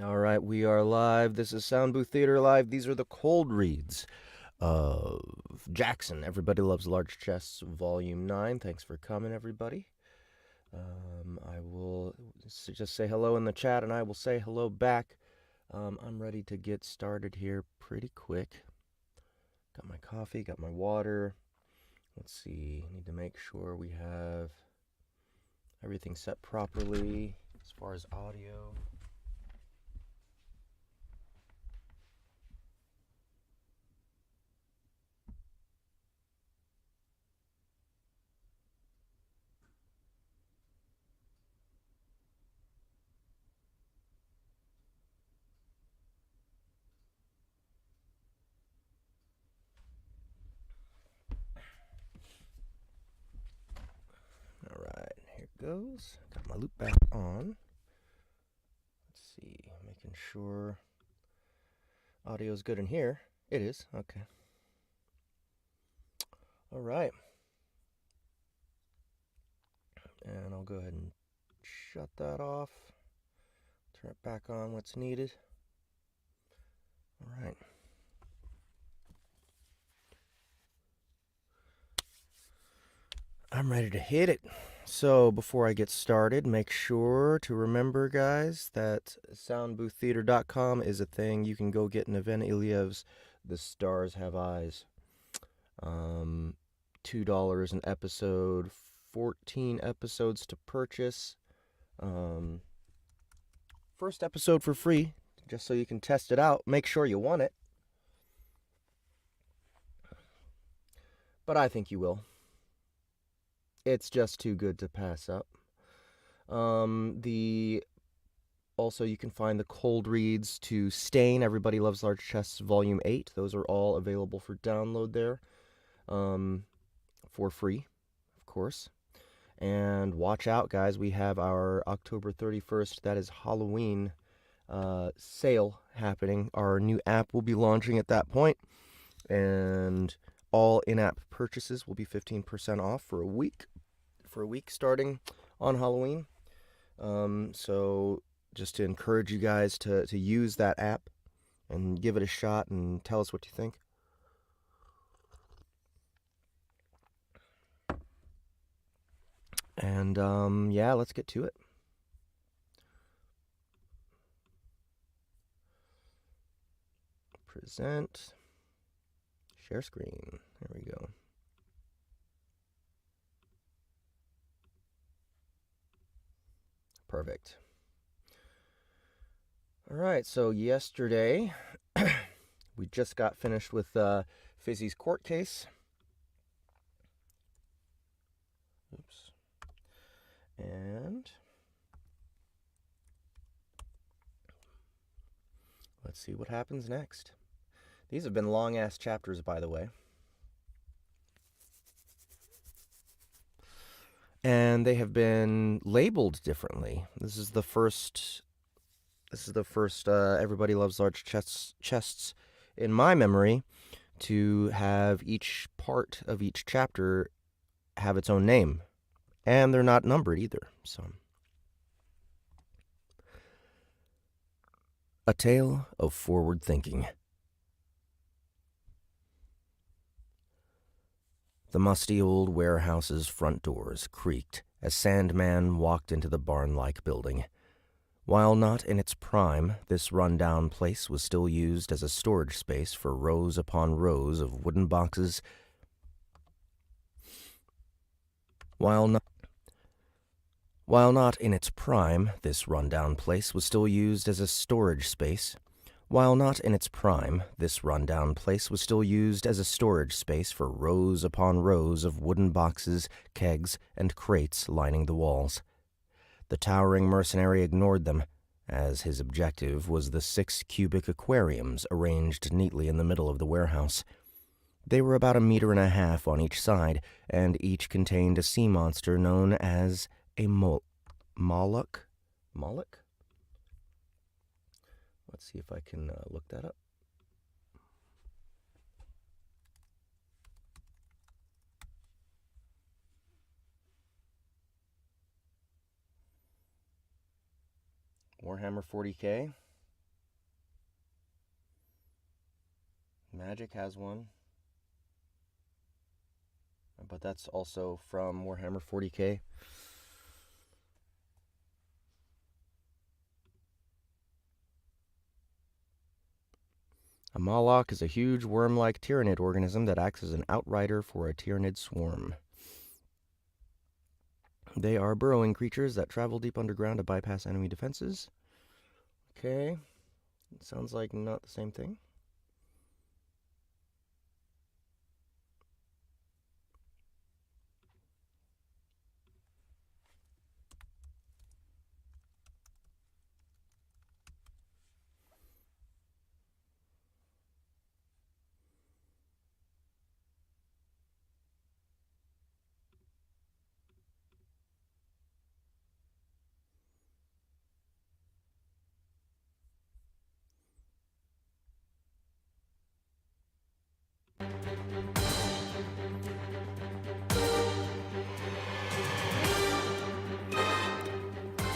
All right, we are live. This is Sound Booth Theater Live. These are the cold reads of Jackson. Everybody Loves Large Chests, Volume 9. Thanks for coming, everybody. I will just say hello in the chat, and I will say hello back. I'm ready to get started here pretty quick. Got my coffee, got my water. Let's see, need to make sure we have everything set properly as far as audio. All right, here it goes. Got my loop back on. Let's see, making sure audio is good in here. It is, okay. All right. And I'll go ahead and shut that off. Turn it back on what's needed. All right. I'm ready to hit it. So before I get started, make sure to remember, guys, that soundbooththeater.com is a thing. You can go get Neven Iliev's The Stars Have Eyes. $2 an episode, 14 episodes to purchase. First episode for free, just so you can test it out. Make sure you want it. But I think you will. It's just too good to pass up. Also, you can find the cold reads to Stain, Everybody Loves Large Chests, Volume 8. Those are all available for download there, for free, of course. And watch out, guys. We have our October 31st, that is Halloween, sale happening. Our new app will be launching at that point, and all in-app purchases will be 15% off for a week starting on Halloween. So just to encourage you guys to use that app and give it a shot and tell us what you think. And yeah, let's get to it. Present. Share screen. There we go. Perfect. All right, so yesterday we just got finished with Fizzy's court case. Oops. And let's see what happens next. These have been long-ass chapters, by the way. And they have been labeled differently. This is the first Everybody Loves Large Chests in my memory to have each part of each chapter have its own name. And they're not numbered either, so. A Tale of Forward Thinking. The musty old warehouse's front doors creaked as Sandman walked into the barn-like building. While not in its prime, this run-down place was still used as a storage space for rows upon rows of wooden boxes. While not in its prime, this rundown place was still used as a storage space. While not in its prime, this rundown place was still used as a storage space for rows upon rows of wooden boxes, kegs, and crates lining the walls. The towering mercenary ignored them, as his objective was the 6 cubic aquariums arranged neatly in the middle of the warehouse. They were about 1.5 meters on each side, and each contained a sea monster known as a Moloch? Moloch? Let's see if I can look that up. Warhammer 40K. Magic has one. But that's also from Warhammer 40k. A Moloch is a huge worm-like tyrannid organism that acts as an outrider for a tyrannid swarm. They are burrowing creatures that travel deep underground to bypass enemy defenses. Okay. Sounds like not the same thing.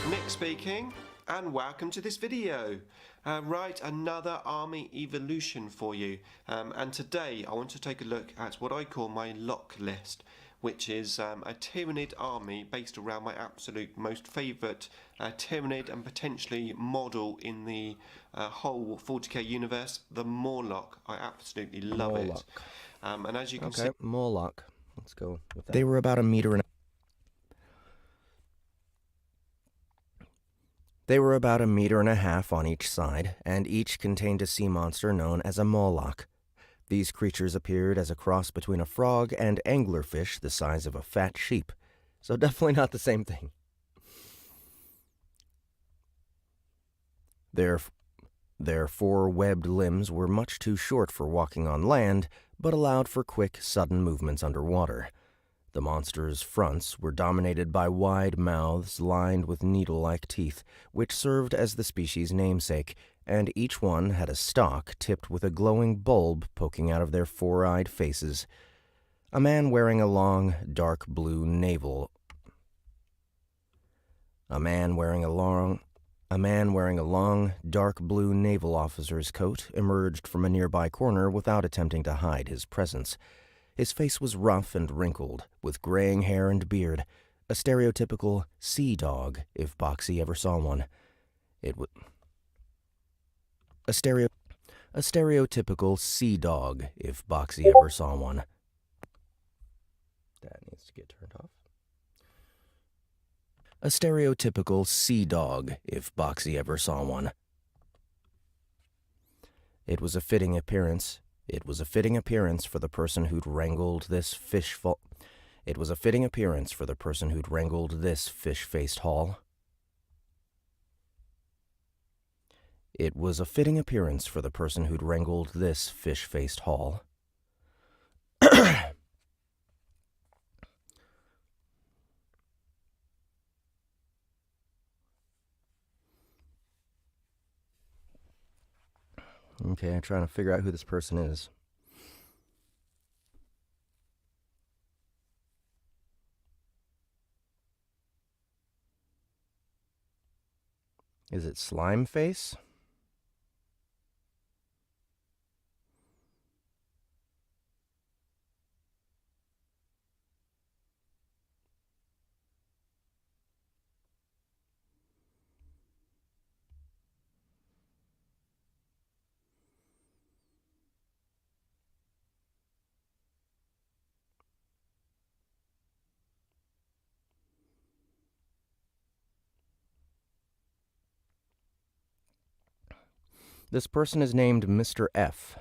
Nick speaking, and welcome to this video. Right, another army evolution for you, and today I want to take a look at what I call my lock list, which is a Tyrannid army based around my absolute most favourite Tyrannid and potentially model in the whole 40k universe, the Morlock. I absolutely love it. And as you can see... Morlock. Let's go with that. They were about a meter and a half on each side, and each contained a sea monster known as a Morlock. These creatures appeared as a cross between a frog and anglerfish the size of a fat sheep, so definitely not the same thing. Their four webbed limbs were much too short for walking on land, but allowed for quick, sudden movements underwater. The monsters' fronts were dominated by wide mouths lined with needle-like teeth, which served as the species' namesake, and each one had a stalk tipped with a glowing bulb poking out of their four-eyed faces. A man wearing a long, dark blue naval... A man wearing a long, dark blue naval officer's coat emerged from a nearby corner without attempting to hide his presence. His face was rough and wrinkled, with graying hair and beard, a stereotypical sea dog, if Boxxy ever saw one. A stereotypical sea dog, if Boxxy ever saw one. That needs to get turned off. A stereotypical sea dog, if Boxxy ever saw one. It was a fitting appearance for the person who'd wrangled this fish-faced haul. It was a fitting appearance for the person who'd wrangled this fish-faced haul. Okay, I'm trying to figure out who this person is. Is it Slime Face? This person is named Mr. F.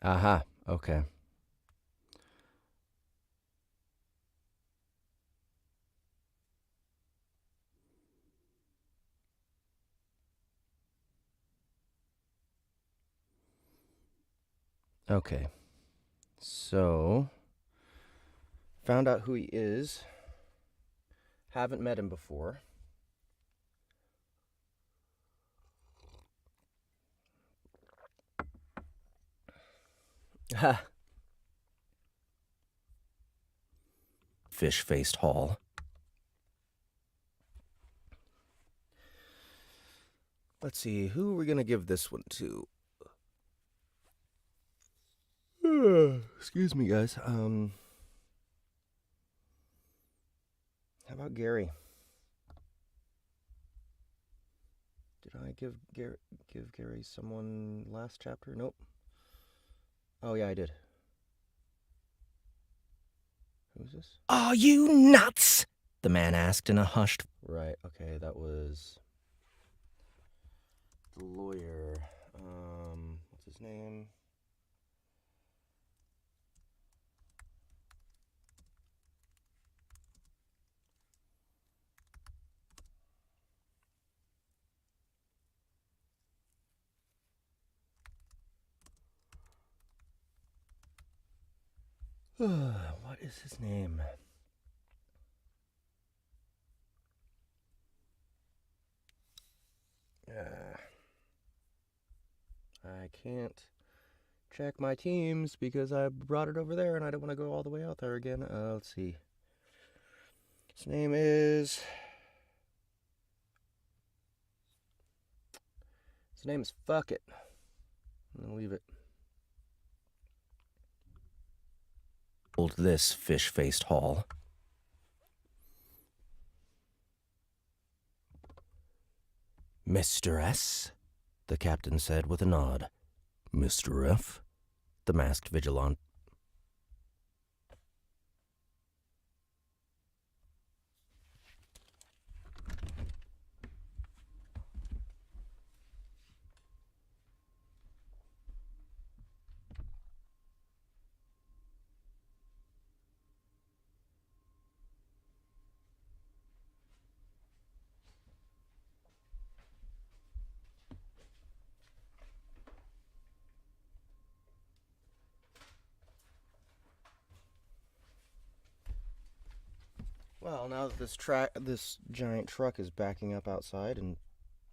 Aha, okay. Okay. So, found out who he is. Haven't met him before. Ha! Fish-faced Hall. Let's see, who are we gonna give this one to? Excuse me, guys. How about Gary? Did I give Gary someone last chapter? Nope. Oh yeah, I did. Who's this? Are you nuts? The man asked in a hushed... Right, okay, that was... the lawyer. What's his name? What is his name? I can't check my teams because I brought it over there and I don't want to go all the way out there again. Let's see. His name is... Fuck It. I'm gonna leave it. Hold this fish-faced Hall. Mr. S, the captain said with a nod. Mr. F, the masked vigilante. Well, now that this giant truck is backing up outside and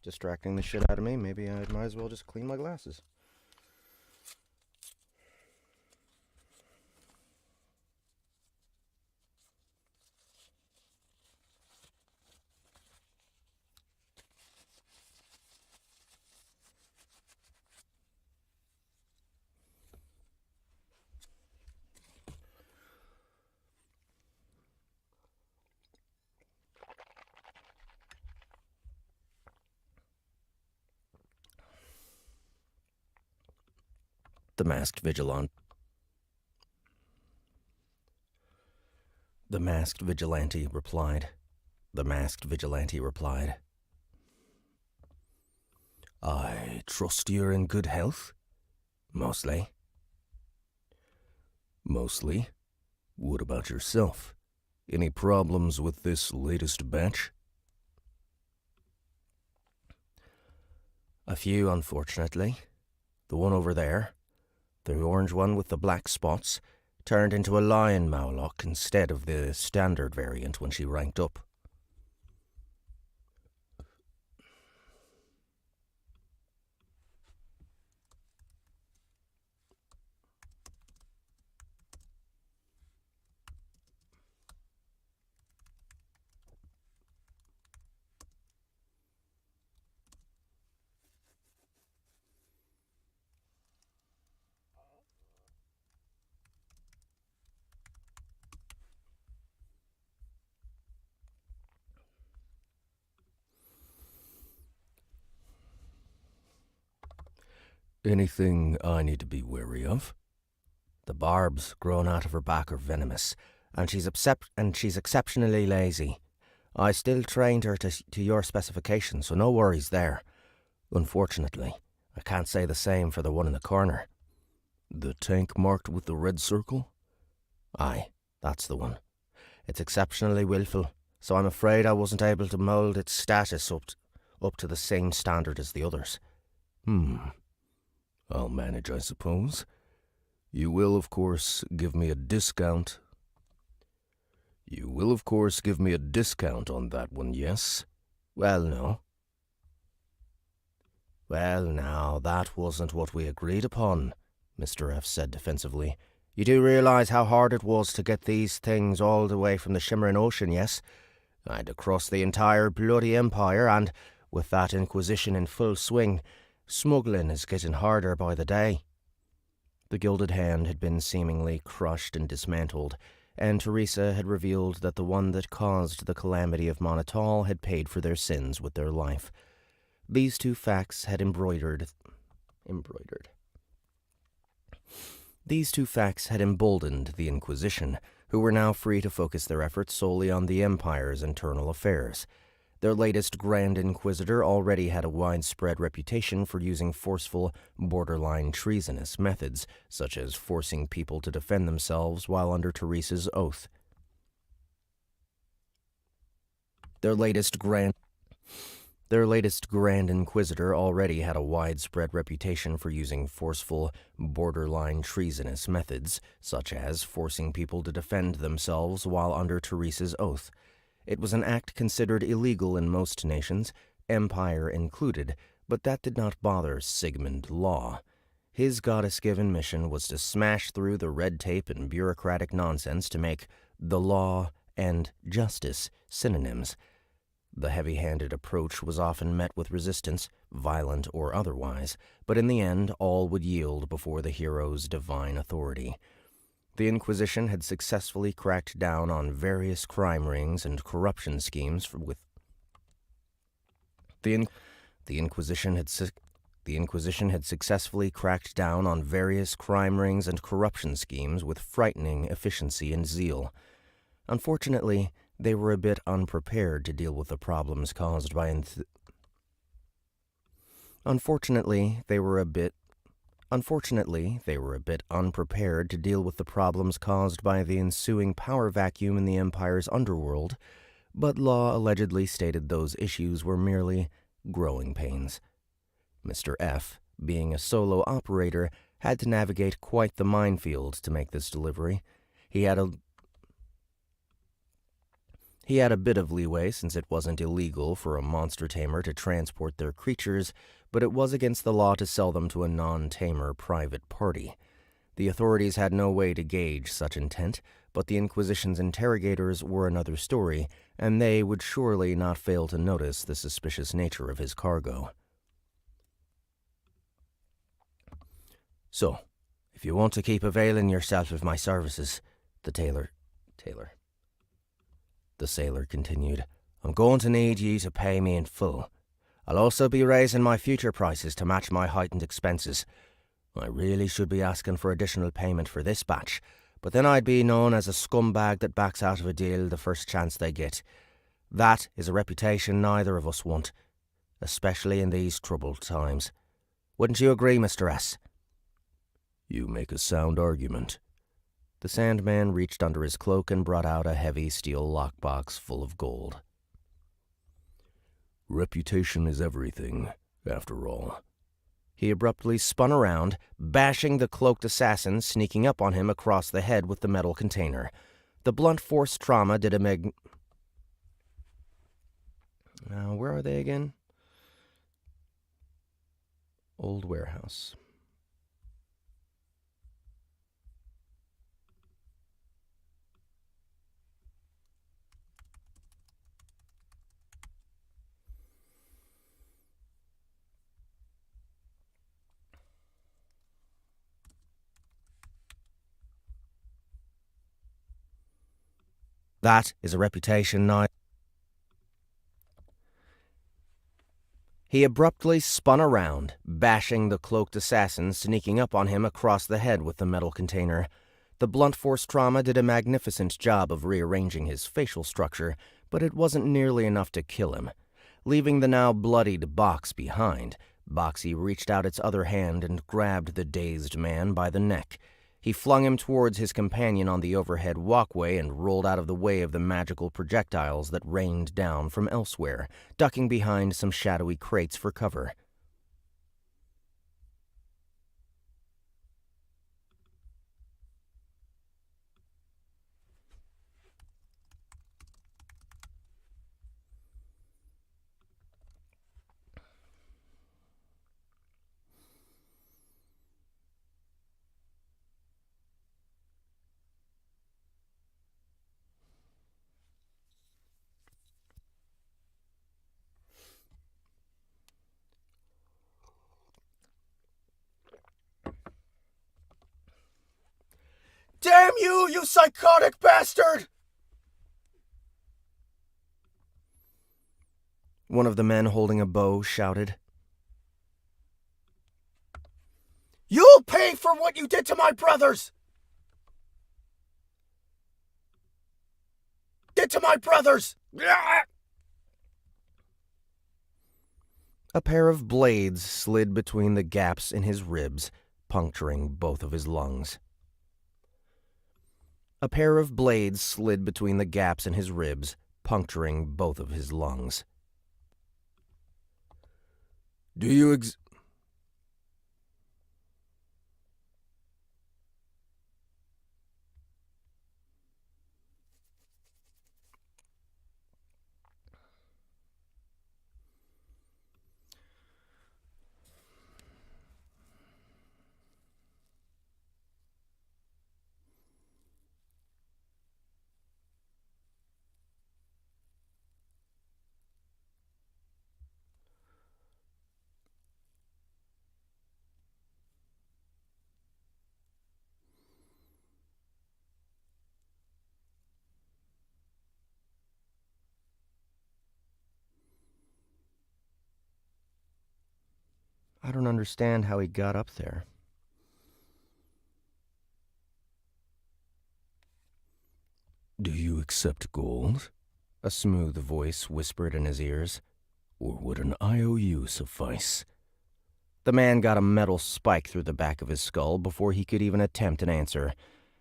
distracting the shit out of me, maybe I might as well just clean my glasses. The masked vigilante. The masked vigilante replied. The masked vigilante replied. I trust you're in good health? Mostly. Mostly? What about yourself? Any problems with this latest batch? A few, unfortunately. The one over there, the orange one with the black spots, turned into a lion Mowlock instead of the standard variant when she ranked up. Anything I need to be wary of? The barbs grown out of her back are venomous, and she's exceptionally lazy. I still trained her to your specifications, so no worries there. Unfortunately, I can't say the same for the one in the corner. The tank marked with the red circle? Aye, that's the one. It's exceptionally willful, so I'm afraid I wasn't able to mould its status up to the same standard as the others. I'll manage, I suppose. You will, of course, give me a discount. You will, of course, give me a discount on that one, yes? Well, no. Well, now, that wasn't what we agreed upon, Mr. F said defensively. You do realize how hard it was to get these things all the way from the shimmering ocean, yes? I had to cross the entire bloody empire, and, with that Inquisition in full swing, smuggling is getting harder by the day. The gilded hand had been seemingly crushed and dismantled, and Teresa had revealed that the one that caused the calamity of Monital had paid for their sins with their life. These two facts had These two facts had emboldened the Inquisition, who were now free to focus their efforts solely on the Empire's internal affairs. Their latest Grand Inquisitor already had a widespread reputation for using forceful, borderline treasonous methods, such as forcing people to defend themselves while under Teresa's oath. Their latest Grand Inquisitor already had a widespread reputation for using forceful, borderline treasonous methods, such as forcing people to defend themselves while under Teresa's oath. It was an act considered illegal in most nations, Empire included, but that did not bother Sigmund Law. His goddess-given mission was to smash through the red tape and bureaucratic nonsense to make the law and justice synonyms. The heavy-handed approach was often met with resistance, violent or otherwise, but in the end all would yield before the hero's divine authority. The Inquisition had successfully cracked down on various crime rings and corruption schemes The Inquisition had successfully cracked down on various crime rings and corruption schemes with frightening efficiency and zeal. Unfortunately, they were a bit unprepared to deal with the problems caused by Unfortunately, they were a bit unprepared to deal with the problems caused by the ensuing power vacuum in the Empire's underworld, but Law allegedly stated those issues were merely growing pains. Mr. F, being a solo operator, had to navigate quite the minefield to make this delivery. He had a bit of leeway since it wasn't illegal for a monster tamer to transport their creatures, but it was against the law to sell them to a non-tamer private party. The authorities had no way to gauge such intent, but the Inquisition's interrogators were another story, and they would surely not fail to notice the suspicious nature of his cargo. So, if you want to keep availing yourself of my services, the sailor continued, I'm going to need you to pay me in full. I'll also be raising my future prices to match my heightened expenses. I really should be asking for additional payment for this batch, but then I'd be known as a scumbag that backs out of a deal the first chance they get. That is a reputation neither of us want, especially in these troubled times. Wouldn't you agree, Mr. S? You make a sound argument. The Sandman reached under his cloak and brought out a heavy steel lockbox full of gold. Reputation is everything, after all. He abruptly spun around, bashing the cloaked assassin sneaking up on him across the head with the metal container. The blunt force trauma did a Now, where are they again? Old warehouse. That is a reputation now. He abruptly spun around, bashing the cloaked assassin sneaking up on him across the head with the metal container. The blunt force trauma did a magnificent job of rearranging his facial structure, but it wasn't nearly enough to kill him. Leaving the now bloodied box behind, Boxxy reached out its other hand and grabbed the dazed man by the neck. He flung him towards his companion on the overhead walkway and rolled out of the way of the magical projectiles that rained down from elsewhere, ducking behind some shadowy crates for cover. Damn you, you psychotic bastard! One of the men holding a bow shouted. You'll pay for what you did to my brothers! Did to my brothers! A pair of blades slid between the gaps in his ribs, puncturing both of his lungs. A pair of blades slid between the gaps in his ribs, puncturing both of his lungs. Do you I don't understand how he got up there. Do you accept gold? A smooth voice whispered in his ears. Or would an IOU suffice? The man got a metal spike through the back of his skull before he could even attempt an answer.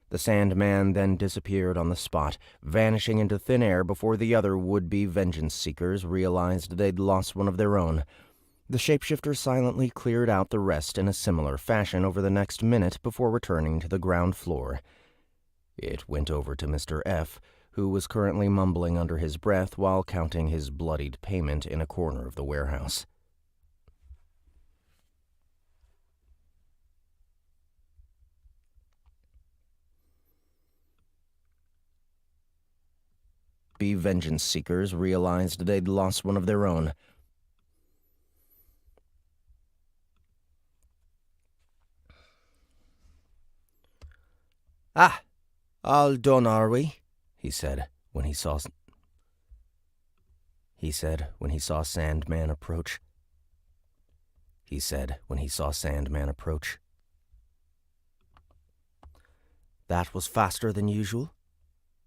The Sandman then disappeared on the spot, vanishing into thin air before the other would-be vengeance seekers realized they'd lost one of their own. The shapeshifter silently cleared out the rest in a similar fashion over the next minute before returning to the ground floor. It went over to Mr. F., who was currently mumbling under his breath while counting his bloodied payment in a corner of the warehouse. The vengeance seekers realized they'd lost one of their own. "Ah, all done, are we?" he said when he saw Sandman approach. That was faster than usual.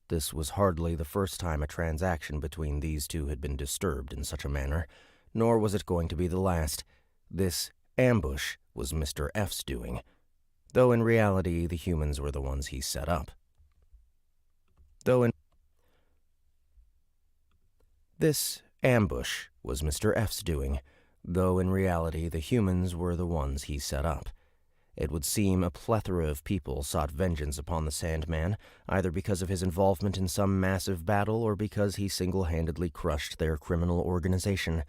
This was hardly the first time a transaction between these two had been disturbed in such a manner, nor was it going to be the last. This ambush was Mr. F's doing, though in reality the humans were the ones he set up. This ambush was Mr. F's doing, though in reality the humans were the ones he set up. It would seem a plethora of people sought vengeance upon the Sandman, either because of his involvement in some massive battle or because he single-handedly crushed their criminal organization.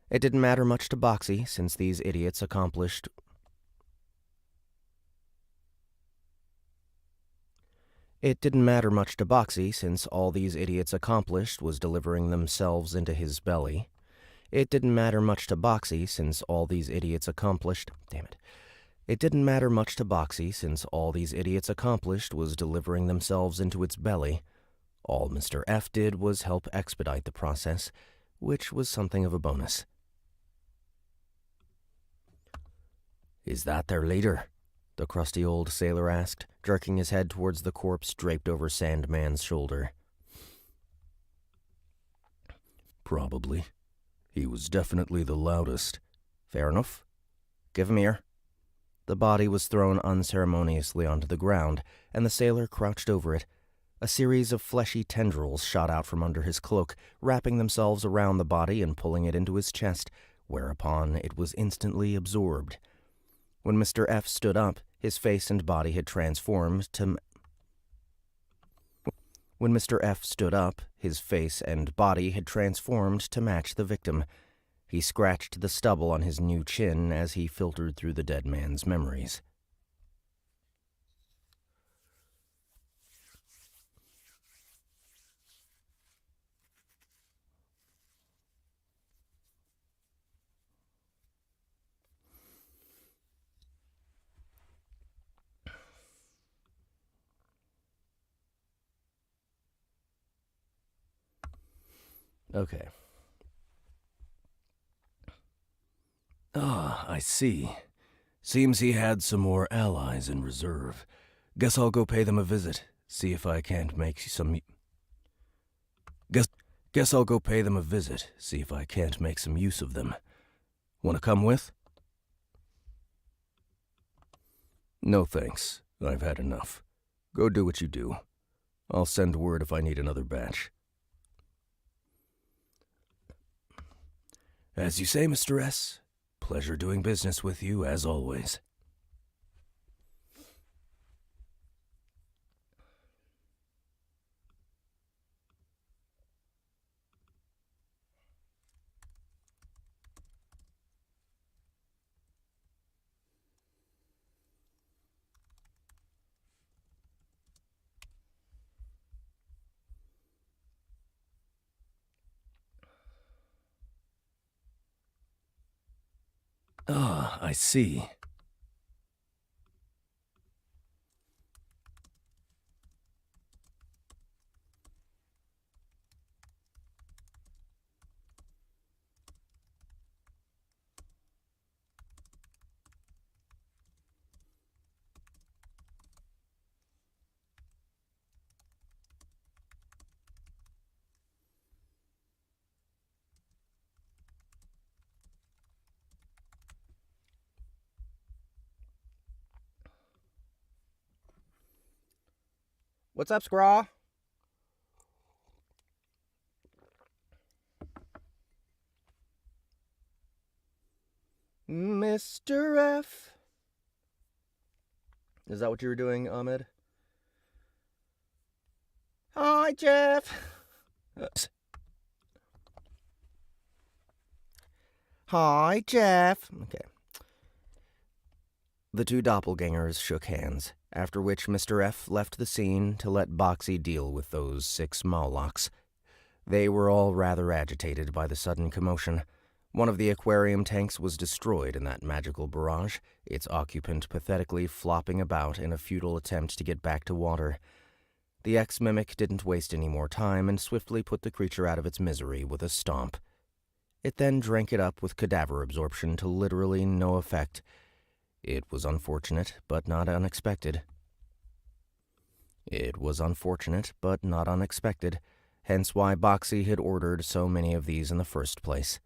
It didn't matter much to Boxxy, since these idiots accomplished... It didn't matter much to Boxxy, since all these idiots accomplished was delivering themselves into his belly. It didn't matter much to Boxxy, since all these idiots accomplished... Damn it. It didn't matter much to Boxxy, since all these idiots accomplished was delivering themselves into its belly. All Mr. F did was help expedite the process, which was something of a bonus. Is that their leader? The crusty old sailor asked, jerking his head towards the corpse draped over Sandman's shoulder. Probably. He was definitely the loudest. Fair enough. Give him here. The body was thrown unceremoniously onto the ground, and the sailor crouched over it. A series of fleshy tendrils shot out from under his cloak, wrapping themselves around the body and pulling it into his chest, whereupon it was instantly absorbed. When Mr. F stood up, his face and body had transformed to... When Mr. F stood up, his face and body had transformed to match the victim. He scratched the stubble on his new chin as he filtered through the dead man's memories. Okay. Ah, I see. Seems he had some more allies in reserve. Guess I'll go pay them a visit, see if I can't make some... Guess I'll go pay them a visit, see if I can't make some use of them. Want to come with? No thanks. I've had enough. Go do what you do. I'll send word if I need another batch. As you say, Mr. S. Pleasure doing business with you, as always. Ah, I see. What's up, Scraw? Mr. F. Is that what you were doing, Ahmed? Hi, Jeff. Hi, Jeff. Okay. The two doppelgangers shook hands, after which Mr. F left the scene to let Boxxy deal with those 6 Molochs. They were all rather agitated by the sudden commotion. One of the aquarium tanks was destroyed in that magical barrage, its occupant pathetically flopping about in a futile attempt to get back to water. The ex-mimic didn't waste any more time and swiftly put the creature out of its misery with a stomp. It then drank it up with cadaver absorption to literally no effect. It was unfortunate, but not unexpected. Hence why Boxxy had ordered so many of these in the first place.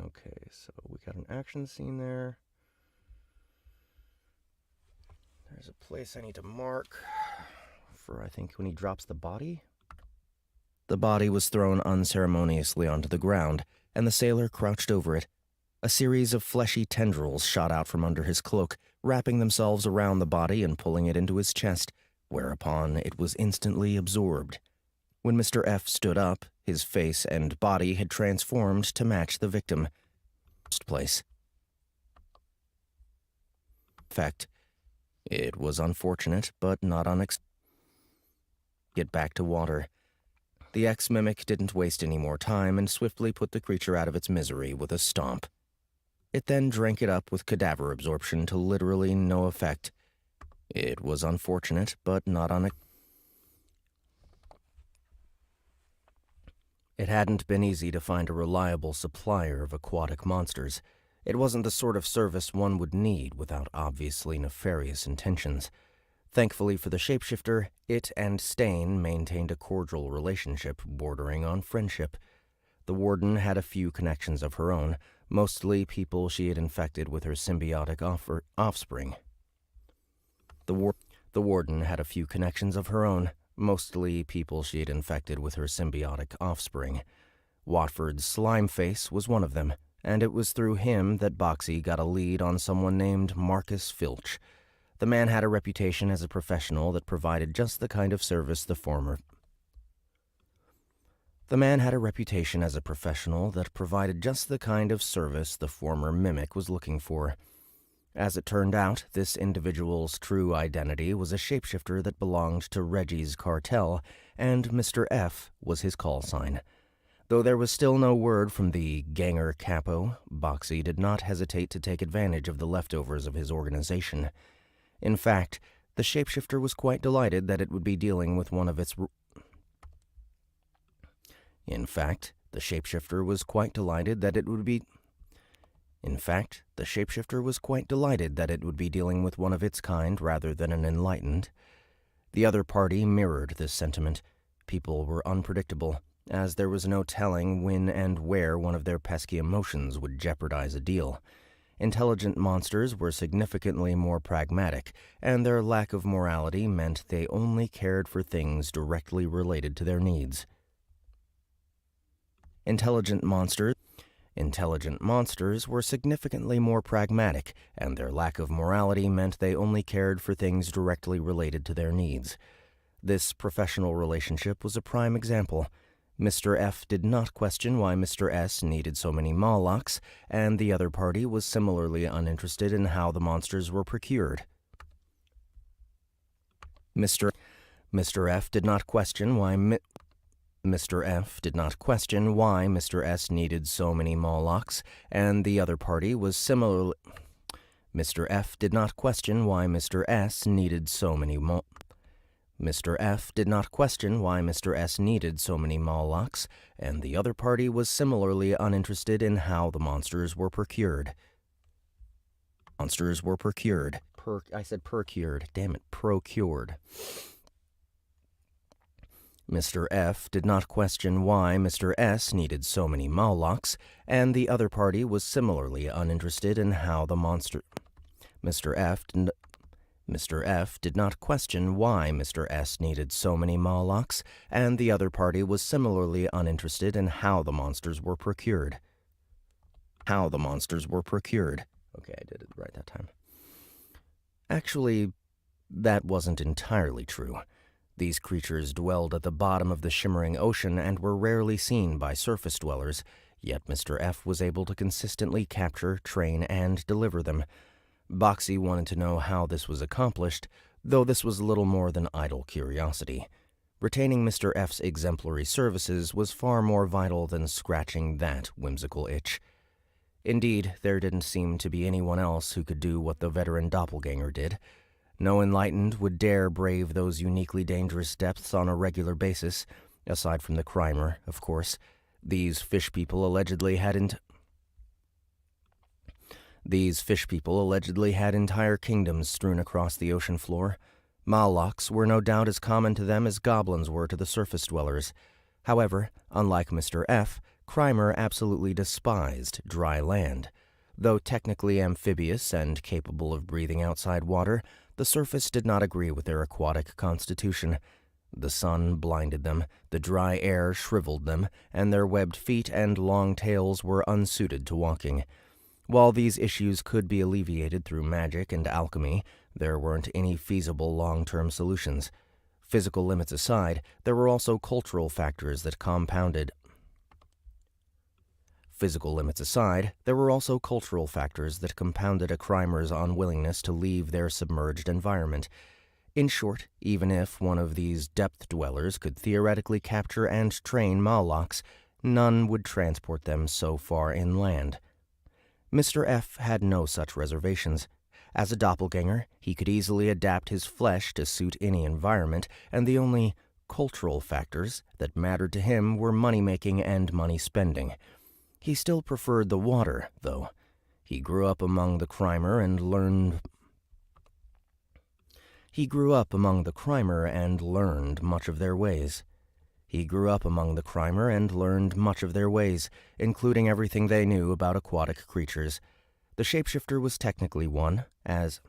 Okay, so we got an action scene there. There's a place I need to mark for, I think, when he drops the body. The body was thrown unceremoniously onto the ground, and the sailor crouched over it. A series of fleshy tendrils shot out from under his cloak, wrapping themselves around the body and pulling it into his chest, whereupon it was instantly absorbed. When Mr. F stood up, his face and body had transformed to match the victim. It was unfortunate, but not unexpected. Get back to water. The ex-mimic didn't waste any more time and swiftly put the creature out of its misery with a stomp. It then drank it up with cadaver absorption to literally no effect. It was unfortunate, but not unexpected. It hadn't been easy to find a reliable supplier of aquatic monsters. It wasn't the sort of service one would need without obviously nefarious intentions. Thankfully for the shapeshifter, it and Stain maintained a cordial relationship bordering on friendship. The warden had a few connections of her own, mostly people she had infected with her symbiotic offspring. The warden had a few connections of her own, mostly people she had infected with her symbiotic offspring. Watford's Slimeface was one of them, and it was through him that Boxxy got a lead on someone named Marcus Filch. The man had a reputation as a professional that provided just the kind of service the former mimic was looking for. As it turned out, this individual's true identity was a shapeshifter that belonged to Reggie's cartel, and Mr. F was his call sign. Though there was still no word from the ganger capo, Boxxy did not hesitate to take advantage of the leftovers of his organization. In fact, the shapeshifter was quite delighted that it would be dealing with one of its kind rather than an enlightened. The other party mirrored this sentiment. People were unpredictable, as there was no telling when and where one of their pesky emotions would jeopardize a deal. Intelligent monsters were significantly more pragmatic, and their lack of morality meant they only cared for things directly related to their needs. Intelligent monsters were significantly more pragmatic, and their lack of morality meant they only cared for things directly related to their needs. This professional relationship was a prime example. Mr. F did not question why Mr. S needed so many Molochs, and the other party was similarly uninterested in how the monsters were procured. Mr. F did not question why Mr. S needed so many Molochs, and the other party was similarly Mr. F did not question why Mr. S needed so many Mr. F did not question why Mr. S needed so many Molochs, and the other party was similarly uninterested in how the monsters were procured. Procured. Mr. F did not question why Mr. S needed so many Molochs, and the other party was similarly uninterested in how the Mr. F did not question why Mr. S needed so many Molochs, and the other party was similarly uninterested in how the monsters were procured. Okay, I did it right that time. Actually, that wasn't entirely true. These creatures dwelled at the bottom of the shimmering ocean and were rarely seen by surface dwellers, yet Mr. F was able to consistently capture, train, and deliver them. Boxxy wanted to know how this was accomplished, though this was little more than idle curiosity. Retaining Mr. F's exemplary services was far more vital than scratching that whimsical itch. Indeed, there didn't seem to be anyone else who could do what the veteran doppelganger did. No enlightened would dare brave those uniquely dangerous depths on a regular basis, aside from the crimer, of course. These fish people allegedly had entire kingdoms strewn across the ocean floor. Molochs were no doubt as common to them as goblins were to the surface dwellers. However, unlike Mr. F, Crimer absolutely despised dry land. Though technically amphibious and capable of breathing outside water, the surface did not agree with their aquatic constitution. The sun blinded them, the dry air shriveled them, and their webbed feet and long tails were unsuited to walking. While these issues could be alleviated through magic and alchemy, there weren't any feasible long-term solutions. Physical limits aside, there were also cultural factors that compounded a crimer's unwillingness to leave their submerged environment. In short, even if one of these depth dwellers could theoretically capture and train Molochs, none would transport them so far inland. Mr. F had no such reservations. As a doppelganger, he could easily adapt his flesh to suit any environment, and the only cultural factors that mattered to him were money-making and money-spending. He still preferred the water, though. He grew up among the crimer and learned He grew up among the crimer and learned much of their ways. He grew up among the crimer and learned much of their ways, including everything they knew about aquatic creatures. The shapeshifter was technically one, as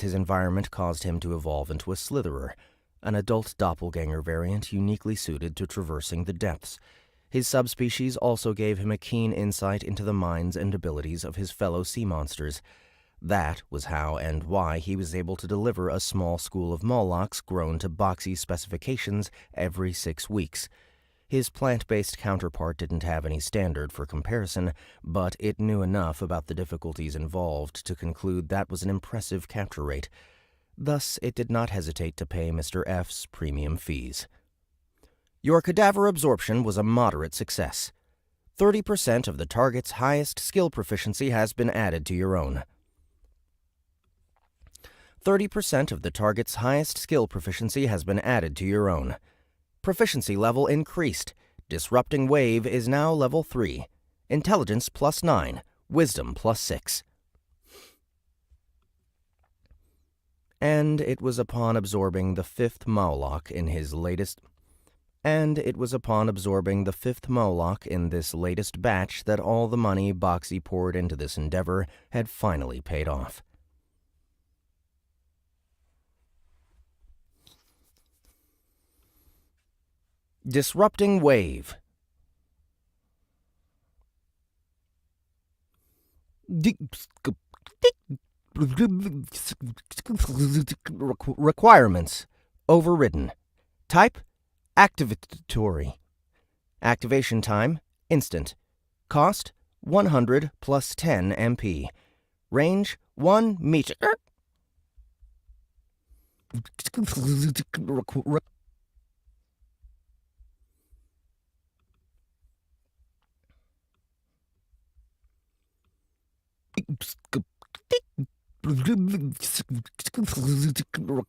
his environment caused him to evolve into a slitherer, an adult doppelganger variant uniquely suited to traversing the depths. His subspecies also gave him a keen insight into the minds and abilities of his fellow sea monsters. That was how and why he was able to deliver a small school of Molochs grown to Boxxy specifications every 6 weeks. His plant-based counterpart didn't have any standard for comparison, but it knew enough about the difficulties involved to conclude that was an impressive capture rate. Thus, it did not hesitate to pay Mr. F's premium fees. Your cadaver absorption was a moderate success. 30% of the target's highest skill proficiency has been added to your own. 30% of the target's highest skill proficiency has been added to your own. Proficiency level increased. Disrupting Wave is now level 3. Intelligence +9. Wisdom +6. And it was upon absorbing the fifth Moloch in this latest batch that all the money Boxxy poured into this endeavor had finally paid off. Disrupting Wave. Requirements. Overridden. Type: activatory. Activation time: instant. Cost: 100 plus 10 MP. Range: 1 meter.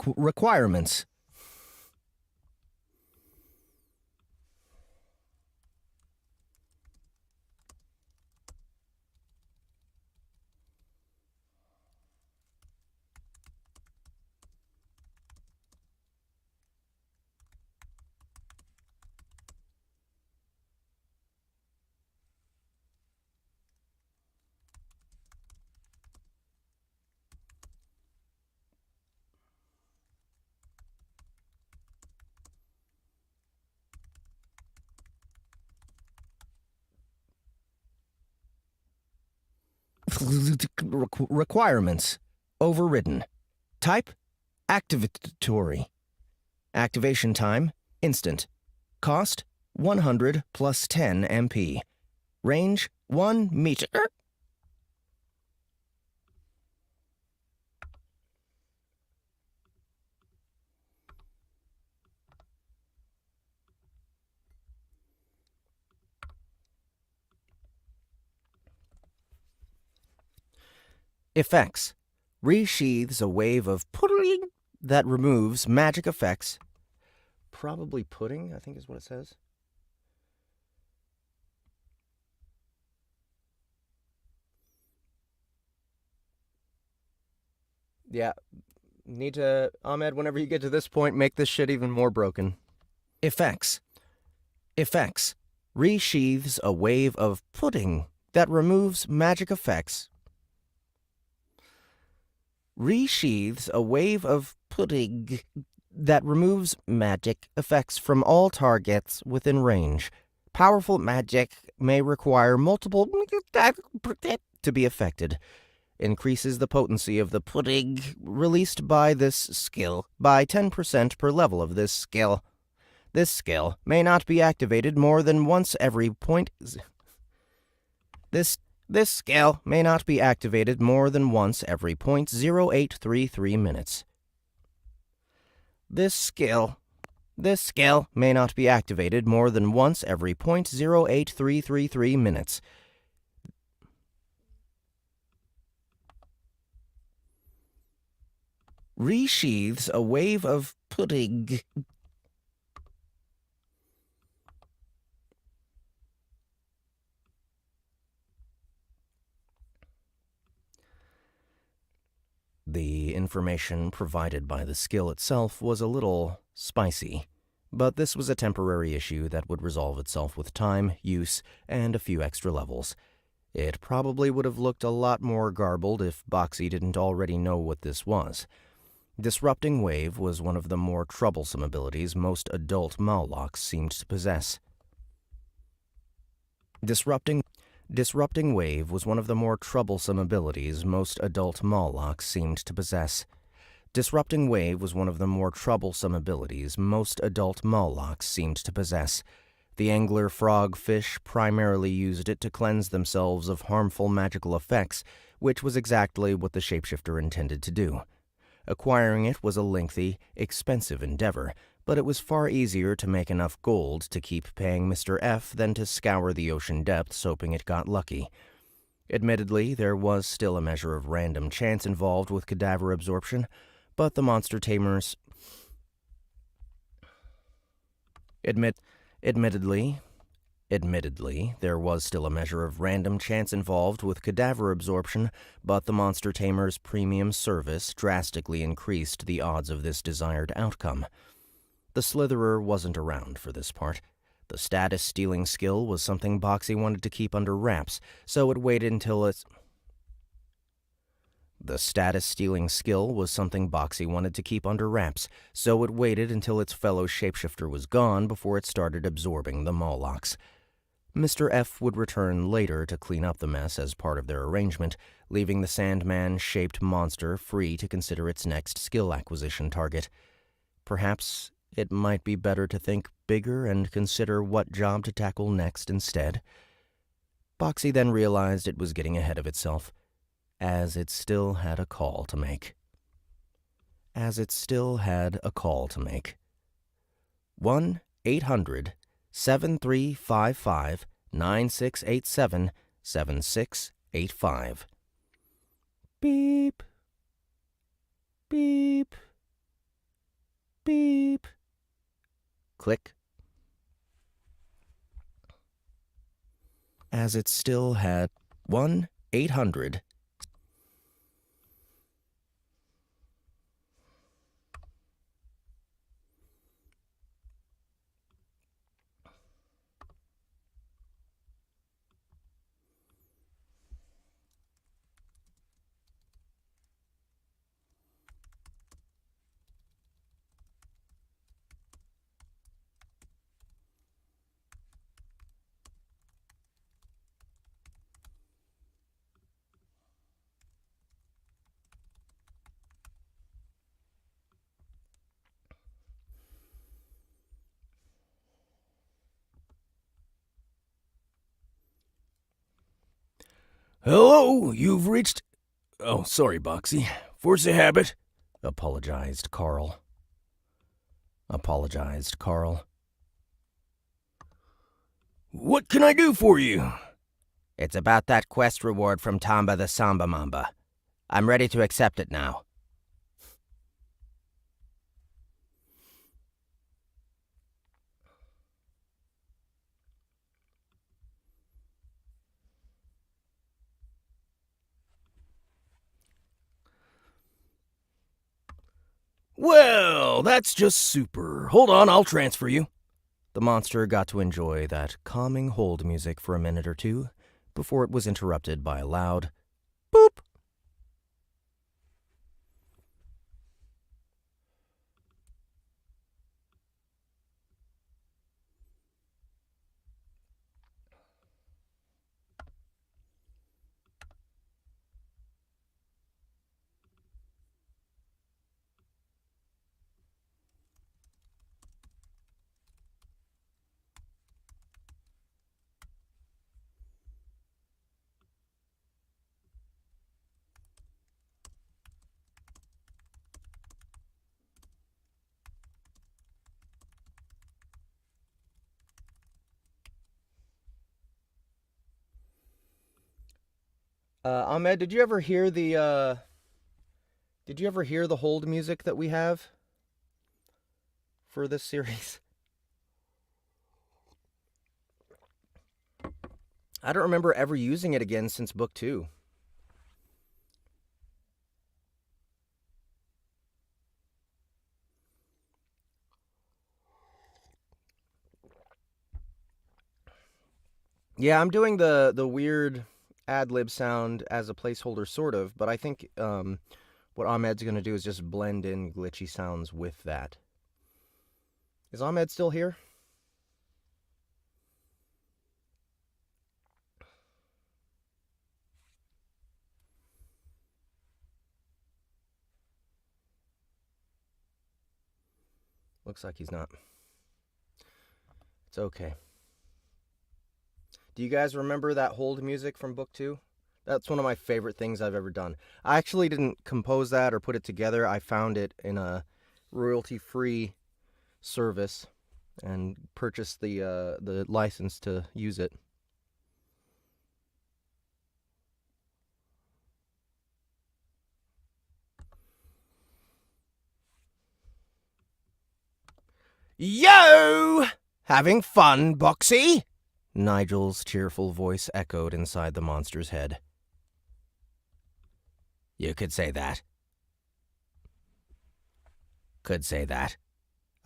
Requirements. Requirements. Overridden. Type: activatory. Activation time: instant. Cost: 100 plus 10 MP. Range: 1 meter. Effects. Resheathes a wave of pudding that removes magic effects. Probably pudding, I think is what it says. Yeah, need to, Ahmed, whenever you get to this point, make this shit even more broken. Effects. Effects. Resheathes a wave of pudding that removes magic effects. Resheathes a wave of pudding that removes magic effects from all targets within range. Powerful magic may require multiple to be affected. Increases the potency of the pudding released by this skill by 10% per level of this skill. This skill may not be activated more than once every point. This skill may not be activated more than once every 0.0833 minutes. This skill may not be activated more than once every 0.08333 minutes. Resheathes a wave of pudding. information provided by the skill itself was a little spicy, but this was a temporary issue that would resolve itself with time, use, and a few extra levels. It probably would have looked a lot more garbled if Boxxy didn't already know what this was. Disrupting Wave was one of the more troublesome abilities most adult Mawlocks seemed to possess. Disrupting Wave was one of the more troublesome abilities most adult Mawlocks seemed to possess. Disrupting Wave was one of the more troublesome abilities most adult Mawlocks seemed to possess. The angler frogfish primarily used it to cleanse themselves of harmful magical effects, which was exactly what the shapeshifter intended to do. Acquiring it was a lengthy, expensive endeavor, but it was far easier to make enough gold to keep paying Mr. F than to scour the ocean depths hoping it got lucky. Admittedly, there was still a measure of random chance involved with cadaver absorption, but the monster tamers... Admittedly, there was still a measure of random chance involved with cadaver absorption, but the Monster Tamer's premium service drastically increased the odds of this desired outcome. The Slitherer wasn't around for this part. The status-stealing skill was something Boxxy wanted to keep under wraps, so it waited until its... The status-stealing skill was something Boxxy wanted to keep under wraps, so it waited until its fellow shapeshifter was gone before it started absorbing the Mawlocks. Mr. F would return later to clean up the mess as part of their arrangement, leaving the Sandman-shaped monster free to consider its next skill acquisition target. Perhaps it might be better to think bigger and consider what job to tackle next instead. Boxxy then realized it was getting ahead of itself, as it still had a call to make. 1-800-7355-9687-7685. Beep. Beep. Beep. Click. As it still had 1-800. Hello, you've reached... Oh, sorry, Boxxy. Force of habit. Apologized Carl. What can I do for you? It's about that quest reward from Tamba the Samba Mamba. I'm ready to accept it now. Well, that's just super. Hold on, I'll transfer you. The monster got to enjoy that calming hold music for a minute or two before it was interrupted by a loud boop. Ahmed, did you ever hear the hold music that we have for this series? I don't remember ever using it again since book 2. Yeah, I'm doing the weird ad-lib sound as a placeholder, sort of, but I think what Ahmed's going to do is just blend in glitchy sounds with that. Is Ahmed still here? Looks like he's not. It's okay. Do you guys remember that hold music from book 2? That's one of my favorite things I've ever done. I actually didn't compose that or put it together. I found it in a royalty-free service and purchased the license to use it. Yo! Having fun, Boxxy? Nigel's cheerful voice echoed inside the monster's head. You could say that. Could say that.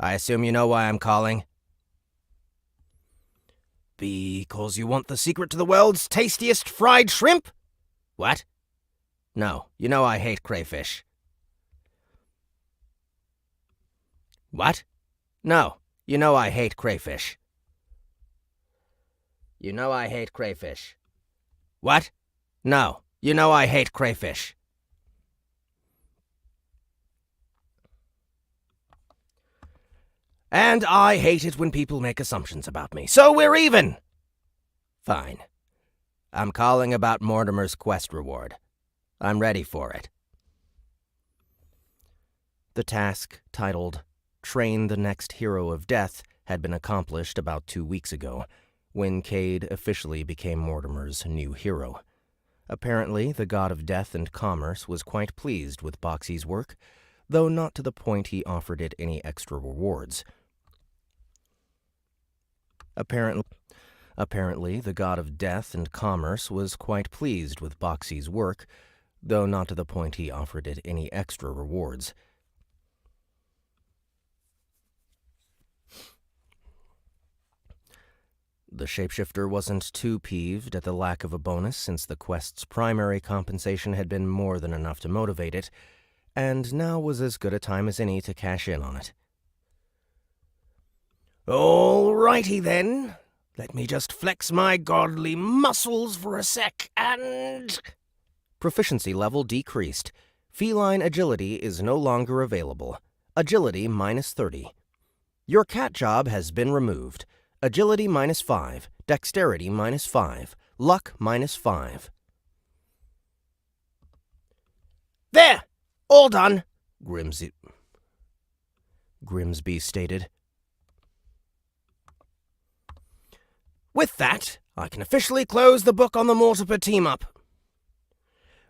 I assume you know why I'm calling? Because you want the secret to the world's tastiest fried shrimp? What? No, you know I hate crayfish. What? No, you know I hate crayfish. You know I hate crayfish. What? No, you know I hate crayfish. And I hate it when people make assumptions about me. So we're even! Fine. I'm calling about Mortimer's quest reward. I'm ready for it. The task, titled Train the Next Hero of Death, had been accomplished about 2 weeks ago, when Cade officially became Mortimer's new hero. Apparently, the god of death and commerce was quite pleased with Boxxy's work, though not to the point he offered it any extra rewards. Apparently, the god of death and commerce was quite pleased with Boxxy's work, though not to the point he offered it any extra rewards. The shapeshifter wasn't too peeved at the lack of a bonus, since the quest's primary compensation had been more than enough to motivate it, and now was as good a time as any to cash in on it. Alrighty then. Let me just flex my godly muscles for a sec, and... Proficiency level decreased. Feline agility is no longer available. Agility minus 30. Your cat job has been removed. Agility minus 5. Dexterity minus 5. Luck minus 5. There! All done! Grimsby stated. With that, I can officially close the book on the Mortimer team-up.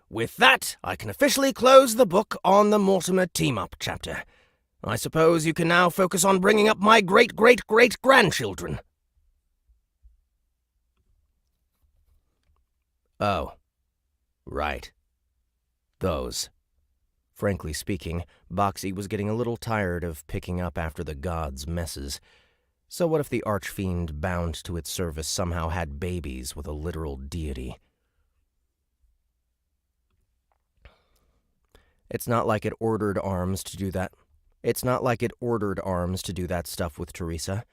With that, I can officially close the book on the Mortimer team-up chapter. I suppose you can now focus on bringing up my great-great-great-grandchildren. Oh. Right. Those. Frankly speaking, Boxxy was getting a little tired of picking up after the gods' messes. So what if the archfiend bound to its service somehow had babies with a literal deity? It's not like it ordered arms to do that. It's not like it ordered arms to do that stuff with Teresa.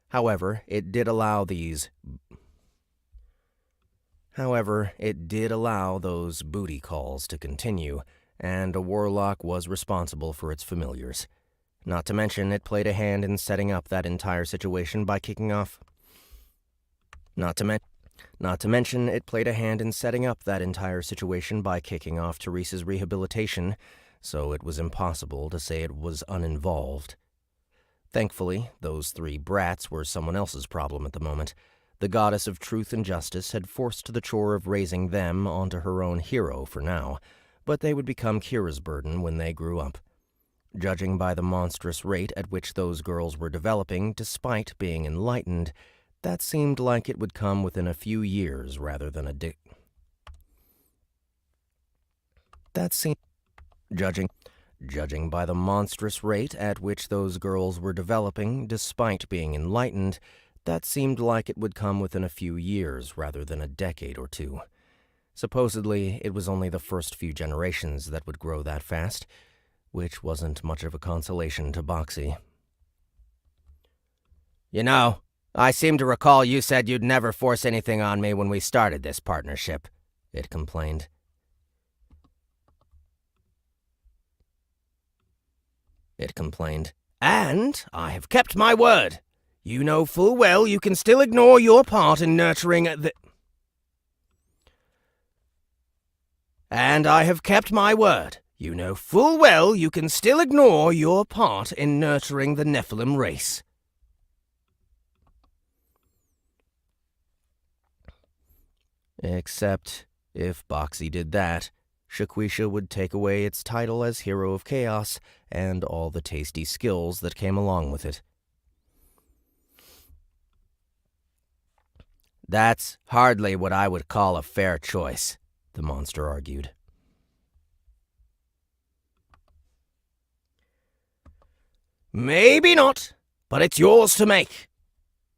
However, it did allow those booty calls to continue, and a warlock was responsible for its familiars. Not to mention, it played a hand in setting up that entire situation by kicking off... Not to mention, it played a hand in setting up that entire situation by kicking off Teresa's rehabilitation, so it was impossible to say it was uninvolved. Thankfully, those 3 brats were someone else's problem at the moment. The goddess of truth and justice had forced the chore of raising them onto her own hero for now, but they would become Kira's burden when they grew up. Judging by the monstrous rate at which those girls were developing, despite being enlightened, that seemed like it would come within a few years rather than a Judging by the monstrous rate at which those girls were developing, despite being enlightened, that seemed like it would come within a few years rather than a decade or two. Supposedly, it was only the first few generations that would grow that fast, which wasn't much of a consolation to Boxxy. You know, I seem to recall you said you'd never force anything on me when we started this partnership, it complained. And I have kept my word. You know full well you can still ignore your part in nurturing the... And I have kept my word. You know full well you can still ignore your part in nurturing the Nephilim race. Except, if Boxxy did that, Shaquisha would take away its title as Hero of Chaos and all the tasty skills that came along with it. That's hardly what I would call a fair choice, the monster argued. Maybe not, but it's yours to make.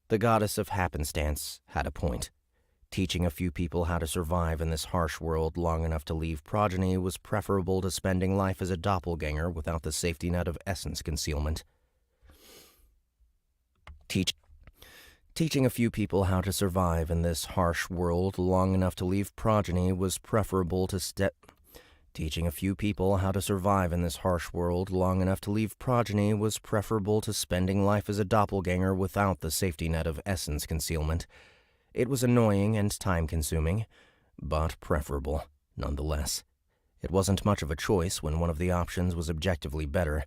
The goddess of happenstance had a point. Teaching a few people how to survive in this harsh world long enough to leave progeny was preferable to spending life as a doppelganger without the safety net of essence concealment. Teaching a few people how to survive in this harsh world long enough to leave progeny was preferable to Teaching a few people how to survive in this harsh world long enough to leave progeny was preferable to spending life as a doppelganger without the safety net of essence concealment. It was annoying and time-consuming, but preferable, nonetheless. It wasn't much of a choice when one of the options was objectively better.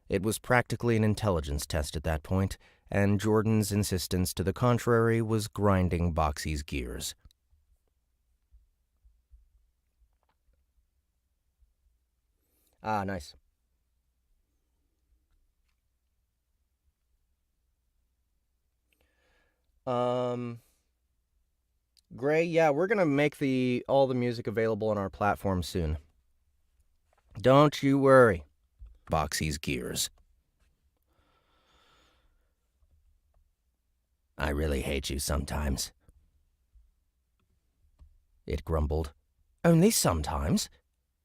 It was practically an intelligence test at that point, and Jordan's insistence to the contrary was grinding Boxxy's gears. Ah, nice. Gray, yeah, we're gonna make all the music available on our platform soon. Don't you worry. Boxxy's gears. I really hate you sometimes, it grumbled. Only sometimes?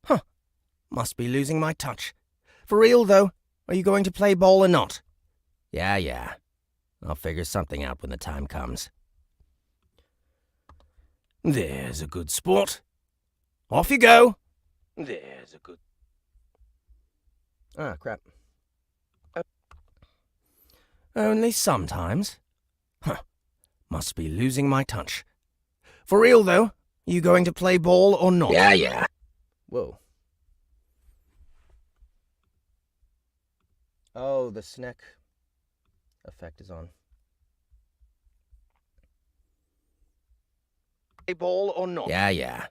Huh. Must be losing my touch. For real, though, are you going to play ball or not? Yeah. I'll figure something out when the time comes. There's a good sport. Off you go. There's a good... Ah, crap. Only sometimes? Huh. Must be losing my touch. For real, though, are you going to play ball or not? Yeah. Whoa. Oh, the snack effect is on. Play ball or not? Yeah.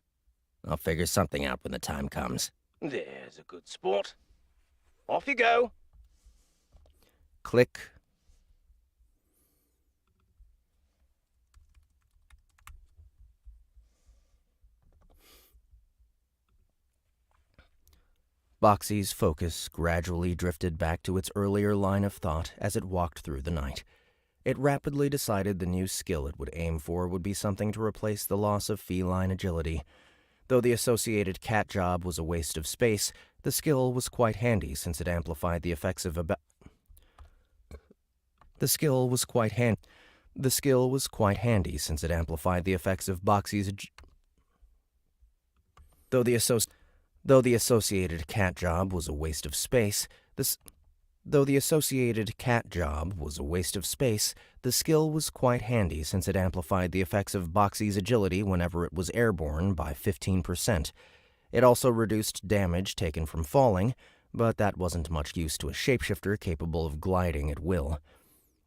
I'll figure something out when the time comes. There's a good sport. Off you go. Click. Boxxy's focus gradually drifted back to its earlier line of thought as it walked through the night. It rapidly decided the new skill it would aim for would be something to replace the loss of feline agility. Though the associated cat job was a waste of space, the skill was quite handy since it amplified the effects of Though the associated cat job was a waste of space, the skill was quite handy since it amplified the effects of Boxxy's agility whenever it was airborne by 15%. It also reduced damage taken from falling, but that wasn't much use to a shapeshifter capable of gliding at will.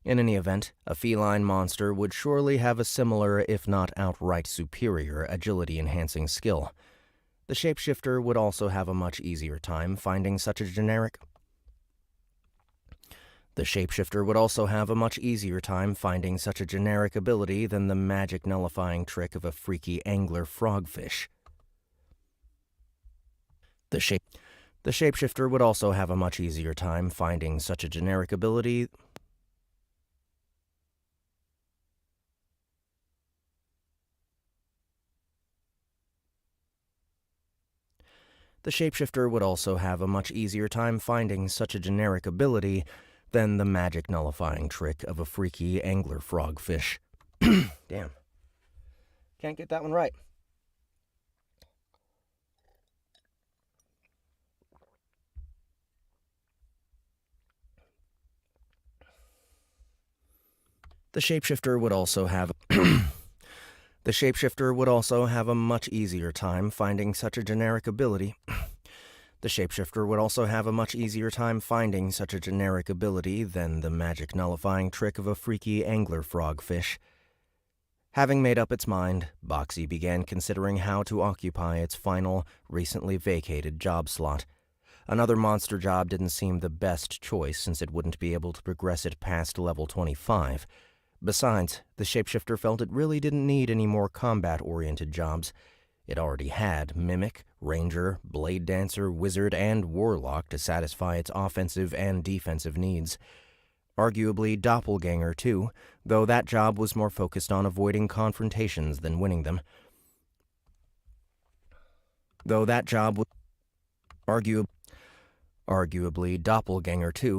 In any event, a feline monster would surely have a similar, if not outright superior, agility-enhancing skill. The shapeshifter would also have a much easier time finding such a generic ability than the magic nullifying trick of a freaky angler frogfish. The shapeshifter would also have a much easier time finding such a generic ability The shapeshifter would also have a much easier time finding such a generic ability than the magic nullifying trick of a freaky angler frogfish. Damn. Can't get that one right. The shapeshifter would also have The shapeshifter would also have a much easier time finding such a generic ability. The shapeshifter would also have a much easier time finding such a generic ability than the magic nullifying trick of a freaky angler frogfish. Having made up its mind, Boxxy began considering how to occupy its final, recently vacated job slot. Another monster job didn't seem the best choice since it wouldn't be able to progress it past level 25. Besides, the shapeshifter felt it really didn't need any more combat-oriented jobs. It already had Mimic, Ranger, Blade Dancer, Wizard, and Warlock to satisfy its offensive and defensive needs. Arguably Doppelganger, too, though that job was more focused on avoiding confrontations than winning them. Arguably Doppelganger, too,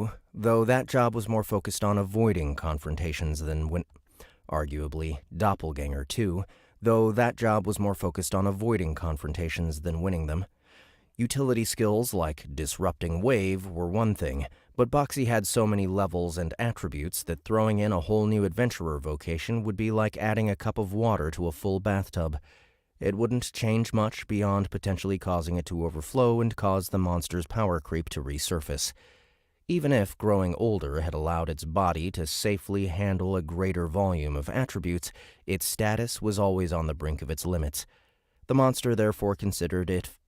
though that job was more focused on avoiding confrontations than winning them. Utility skills like Disrupting Wave were one thing, but Boxxy had so many levels and attributes that throwing in a whole new adventurer vocation would be like adding a cup of water to a full bathtub. It wouldn't change much beyond potentially causing it to overflow and cause the monster's power creep to resurface. Even if growing older had allowed its body to safely handle a greater volume of attributes, its status was always on the brink of its limits. The monster therefore considered if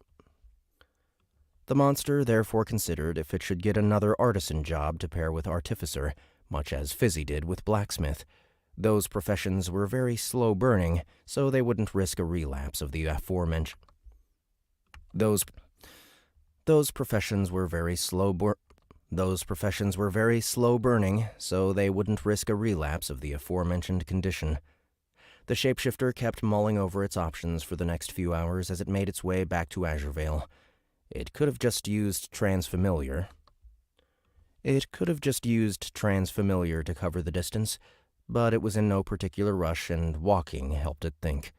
it should get another artisan job to pair with artificer, much as Fizzy did with blacksmith. Those professions were very slow-burning, so they wouldn't risk a relapse of the aforementioned. Those professions were very slow-burning, so they wouldn't risk a relapse of the aforementioned condition. The shapeshifter kept mulling over its options for the next few hours as it made its way back to Azurevale. It could have just used Transfamiliar to cover the distance, but it was in no particular rush, and walking helped it think.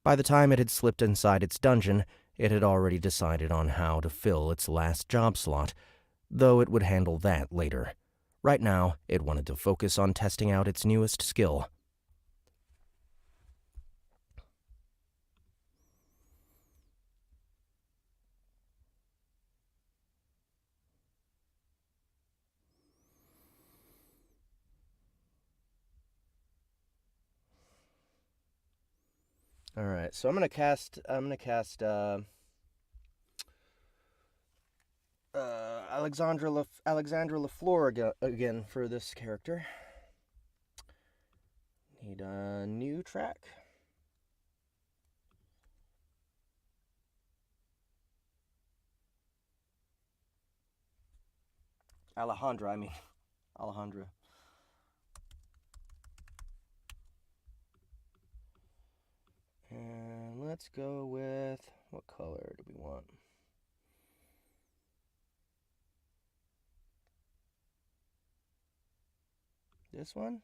By the time it had slipped inside its dungeon, it had already decided on how to fill its last job slot, though it would handle that later. Right now, it wanted to focus on testing out its newest skill. All right, so I'm gonna cast Alexandra LaFleur again for this character. Need a new track. Alejandra. And let's go with, what color do we want? This one?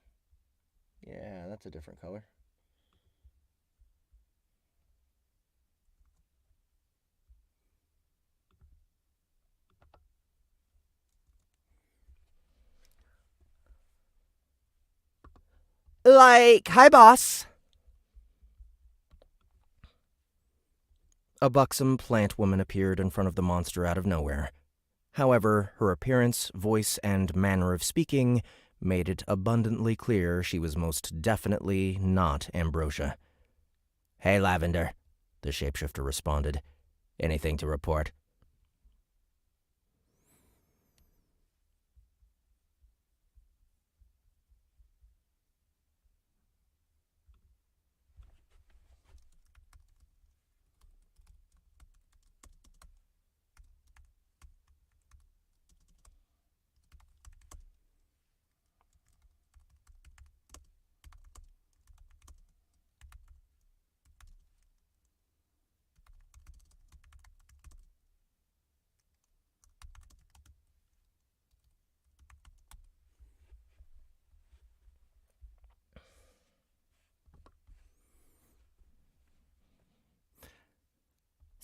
Yeah, that's a different color. Hi, boss. A buxom plant woman appeared in front of the monster out of nowhere. However, her appearance, voice, and manner of speaking made it abundantly clear she was most definitely not Ambrosia. "Hey, Lavender," the shapeshifter responded. "Anything to report?"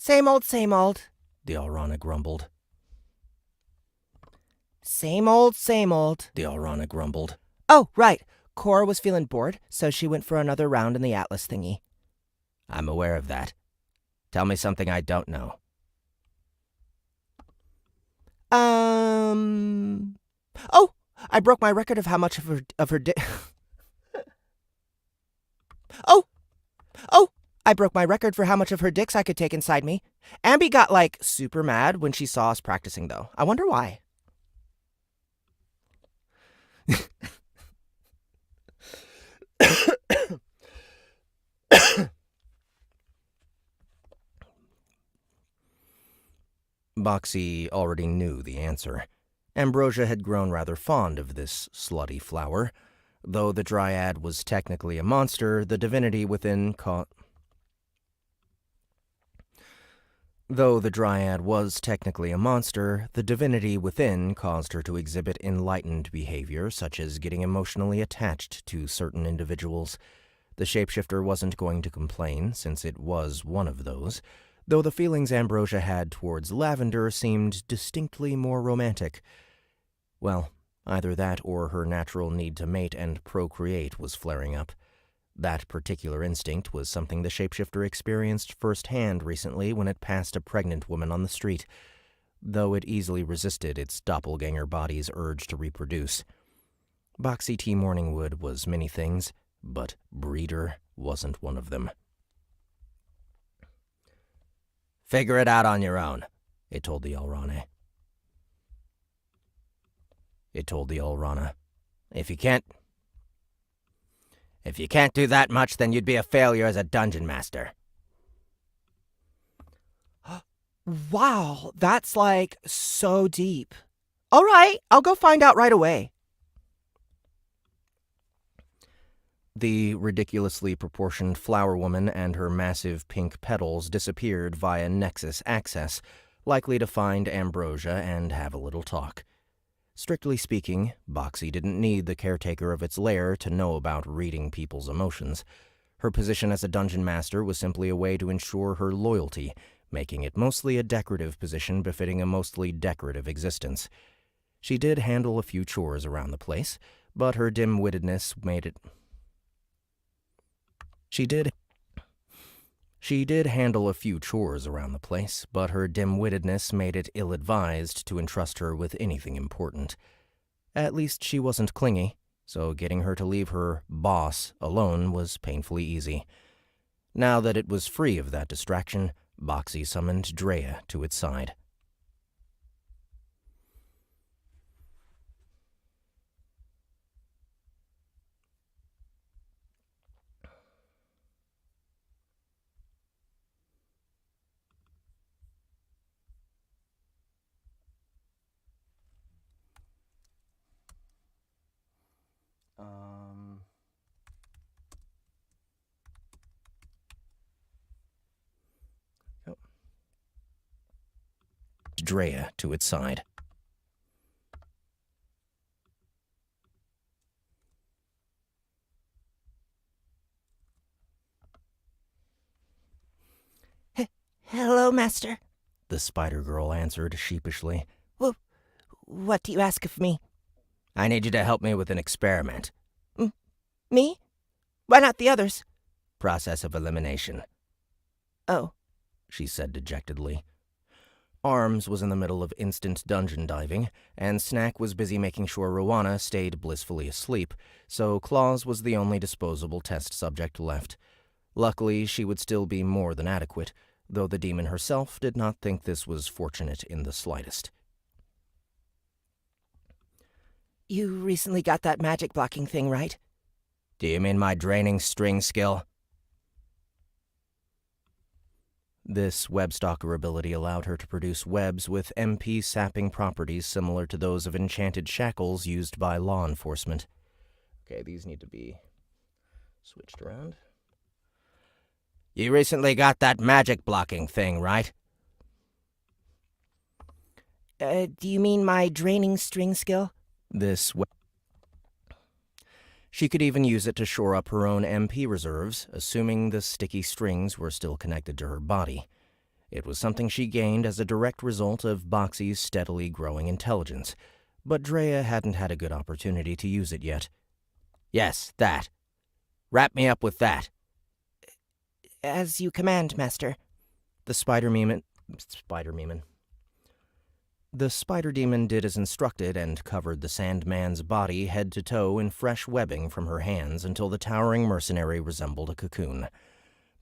Same old, the Alrana grumbled. Same old, The Alrana grumbled. Oh, right. Cora was feeling bored, so she went for another round in the Atlas thingy. I'm aware of that. Tell me something I don't know. Oh, I broke my record of how much of her dick. Oh, I broke my record for how much of her dicks I could take inside me. Ambi got, like, super mad when she saw us practicing, though. I wonder why. Boxxy already knew the answer. Ambrosia had grown rather fond of this slutty flower. Though the Dryad was technically a monster, the divinity within caused her to exhibit enlightened behavior, such as getting emotionally attached to certain individuals. The shapeshifter wasn't going to complain, since it was one of those, though the feelings Ambrosia had towards Lavender seemed distinctly more romantic. Well, either that or her natural need to mate and procreate was flaring up. That particular instinct was something the shapeshifter experienced firsthand recently when it passed a pregnant woman on the street, though it easily resisted its doppelganger body's urge to reproduce. Boxxy T. Morningwood was many things, but breeder wasn't one of them. Figure it out on your own, it told the Alrana. If you can't do that much, then you'd be a failure as a dungeon master. Wow, that's, like, so deep. All right, I'll go find out right away. The ridiculously proportioned flower woman and her massive pink petals disappeared via Nexus access, likely to find Ambrosia and have a little talk. Strictly speaking, Boxxy didn't need the caretaker of its lair to know about reading people's emotions. Her position as a dungeon master was simply a way to ensure her loyalty, making it mostly a decorative position befitting a mostly decorative existence. She did handle a few chores around the place, but her dim-wittedness made it... She did handle a few chores around the place, but her dim-wittedness made it ill-advised to entrust her with anything important. At least she wasn't clingy, so getting her to leave her boss alone was painfully easy. Now that it was free of that distraction, Boxxy summoned Drea to its side. Drea to its side. Hello, Master. The spider girl answered sheepishly. What do you ask of me? I need you to help me with an experiment. Me? Why not the others? Process of elimination. Oh, she said dejectedly. Arms was in the middle of instant dungeon diving, and Snack was busy making sure Rowana stayed blissfully asleep, so Claws was the only disposable test subject left. Luckily, she would still be more than adequate, though the demon herself did not think this was fortunate in the slightest. You recently got that magic blocking thing, right? Do you mean my draining string skill? This webstalker ability allowed her to produce webs with MP sapping properties similar to those of enchanted shackles used by law enforcement. Okay, these need to be switched around. You recently got that magic blocking thing, right? Do you mean my draining string skill? She could even use it to shore up her own MP reserves, assuming the sticky strings were still connected to her body. It was something she gained as a direct result of Boxxy's steadily growing intelligence, but Drea hadn't had a good opportunity to use it yet. Yes, that. Wrap me up with that. As you command, master. The spider demon did as instructed and covered the Sandman's body head to toe in fresh webbing from her hands until the towering mercenary resembled a cocoon.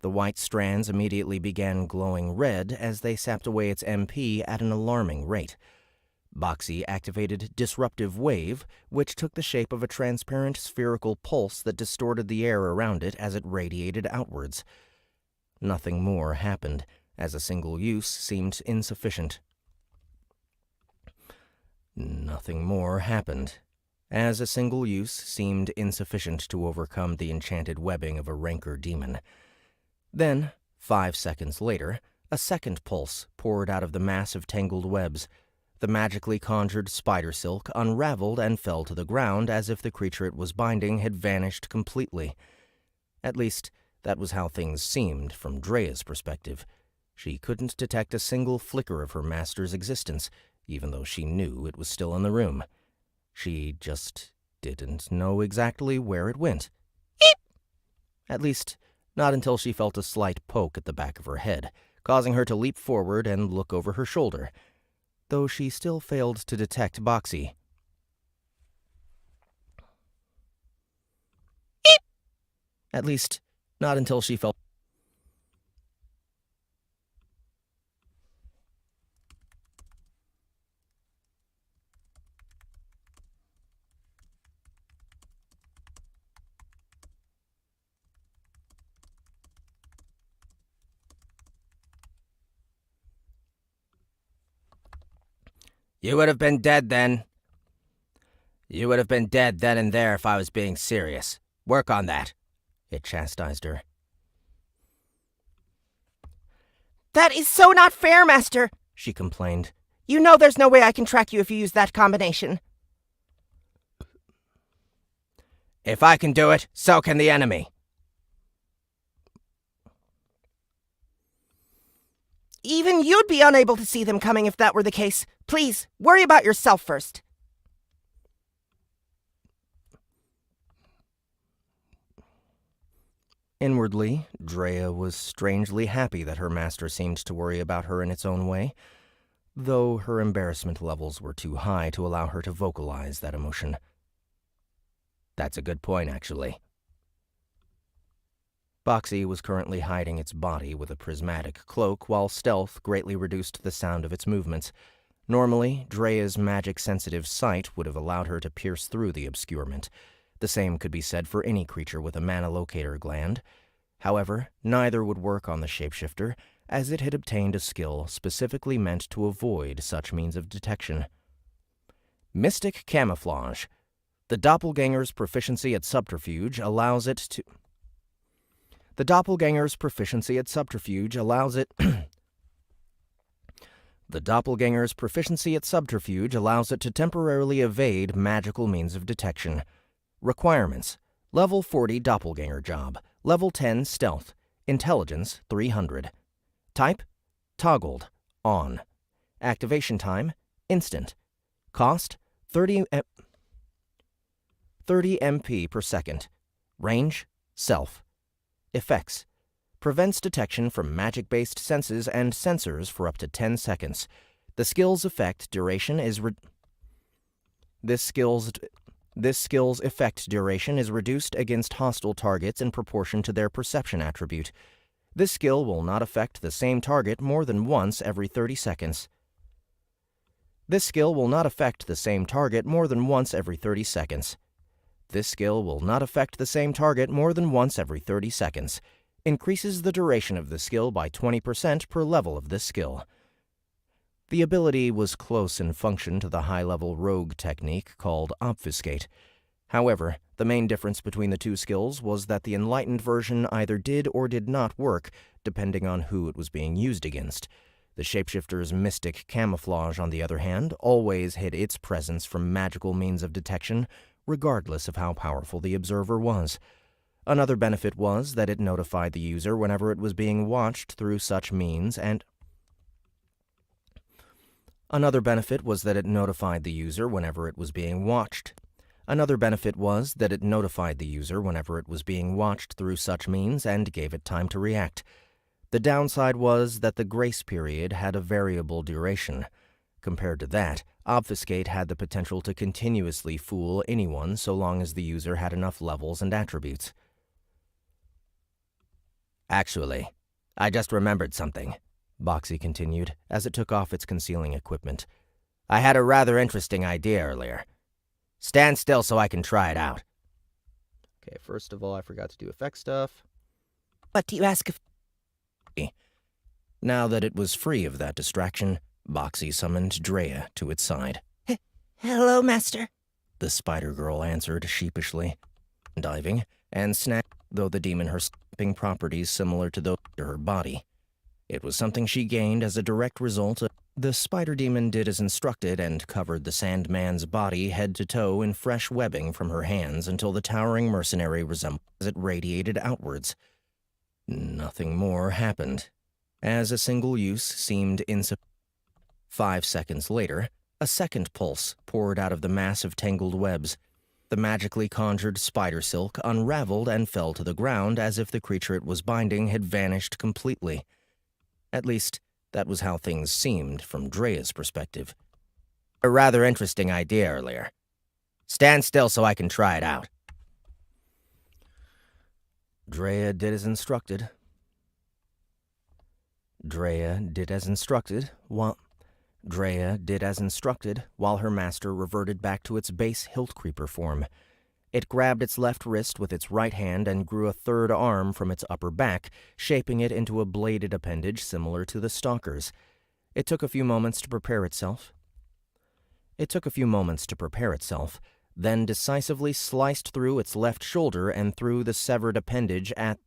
The white strands immediately began glowing red as they sapped away its MP at an alarming rate. Boxxy activated Disruptive Wave, which took the shape of a transparent spherical pulse that distorted the air around it as it radiated outwards. Nothing more happened, as a single use seemed insufficient. Nothing more happened, as a single use seemed insufficient to overcome the enchanted webbing of a rancor demon. Then, 5 seconds later, a second pulse poured out of the mass of tangled webs. The magically conjured spider silk unraveled and fell to the ground as if the creature it was binding had vanished completely. At least, that was how things seemed from Drea's perspective. She couldn't detect a single flicker of her master's existence, even though she knew it was still in the room. She just didn't know exactly where it went. Eep! At least, not until she felt a slight poke at the back of her head, causing her to leap forward and look over her shoulder, though she still failed to detect Boxxy. Eep! At least, not until she felt... You would have been dead then. You would have been dead then and there if I was being serious. Work on that. It chastised her. That is so not fair, master, She complained. You know there's no way I can track you if you use that combination. If I can do it, so can the enemy. Even you'd be unable to see them coming if that were the case. Please, worry about yourself first. Inwardly, Drea was strangely happy that her master seemed to worry about her in its own way, though her embarrassment levels were too high to allow her to vocalize that emotion. That's a good point, actually. Boxxy was currently hiding its body with a prismatic cloak, while stealth greatly reduced the sound of its movements. Normally, Drea's magic-sensitive sight would have allowed her to pierce through the obscurement. The same could be said for any creature with a mana locator gland. However, neither would work on the shapeshifter, as it had obtained a skill specifically meant to avoid such means of detection. Mystic Camouflage. The doppelganger's proficiency at subterfuge allows it to... The doppelganger's proficiency at subterfuge allows it... The doppelganger's proficiency at subterfuge allows it to temporarily evade magical means of detection. Requirements: Level 40 doppelganger job, Level 10 stealth, Intelligence 300. Type: Toggled, on. Activation time: Instant. Cost: 30 MP per second. Range: Self. Effects: Prevents detection from magic-based senses and sensors for up to 10 seconds. The skill's effect duration is This skill's effect duration is reduced against hostile targets in proportion to their perception attribute. This skill will not affect the same target more than once every 30 seconds. This skill will not affect the same target more than once every 30 seconds. This skill will not affect the same target more than once every 30 seconds. Increases the duration of the skill by 20% per level of this skill. The ability was close in function to the high-level rogue technique called Obfuscate. However, the main difference between the two skills was that the enlightened version either did or did not work, depending on who it was being used against. The shapeshifter's mystic camouflage, on the other hand, always hid its presence from magical means of detection, regardless of how powerful the observer was. Another benefit was that it notified the user whenever it was being watched through such means, and Another benefit was that it notified the user whenever it was being watched. Another benefit was that it notified the user whenever it was being watched through such means and gave it time to react. The downside was that the grace period had a variable duration. Compared to that, Obfuscate had the potential to continuously fool anyone so long as the user had enough levels and attributes. Actually, I just remembered something, Boxxy continued as it took off its concealing equipment. I had a rather interesting idea earlier. Stand still so I can try it out. Okay, first of all, I forgot to do effect stuff. What do you ask if... Now that it was free of that distraction, Boxxy summoned Drea to its side. Hello, Master. The spider girl answered sheepishly, diving, and snapped, though the demon her snapping properties similar to those to her body. It was something she gained as a direct result of... The spider demon did as instructed and covered the Sandman's body head to toe in fresh webbing from her hands until the towering mercenary resembled as it radiated outwards. Nothing more happened, as a single use seemed insufficient. 5 seconds later, a second pulse poured out of the mass of tangled webs. The magically conjured spider silk unraveled and fell to the ground as if the creature it was binding had vanished completely. At least, that was how things seemed from Drea's perspective. A rather interesting idea earlier. Stand still so I can try it out. Drea did as instructed. Drea did as instructed, while her master reverted back to its base hilt creeper form. It grabbed its left wrist with its right hand and grew a third arm from its upper back, shaping it into a bladed appendage similar to the stalker's. It took a few moments to prepare itself. Then decisively sliced through its left shoulder and through the severed appendage at...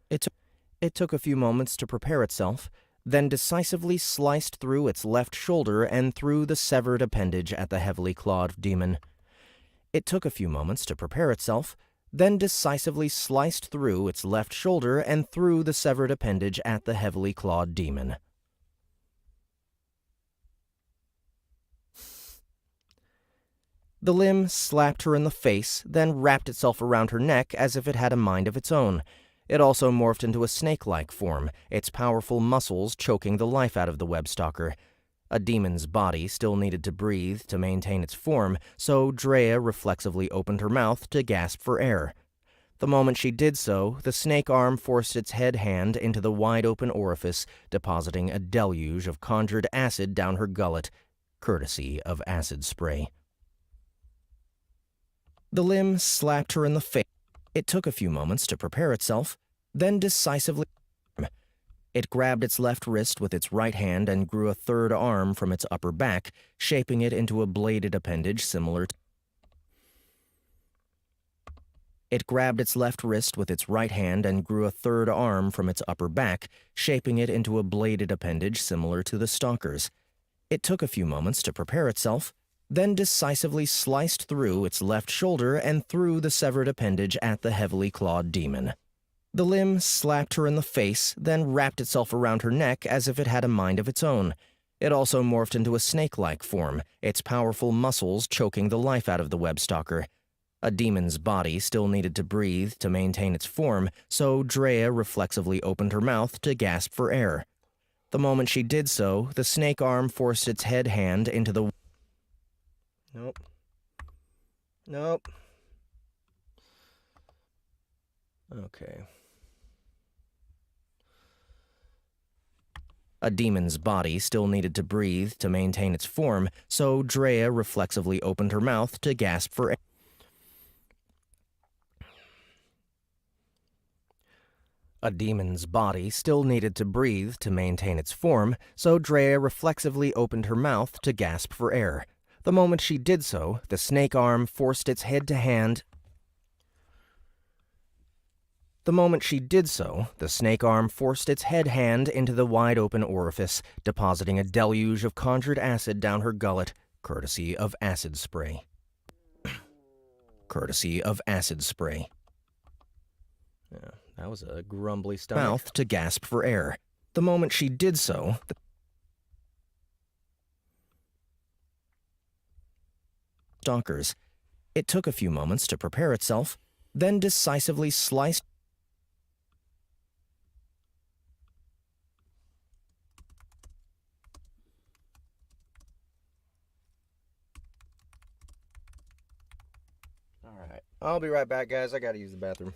It took a few moments to prepare itself, then decisively sliced through its left shoulder and through the severed appendage at the heavily clawed demon. It took a few moments to prepare itself, then decisively sliced through its left shoulder and through the severed appendage at the heavily clawed demon. The limb slapped her in the face, then wrapped itself around her neck as if it had a mind of its own. It also morphed into a snake-like form, its powerful muscles choking the life out of the webstalker. A demon's body still needed to breathe to maintain its form, so Drea reflexively opened her mouth to gasp for air. The moment she did so, the snake arm forced its head hand into the wide-open orifice, depositing a deluge of conjured acid down her gullet, courtesy of acid spray. The limb slapped her in the face. It took a few moments to prepare itself, then decisively... It grabbed its left wrist with its right hand and grew a third arm from its upper back, shaping it into a bladed appendage similar to... It grabbed its left wrist with its right hand and grew a third arm from its upper back, shaping it into a bladed appendage similar to the stalker's. It took a few moments to prepare itself, then decisively sliced through its left shoulder and through the severed appendage at the heavily clawed demon. The limb slapped her in the face, then wrapped itself around her neck as if it had a mind of its own. It also morphed into a snake-like form, its powerful muscles choking the life out of the webstalker. A demon's body still needed to breathe to maintain its form, so Drea reflexively opened her mouth to gasp for air. The moment she did so, the snake arm forced its head hand into the... Nope. Okay. A demon's body still needed to breathe to maintain its form, so Drea reflexively opened her mouth to gasp for air. A demon's body still needed to breathe to maintain its form, so Drea reflexively opened her mouth to gasp for air. The moment she did so, the snake arm forced its head to hand... The moment she did so, the snake arm forced its head hand into the wide-open orifice, depositing a deluge of conjured acid down her gullet, courtesy of acid spray. Courtesy of acid spray. Yeah, that was a grumbly stomach. Mouth to gasp for air. The moment she did so... stalkers. It took a few moments to prepare itself, then decisively sliced. All right, I'll be right back, guys. I gotta use the bathroom.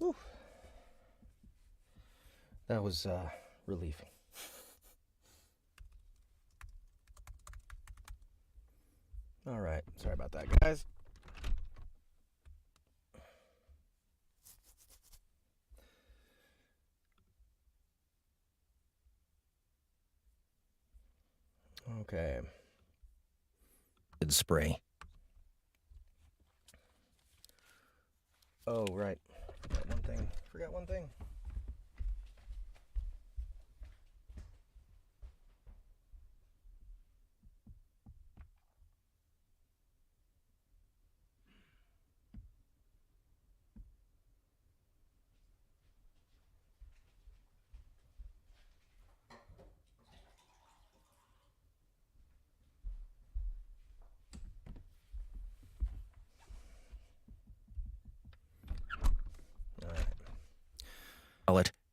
Whew. That was, relief. Alright, sorry about that, guys. Okay. Spray. Oh, right. Forgot one thing.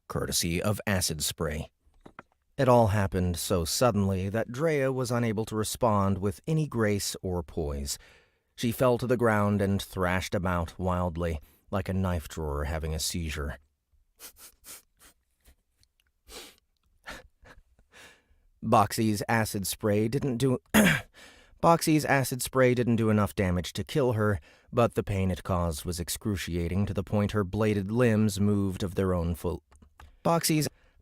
Courtesy of acid spray. It all happened so suddenly that Drea was unable to respond with any grace or poise. She fell to the ground and thrashed about wildly, like a knife drawer having a seizure. Boxxy's acid spray didn't do enough damage to kill her, but the pain it caused was excruciating to the point her bladed limbs moved of their own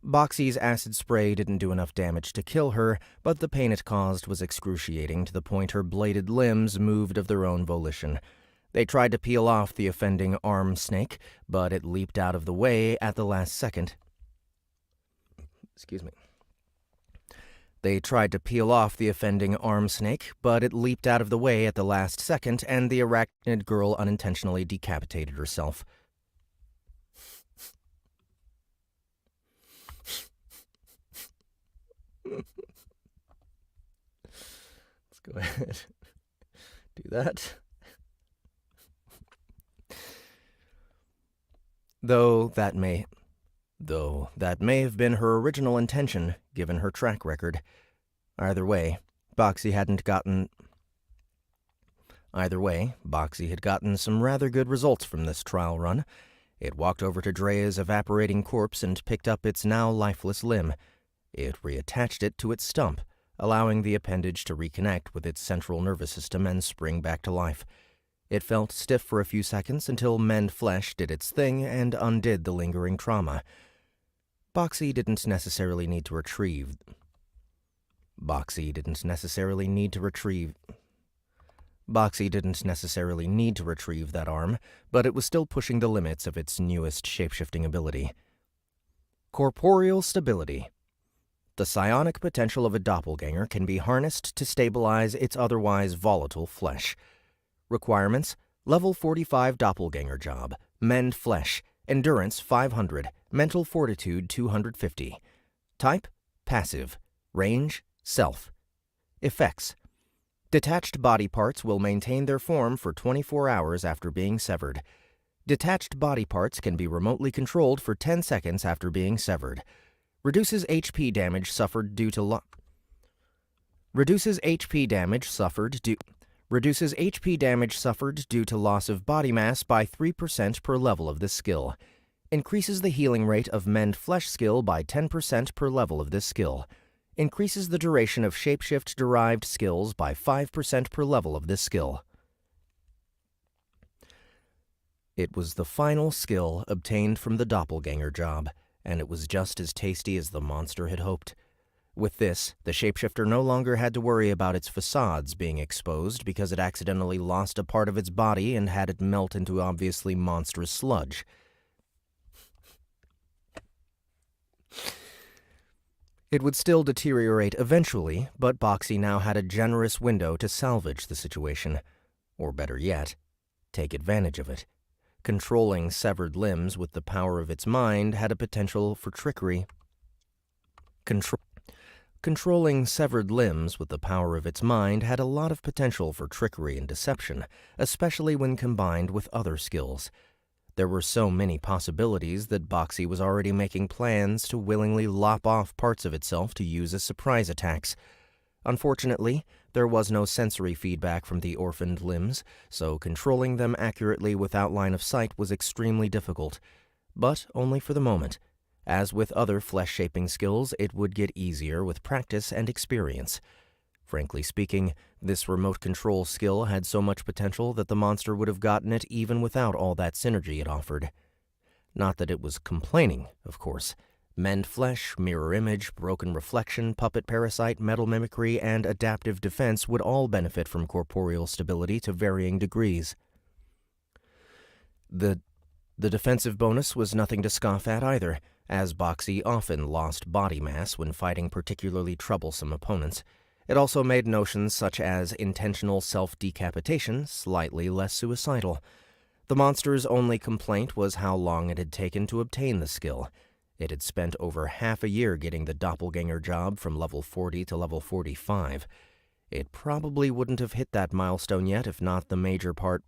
Boxxy's acid spray didn't do enough damage to kill her, but the pain it caused was excruciating to the point her bladed limbs moved of their own volition. They tried to peel off the offending arm snake, but it leaped out of the way at the last second. Excuse me. They tried to peel off the offending arm snake, but it leaped out of the way at the last second, and the arachnid girl unintentionally decapitated herself. Let's go ahead. Do that. Though that may have been her original intention, given her track record. Either way, Boxxy had gotten some rather good results from this trial run. It walked over to Drea's evaporating corpse and picked up its now lifeless limb. It reattached it to its stump, allowing the appendage to reconnect with its central nervous system and spring back to life. It felt stiff for a few seconds until Mend Flesh did its thing and undid the lingering trauma. Boxxy didn't necessarily need to retrieve that arm, but it was still pushing the limits of its newest shapeshifting ability. Corporeal stability. The psionic potential of a doppelganger can be harnessed to stabilize its otherwise volatile flesh. Requirements: Level 45 doppelganger job, Mend Flesh, Endurance 500, Mental Fortitude 250. Type: Passive. Range: Self. Effects: Detached body parts will maintain their form for 24 hours after being severed. Detached body parts can be remotely controlled for 10 seconds after being severed. Reduces HP damage suffered due to loss of body mass by 3% per level of this skill. Increases the healing rate of Mend Flesh skill by 10% per level of this skill. Increases the duration of shapeshift-derived skills by 5% per level of this skill. It was the final skill obtained from the doppelganger job, and it was just as tasty as the monster had hoped. With this, the shapeshifter no longer had to worry about its facades being exposed because it accidentally lost a part of its body and had it melt into obviously monstrous sludge. It would still deteriorate eventually, but Boxxy now had a generous window to salvage the situation. Or better yet, take advantage of it. Controlling severed limbs with the power of its mind had a potential for trickery. Controlling severed limbs with the power of its mind had a lot of potential for trickery and deception, especially when combined with other skills. There were so many possibilities that Boxxy was already making plans to willingly lop off parts of itself to use as surprise attacks. Unfortunately, there was no sensory feedback from the orphaned limbs, so controlling them accurately without line of sight was extremely difficult. but only for the moment. As with other flesh-shaping skills, it would get easier with practice and experience. Frankly speaking, this remote control skill had so much potential that the monster would have gotten it even without all that synergy it offered. Not that it was complaining, of course. Mend flesh, mirror image, broken reflection, puppet parasite, metal mimicry, and adaptive defense would all benefit from corporeal stability to varying degrees. The defensive bonus was nothing to scoff at either, as Boxxy often lost body mass when fighting particularly troublesome opponents. It also made notions such as intentional self-decapitation slightly less suicidal. The monster's only complaint was how long it had taken to obtain the skill. It had spent over half a year getting the doppelganger job from level 40 to level 45. It probably wouldn't have hit that milestone yet if not for the major part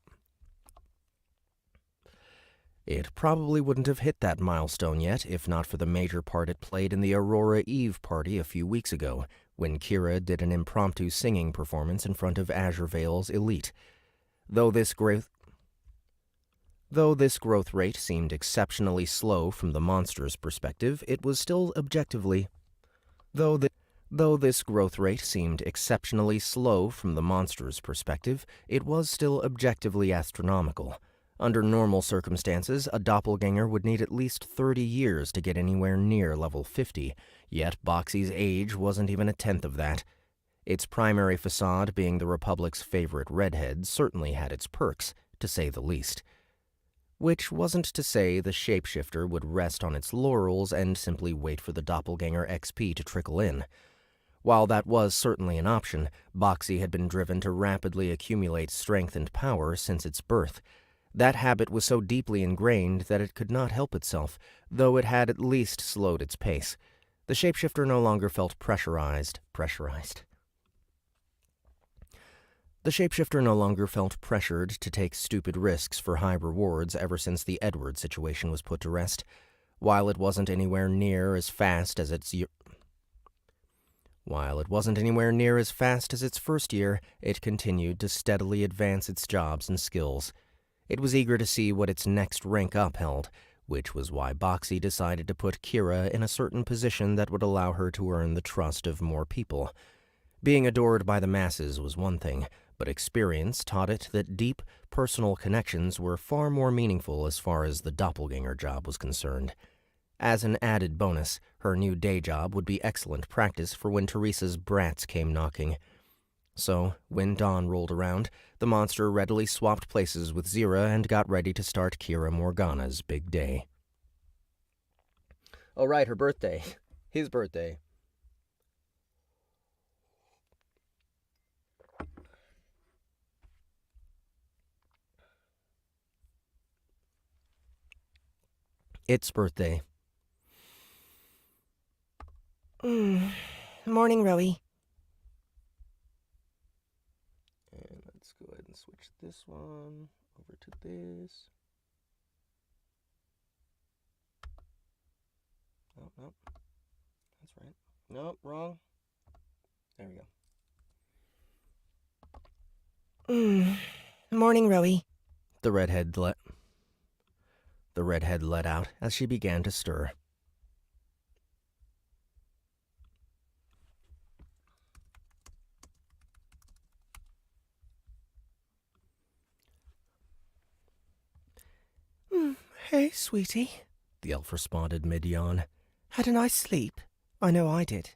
it played in the Aurora Eve party a few weeks ago, when Kira did an impromptu singing performance in front of Azure Veil's elite. Though this growth rate seemed exceptionally slow from the monster's perspective, it was still objectively astronomical. Under normal circumstances, a doppelganger would need at least 30 years to get anywhere near level 50, yet Boxxy's age wasn't even a tenth of that. Its primary facade, being the Republic's favorite redhead, certainly had its perks, to say the least. Which wasn't to say the shapeshifter would rest on its laurels and simply wait for the doppelganger XP to trickle in. While that was certainly an option, Boxxy had been driven to rapidly accumulate strength and power since its birth. That habit was so deeply ingrained that it could not help itself, though it had at least slowed its pace. The shapeshifter no longer felt pressured to take stupid risks for high rewards ever since the Edward situation was put to rest. While it wasn't anywhere near as fast as its first year, it continued to steadily advance its jobs and skills. It was eager to see what its next rank up held, which was why Boxxy decided to put Kira in a certain position that would allow her to earn the trust of more people. Being adored by the masses was one thing, but experience taught it that deep, personal connections were far more meaningful as far as the doppelganger job was concerned. As an added bonus, her new day job would be excellent practice for when Teresa's brats came knocking. So, when dawn rolled around, the monster readily swapped places with Zira and got ready to start Kira Morgana's big day. Oh, right, her birthday. His birthday. Its birthday. Morning, Rowie. And let's go ahead and switch this one over to this. Oh, nope. That's right. Nope, wrong. There we go. Morning, Rowie. The redhead let out as she began to stir. Hey, sweetie, The elf responded mid-yawn. had a nice sleep. I know I did.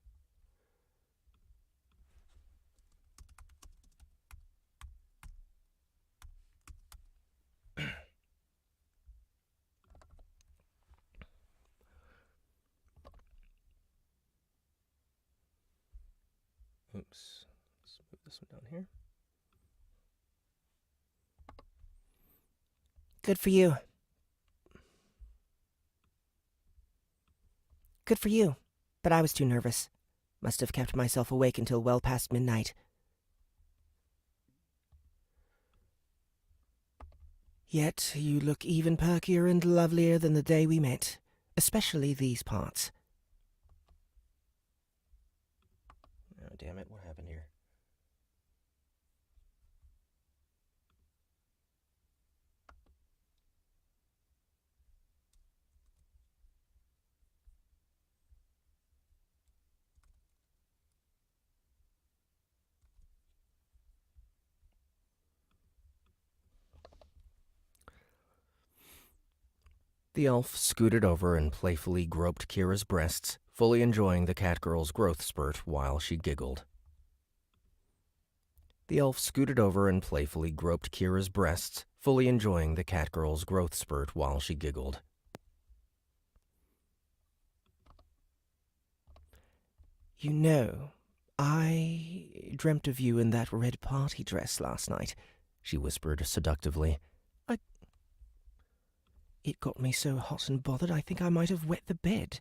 Oops. Let's move this one down here. Good for you. Good for you, but I was too nervous. Must have kept myself awake until well past midnight. Yet you look even perkier and lovelier than the day we met, especially these parts. Oh, damn it, what happened here? The elf scooted over and playfully groped Kira's breasts, fully enjoying the cat girl's growth spurt while she giggled. The elf scooted over and playfully groped Kira's breasts, fully enjoying the cat girl's growth spurt while she giggled. You know, I dreamt of you in that red party dress last night, she whispered seductively. It got me so hot and bothered I think I might have wet the bed.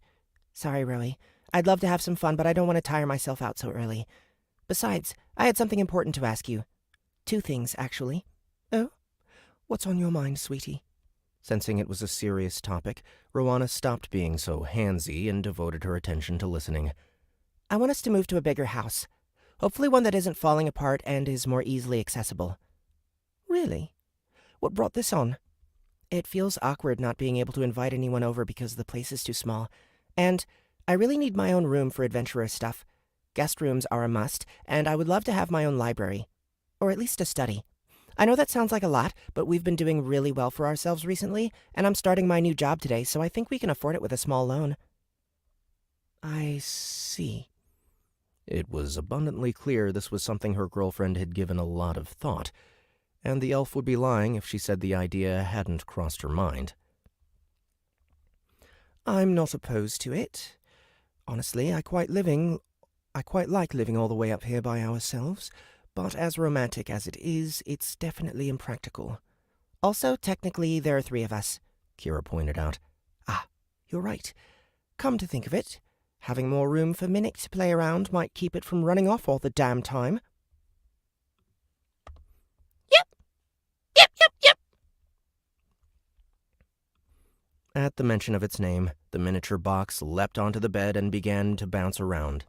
Sorry, Rowie. I'd love to have some fun, but I don't want to tire myself out so early. Besides, I had something important to ask you. 2 things, actually. Oh? What's on your mind, sweetie? Sensing it was a serious topic, Rowana stopped being so handsy and devoted her attention to listening. I want us to move to a bigger house. Hopefully one that isn't falling apart and is more easily accessible. Really? What brought this on? It feels awkward not being able to invite anyone over because the place is too small. And I really need my own room for adventurous stuff. Guest rooms are a must, and I would love to have my own library. Or at least a study. I know that sounds like a lot, but we've been doing really well for ourselves recently, and I'm starting my new job today, so I think we can afford it with a small loan. I see. It was abundantly clear this was something her girlfriend had given a lot of thought, and the elf would be lying if she said the idea hadn't crossed her mind. I'm not opposed to it. Honestly, I quite like living all the way up here by ourselves, but as romantic as it is, it's definitely impractical. Also, technically, there are 3 of us, Kira pointed out. Ah, you're right. Come to think of it, having more room for Minnick to play around might keep it from running off all the damn time. Yep. At the mention of its name, the miniature box leapt onto the bed and began to bounce around.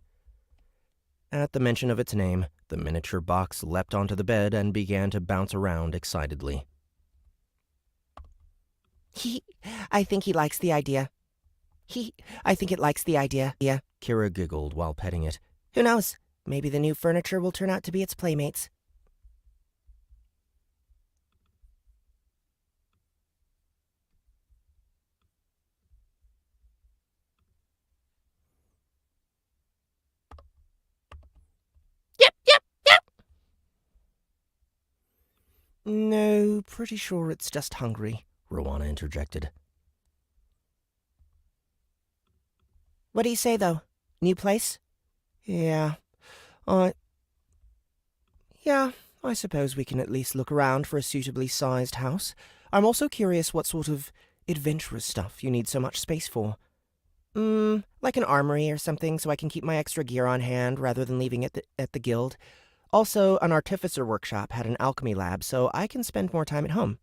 At the mention of its name, the miniature box leapt onto the bed and began to bounce around excitedly. I think he likes the idea. I think it likes the idea. Yeah. Kira giggled while petting it. Who knows? Maybe the new furniture will turn out to be its playmates. Yep. No, pretty sure it's just hungry, Rowana interjected. What do you say, though? New place? Yeah, I suppose we can at least look around for a suitably sized house. I'm also curious what sort of adventurous stuff you need so much space for. Like an armory or something so I can keep my extra gear on hand rather than leaving it at the guild. Also, an artificer workshop had an alchemy lab so I can spend more time at home.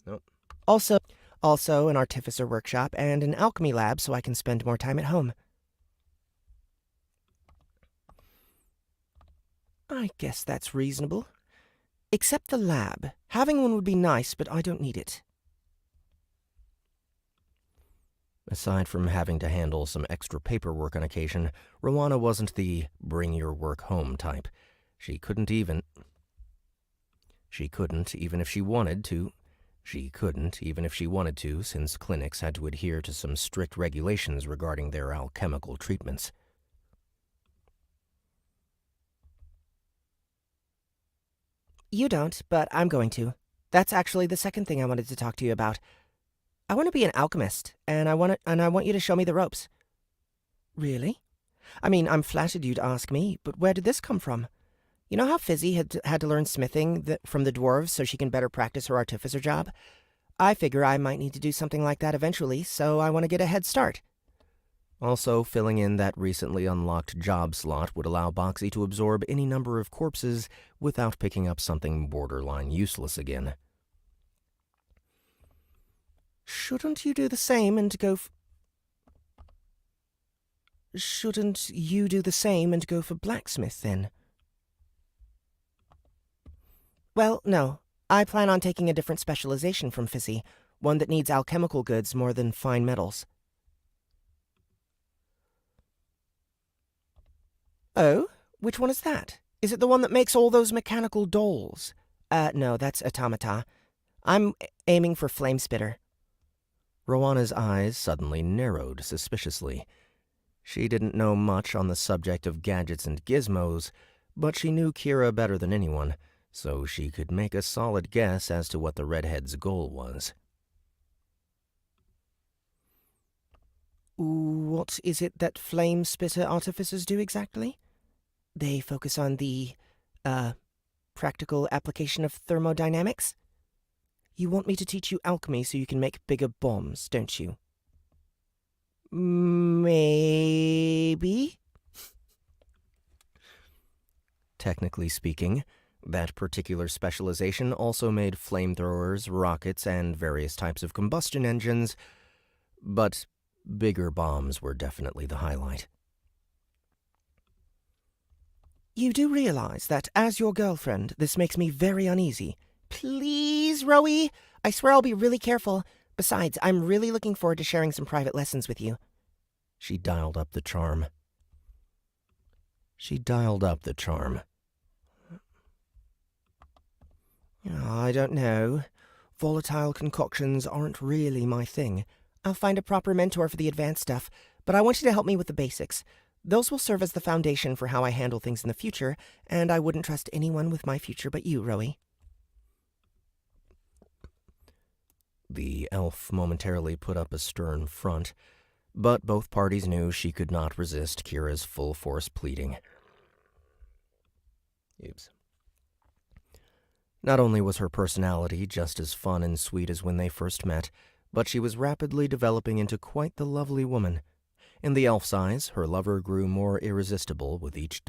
Nope. Also, an artificer workshop and an alchemy lab so I can spend more time at home. I guess that's reasonable. Except the lab. Having one would be nice, but I don't need it. Aside from having to handle some extra paperwork on occasion, Rowana wasn't the bring-your-work home type. She couldn't even if she wanted to. She couldn't, even if she wanted to, since clinics had to adhere to some strict regulations regarding their alchemical treatments. You don't, but I'm going to. That's actually the second thing I wanted to talk to you about. I want to be an alchemist, and I want you to show me the ropes. Really? I mean, I'm flattered you'd ask me, but where did this come from? You know how Fizzy had to learn smithing from the dwarves so she can better practice her artificer job? I figure I might need to do something like that eventually, so I want to get a head start. Also, filling in that recently unlocked job slot would allow Boxxy to absorb any number of corpses without picking up something borderline useless again. Shouldn't you do the same and go for blacksmith, then? Well, no. I plan on taking a different specialization from Fizzy, one that needs alchemical goods more than fine metals. Oh? Which one is that? Is it the one that makes all those mechanical dolls? No, that's Automata. I'm aiming for Flamespitter. Rowanna's eyes suddenly narrowed suspiciously. She didn't know much on the subject of gadgets and gizmos, but she knew Kira better than anyone, so she could make a solid guess as to what the redhead's goal was. What is it that flame spitter artificers do exactly? They focus on the, practical application of thermodynamics? You want me to teach you alchemy so you can make bigger bombs, don't you? Maybe? Technically speaking, that particular specialization also made flamethrowers, rockets, and various types of combustion engines, but bigger bombs were definitely the highlight. You do realize that, as your girlfriend, this makes me very uneasy. Please, Rowie? I swear I'll be really careful. Besides, I'm really looking forward to sharing some private lessons with you. She dialed up the charm. I don't know. Volatile concoctions aren't really my thing. I'll find a proper mentor for the advanced stuff, but I want you to help me with the basics. Those will serve as the foundation for how I handle things in the future, and I wouldn't trust anyone with my future but you, Rowie. The elf momentarily put up a stern front, but both parties knew she could not resist Kira's full-force pleading. Oops. Not only was her personality just as fun and sweet as when they first met, but she was rapidly developing into quite the lovely woman. In the elf's eyes, her lover grew more irresistible with each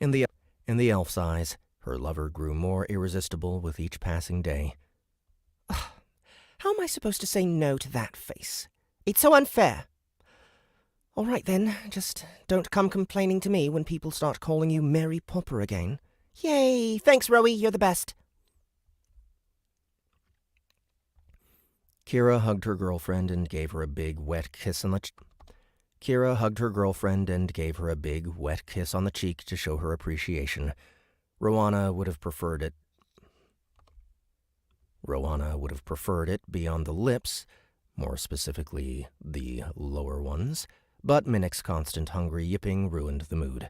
In the elf's eyes, her lover grew more irresistible with each passing day. How am I supposed to say no to that face? It's so unfair. All right then, just don't come complaining to me when people start calling you Mary Popper again. Yay! Thanks, Rowie, you're the best. Kira hugged her girlfriend and gave her a big wet kiss on the cheek to show her appreciation. Rowanna would have preferred it be on the lips, more specifically the lower ones, but Minnick's constant hungry yipping ruined the mood.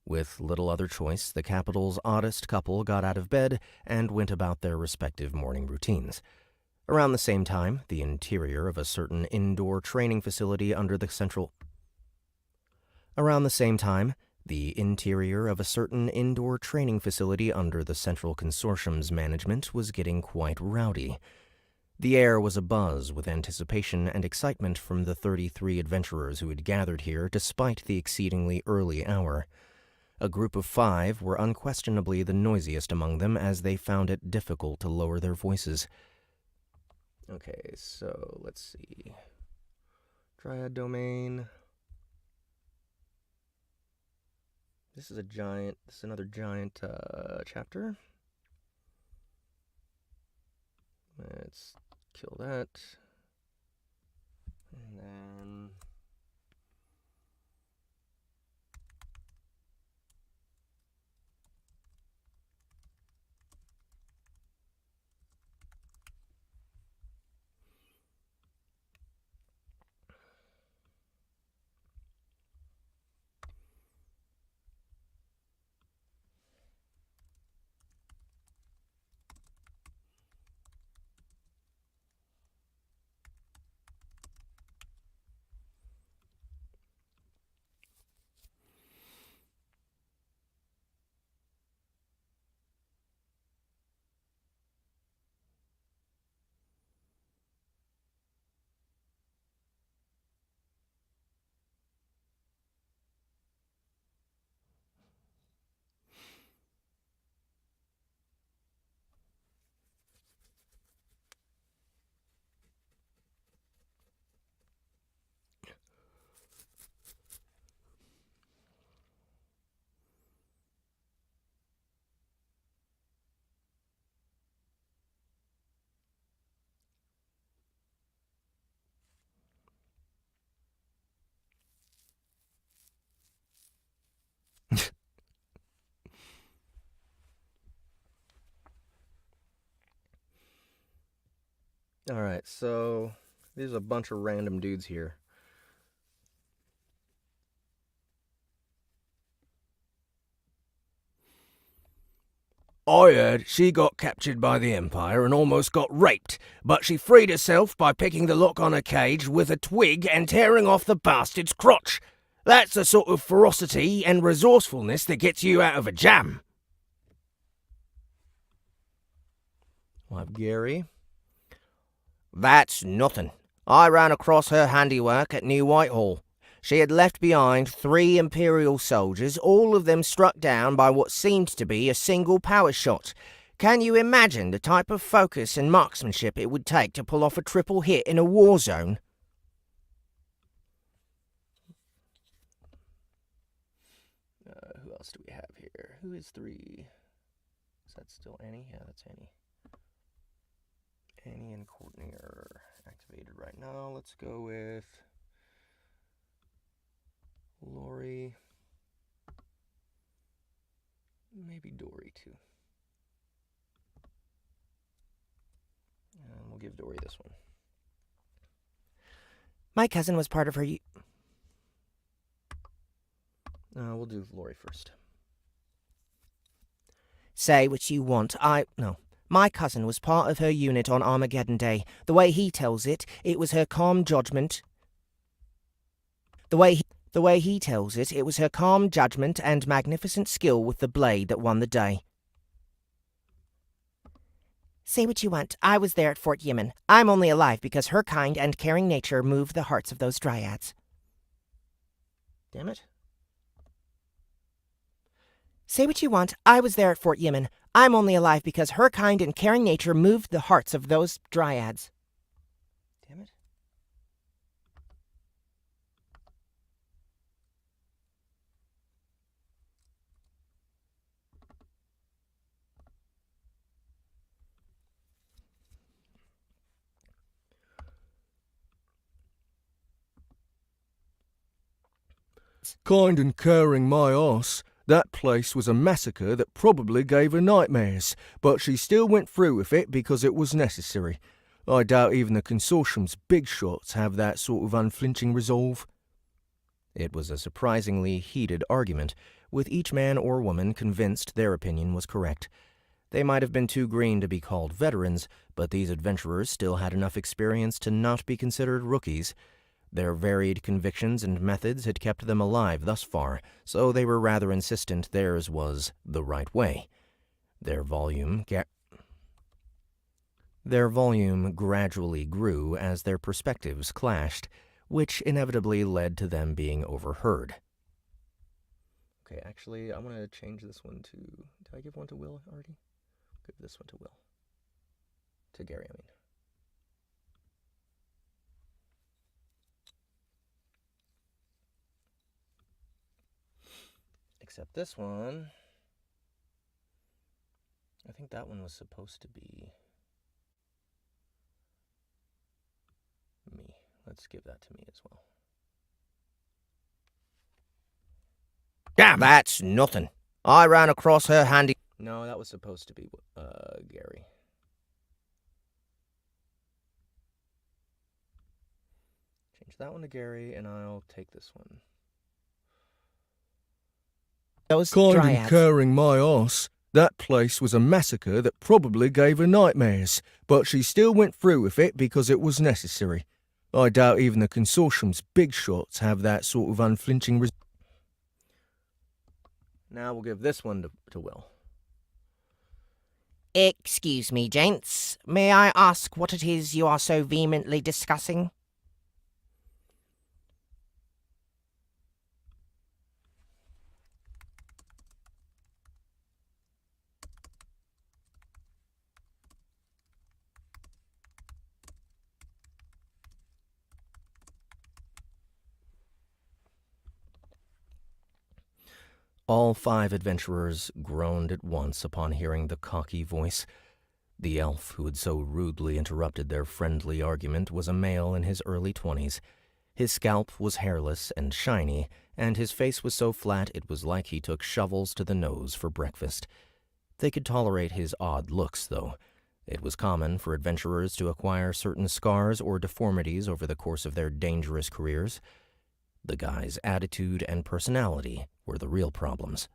With little other choice, the capital's oddest couple got out of bed and went about their respective morning routines. Around the same time, the interior of a certain indoor training facility under the central consortium's management was getting quite rowdy. The air was abuzz with anticipation and excitement from the 33 adventurers who had gathered here despite the exceedingly early hour. A group of 5 were unquestionably the noisiest among them, as they found it difficult to lower their voices. Okay, so let's see. Dryad domain. This is another giant chapter. Let's kill that. And then Alright, so there's a bunch of random dudes here. I heard she got captured by the Empire and almost got raped, but she freed herself by picking the lock on her cage with a twig and tearing off the bastard's crotch. That's the sort of ferocity and resourcefulness that gets you out of a jam. We'll have Gary. That's nothing. I ran across her handiwork at New Whitehall. She had left behind 3 Imperial soldiers, all of them struck down by what seemed to be a single power shot. Can you imagine the type of focus and marksmanship it would take to pull off a triple hit in a war zone? Who else do we have here? Who is 3? Is that still Annie? Yeah, that's Annie. Annie and Courtney are activated right now. Let's go with Lori. Maybe Dory, too. And we'll give Dory this one. My cousin was part of her... We'll do Lori first. Say what you want. My cousin was part of her unit on Armageddon Day. The way he tells it, it was her calm judgment. The way he tells it, it was her calm judgment and magnificent skill with the blade that won the day. Say what you want. I was there at Fort Yemen. I'm only alive because her kind and caring nature moved the hearts of those dryads. Damn it. Say what you want. I was there at Fort Yemen. I'm only alive because her kind and caring nature moved the hearts of those dryads. Damn it. Kind and caring my arse. That place was a massacre that probably gave her nightmares, but she still went through with it because it was necessary. I doubt even the consortium's big shots have that sort of unflinching resolve. It was a surprisingly heated argument, with each man or woman convinced their opinion was correct. They might have been too green to be called veterans, but these adventurers still had enough experience to not be considered rookies. Their varied convictions and methods had kept them alive thus far, so they were rather insistent theirs was the right way. Their volume gradually grew as their perspectives clashed, which inevitably led to them being overheard. Okay, actually, I want to change this one to... Did I give one to Will already? Give this one to Will. To Gary, I mean. Except this one, I think that one was supposed to be me. Let's give that to me as well. Damn, that's nothing. I ran across her handy... No, that was supposed to be Gary. Change that one to Gary, and I'll take this one. Those Kind and dryads. caring my arse. That place was a massacre that probably gave her nightmares, but she still went through with it because it was necessary. I doubt even the consortium's big shots have that sort of unflinching Now we'll give this one to Will. Excuse me, gents. May I ask what it is you are so vehemently discussing? All 5 adventurers groaned at once upon hearing the cocky voice. The elf who had so rudely interrupted their friendly argument was a male in his early 20s. His scalp was hairless and shiny, and his face was so flat it was like he took shovels to the nose for breakfast. They could tolerate his odd looks, though. It was common for adventurers to acquire certain scars or deformities over the course of their dangerous careers. The guy's attitude and personality were the real problems.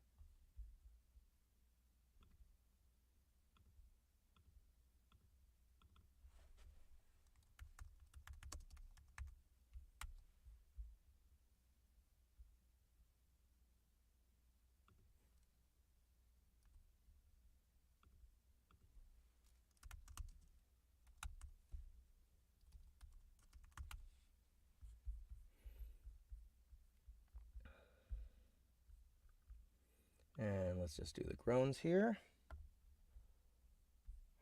And let's just do the groans here.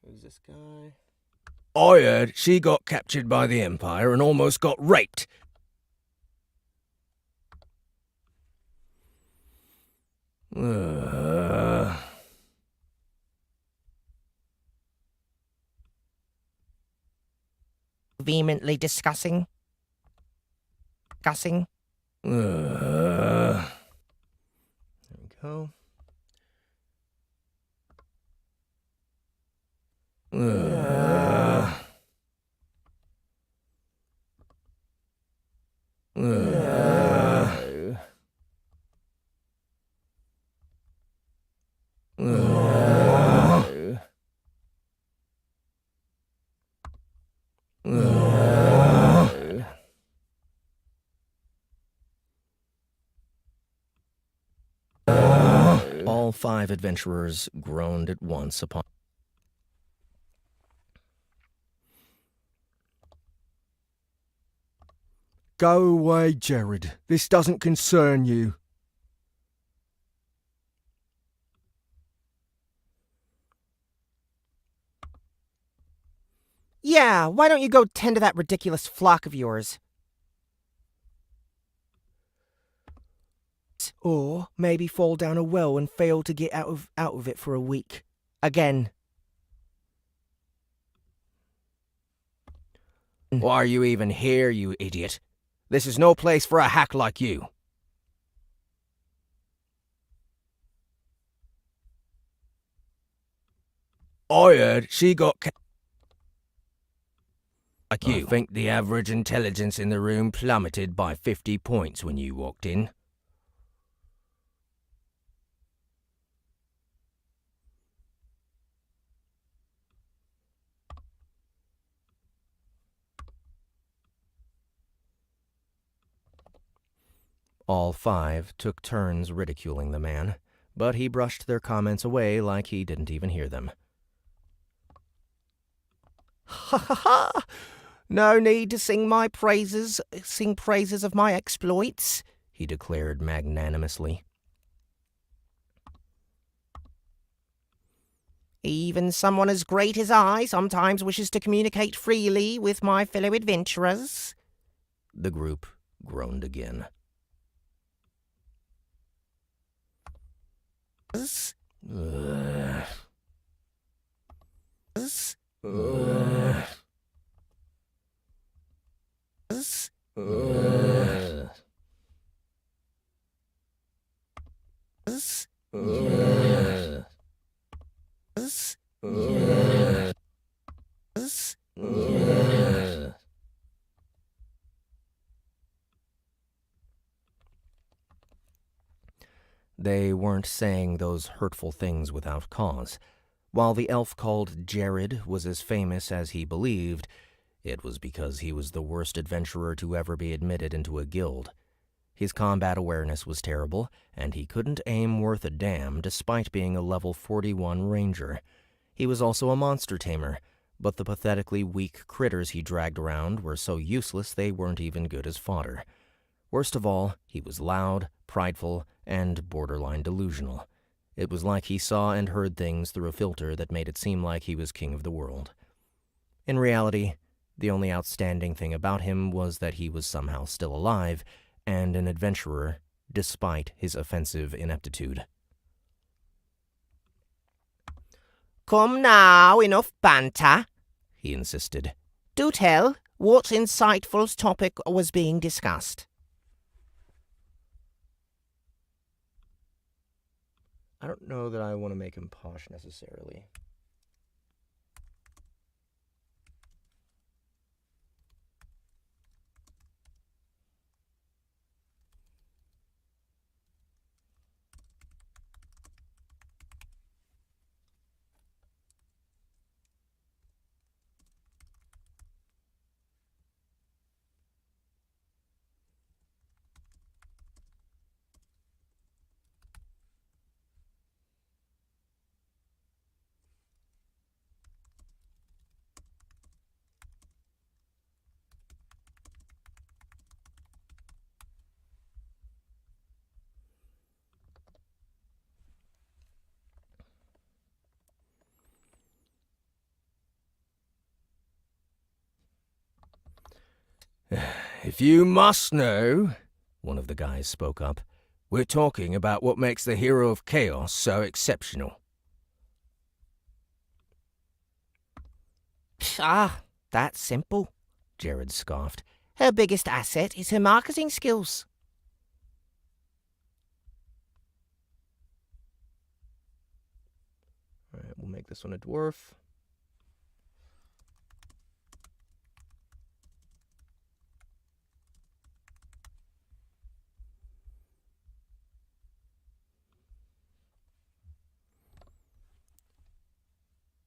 Who's this guy? I heard she got captured by the Empire and almost got raped. Vehemently discussing. There we go. All 5 adventurers groaned at once upon... Go away, Jared. This doesn't concern you. Yeah, why don't you go tend to that ridiculous flock of yours? Or maybe fall down a well and fail to get out of it for a week. Again. Why are you even here, you idiot? This is no place for a hack like you. I heard she got like you. I think the average intelligence in the room plummeted by 50 points when you walked in. All 5 took turns ridiculing the man, but he brushed their comments away like he didn't even hear them. Ha ha ha! No need to sing praises of my exploits, he declared magnanimously. Even someone as great as I sometimes wishes to communicate freely with my fellow adventurers. The group groaned again. They weren't saying those hurtful things without cause. While the elf called Jared was as famous as he believed, it was because he was the worst adventurer to ever be admitted into a guild. His combat awareness was terrible, and he couldn't aim worth a damn despite being a level 41 ranger. He was also a monster tamer, but the pathetically weak critters he dragged around were so useless they weren't even good as fodder. Worst of all, he was loud, prideful, and borderline delusional. It was like he saw and heard things through a filter that made it seem like he was king of the world. In reality, the only outstanding thing about him was that he was somehow still alive and an adventurer, despite his offensive ineptitude. Come now, enough banter, he insisted. Do tell, what insightful topic was being discussed? I don't know that I want to make him posh necessarily. If you must know, one of the guys spoke up, we're talking about what makes the hero of chaos so exceptional. Ah, that's simple, Jared scoffed. Her biggest asset is her marketing skills. All right, we'll make this one a dwarf.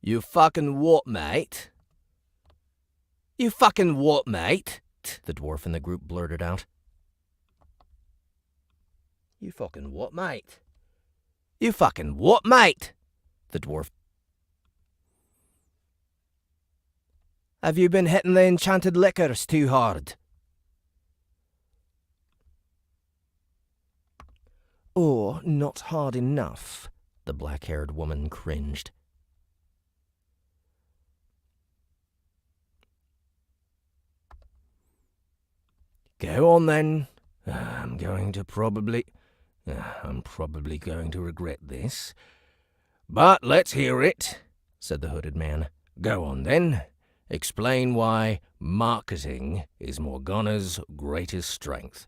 You fucking what, mate? You fucking what, mate? The dwarf in the group blurted out. You fucking what, mate? You fucking what, mate? The dwarf. Have you been hitting the enchanted liquors too hard? Or not hard enough, the black-haired woman cringed. Go on then. I'm probably going to regret this. But let's hear it, said the hooded man. Go on then. Explain why marketing is Morgana's greatest strength.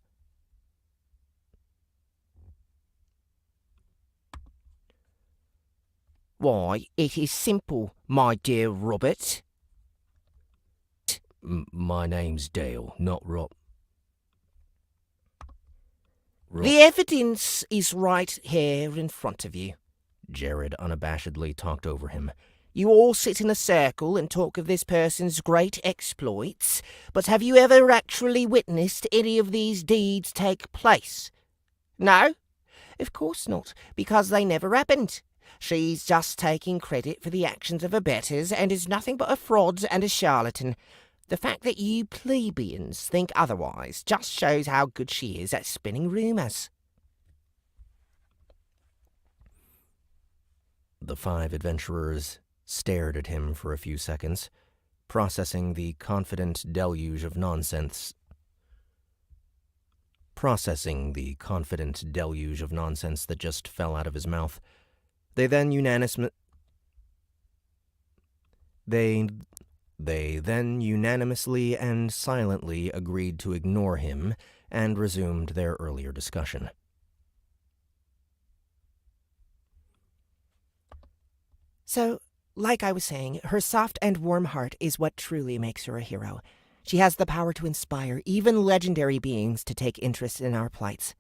Why, it is simple, my dear Robert. My name's Dale, not Rob. The evidence is right here in front of you. Jared unabashedly talked over him. You all sit in a circle and talk of this person's great exploits, but have you ever actually witnessed any of these deeds take place? No? Of course not, because they never happened. She's just taking credit for the actions of her betters and is nothing but a fraud and a charlatan. The fact that you plebeians think otherwise just shows how good she is at spinning rumours. The 5 adventurers stared at him for a few seconds, processing the confident deluge of nonsense that just fell out of his mouth. They then unanimously and silently agreed to ignore him and resumed their earlier discussion. So, like I was saying, her soft and warm heart is what truly makes her a hero. She has the power to inspire even legendary beings to take interest in our plights.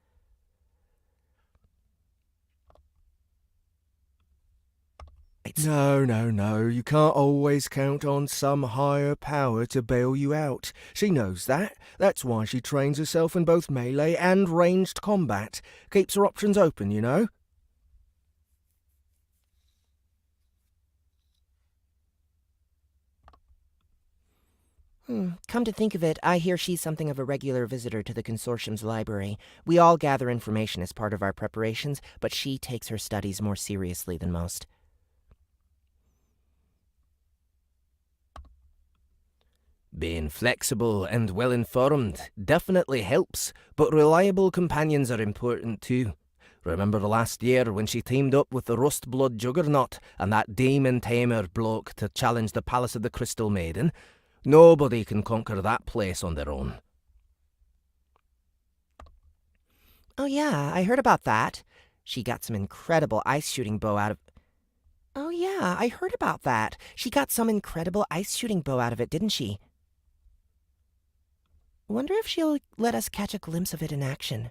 No, you can't always count on some higher power to bail you out. She knows that. That's why she trains herself in both melee and ranged combat. Keeps her options open, you know? Come to think of it, I hear she's something of a regular visitor to the Consortium's library. We all gather information as part of our preparations, but she takes her studies more seriously than most. Being flexible and well-informed definitely helps, but reliable companions are important too. Remember last year when she teamed up with the Rustblood Juggernaut and that Demon Tamer bloke to challenge the Palace of the Crystal Maiden? Nobody can conquer that place on their own. Oh yeah, I heard about that. She got some incredible ice shooting bow out of... Oh yeah, I heard about that. She got some incredible ice shooting bow out of it, didn't she? Wonder if she'll let us catch a glimpse of it in action.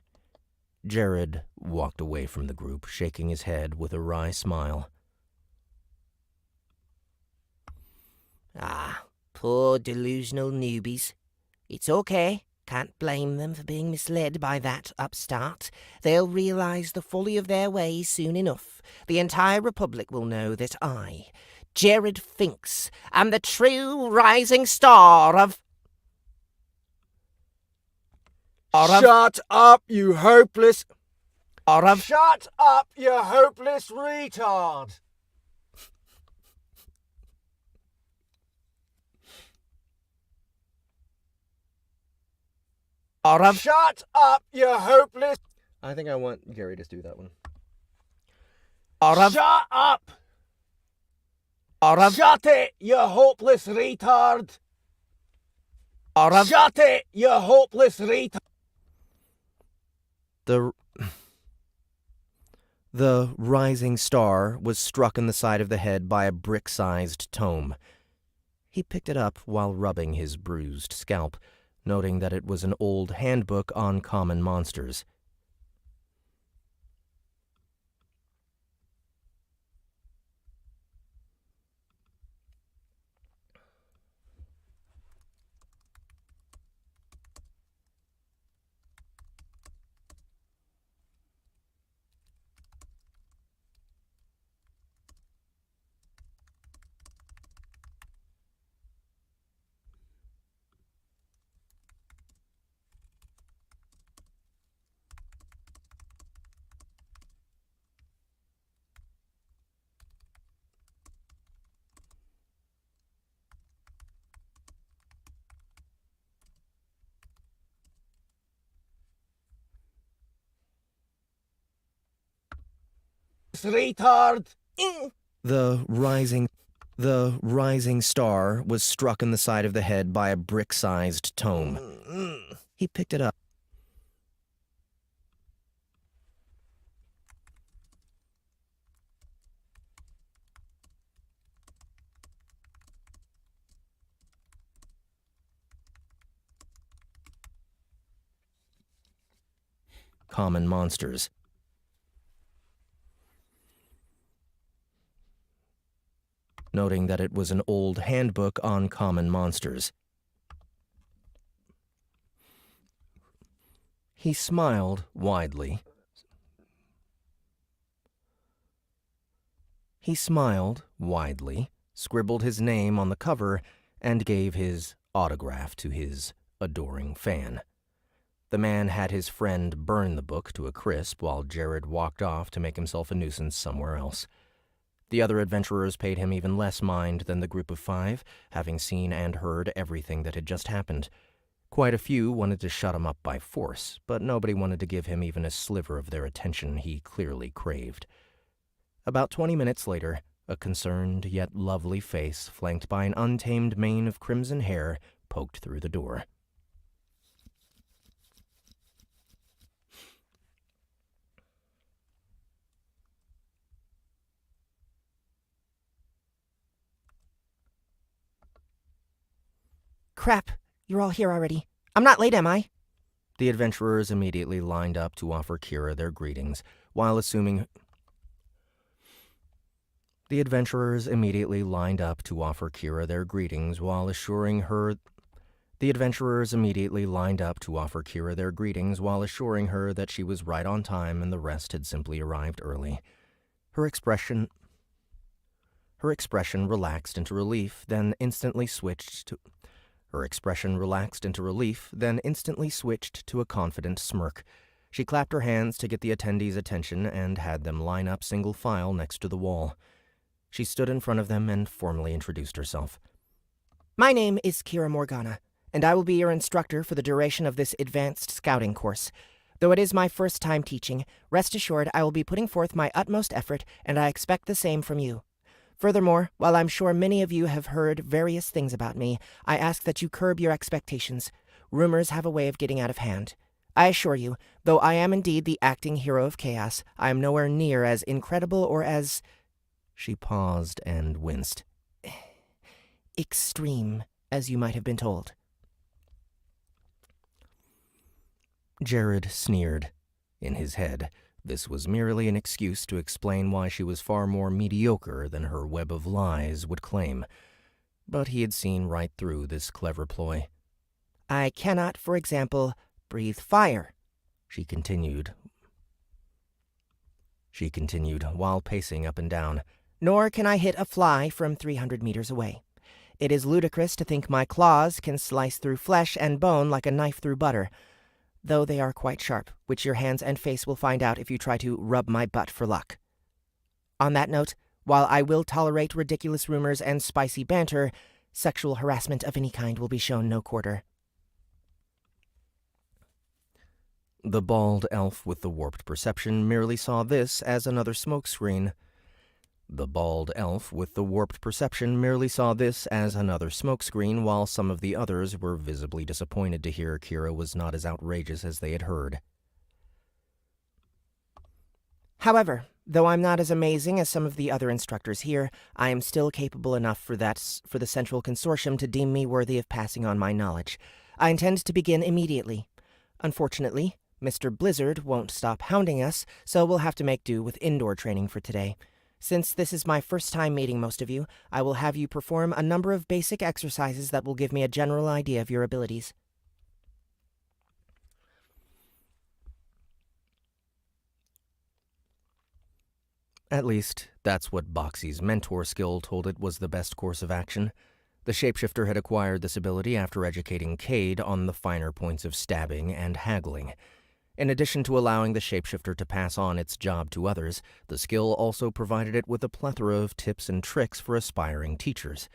Jared walked away from the group, shaking his head with a wry smile. Ah, poor delusional newbies. It's okay. Can't blame them for being misled by that upstart. They'll realize the folly of their ways soon enough. The entire Republic will know that I, Jared Finks, am the true rising star of... Shut up, you hopeless... of... Shut up, you hopeless retard! Shut up, you hopeless... I think I want Gary to do that one. Shut up! Shut it, you hopeless retard! Shut it, you hopeless retard! The rising star was struck in the side of the head by a brick-sized tome. He picked it up while rubbing his bruised scalp, noting that it was an old handbook on common monsters. Retard! The rising star was struck in the side of the head by a brick-sized tome. He picked it up. Common monsters. Noting that it was an old handbook on common monsters. He smiled widely. Scribbled his name on the cover, and gave his autograph to his adoring fan. The man had his friend burn the book to a crisp while Jared walked off to make himself a nuisance somewhere else. The other adventurers paid him even less mind than the group of 5, having seen and heard everything that had just happened. Quite a few wanted to shut him up by force, but nobody wanted to give him even a sliver of their attention he clearly craved. About 20 minutes later, a concerned yet lovely face, flanked by an untamed mane of crimson hair, poked through the door. Crap, you're all here already. I'm not late, am I? The adventurers immediately lined up to offer Kira their greetings, while assuring her that she was right on time and the rest had simply arrived early. Her expression relaxed into relief, then instantly switched to a confident smirk. She clapped her hands to get the attendees' attention and had them line up single file next to the wall. She stood in front of them and formally introduced herself. My name is Kira Morgana, and I will be your instructor for the duration of this advanced scouting course. Though it is my first time teaching, rest assured I will be putting forth my utmost effort, and I expect the same from you. Furthermore, while I'm sure many of you have heard various things about me, I ask that you curb your expectations. Rumors have a way of getting out of hand. I assure you, though I am indeed the acting hero of chaos, I am nowhere near as incredible or as... She paused and winced. Extreme, as you might have been told. Jared sneered. In his head, this was merely an excuse to explain why she was far more mediocre than her web of lies would claim. But he had seen right through this clever ploy. I cannot, for example, breathe fire, she continued while pacing up and down. Nor can I hit a fly from 300 meters away. It is ludicrous to think my claws can slice through flesh and bone like a knife through butter, though they are quite sharp, which your hands and face will find out if you try to rub my butt for luck. On that note, while I will tolerate ridiculous rumors and spicy banter, sexual harassment of any kind will be shown no quarter. The bald elf with the warped perception merely saw this as another smokescreen. The bald elf with the warped perception merely saw this as another smokescreen, while some of the others were visibly disappointed to hear Kira was not as outrageous as they had heard. However, though I'm not as amazing as some of the other instructors here, I am still capable enough for the Central Consortium to deem me worthy of passing on my knowledge. I intend to begin immediately. Unfortunately, Mr. Blizzard won't stop hounding us, so we'll have to make do with indoor training for today. Since this is my first time meeting most of you, I will have you perform a number of basic exercises that will give me a general idea of your abilities. At least, that's what Boxxy's mentor skill told it was the best course of action. The shapeshifter had acquired this ability after educating Cade on the finer points of stabbing and haggling. In addition to allowing the shapeshifter to pass on its job to others, the skill also provided it with a plethora of tips and tricks for aspiring teachers.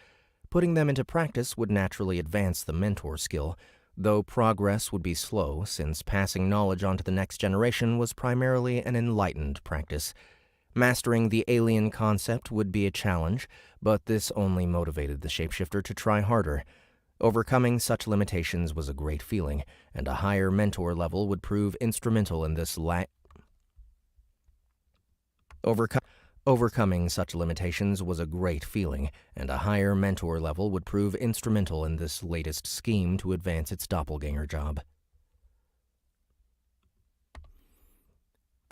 Putting them into practice would naturally advance the mentor skill, though progress would be slow since passing knowledge on to the next generation was primarily an enlightened practice. Mastering the alien concept would be a challenge, but this only motivated the shapeshifter to try harder. Overcoming such limitations was a great feeling, and a higher mentor level would prove instrumental in this Overcoming such limitations was a great feeling, and a higher mentor level would prove instrumental in this latest scheme to advance its doppelganger job.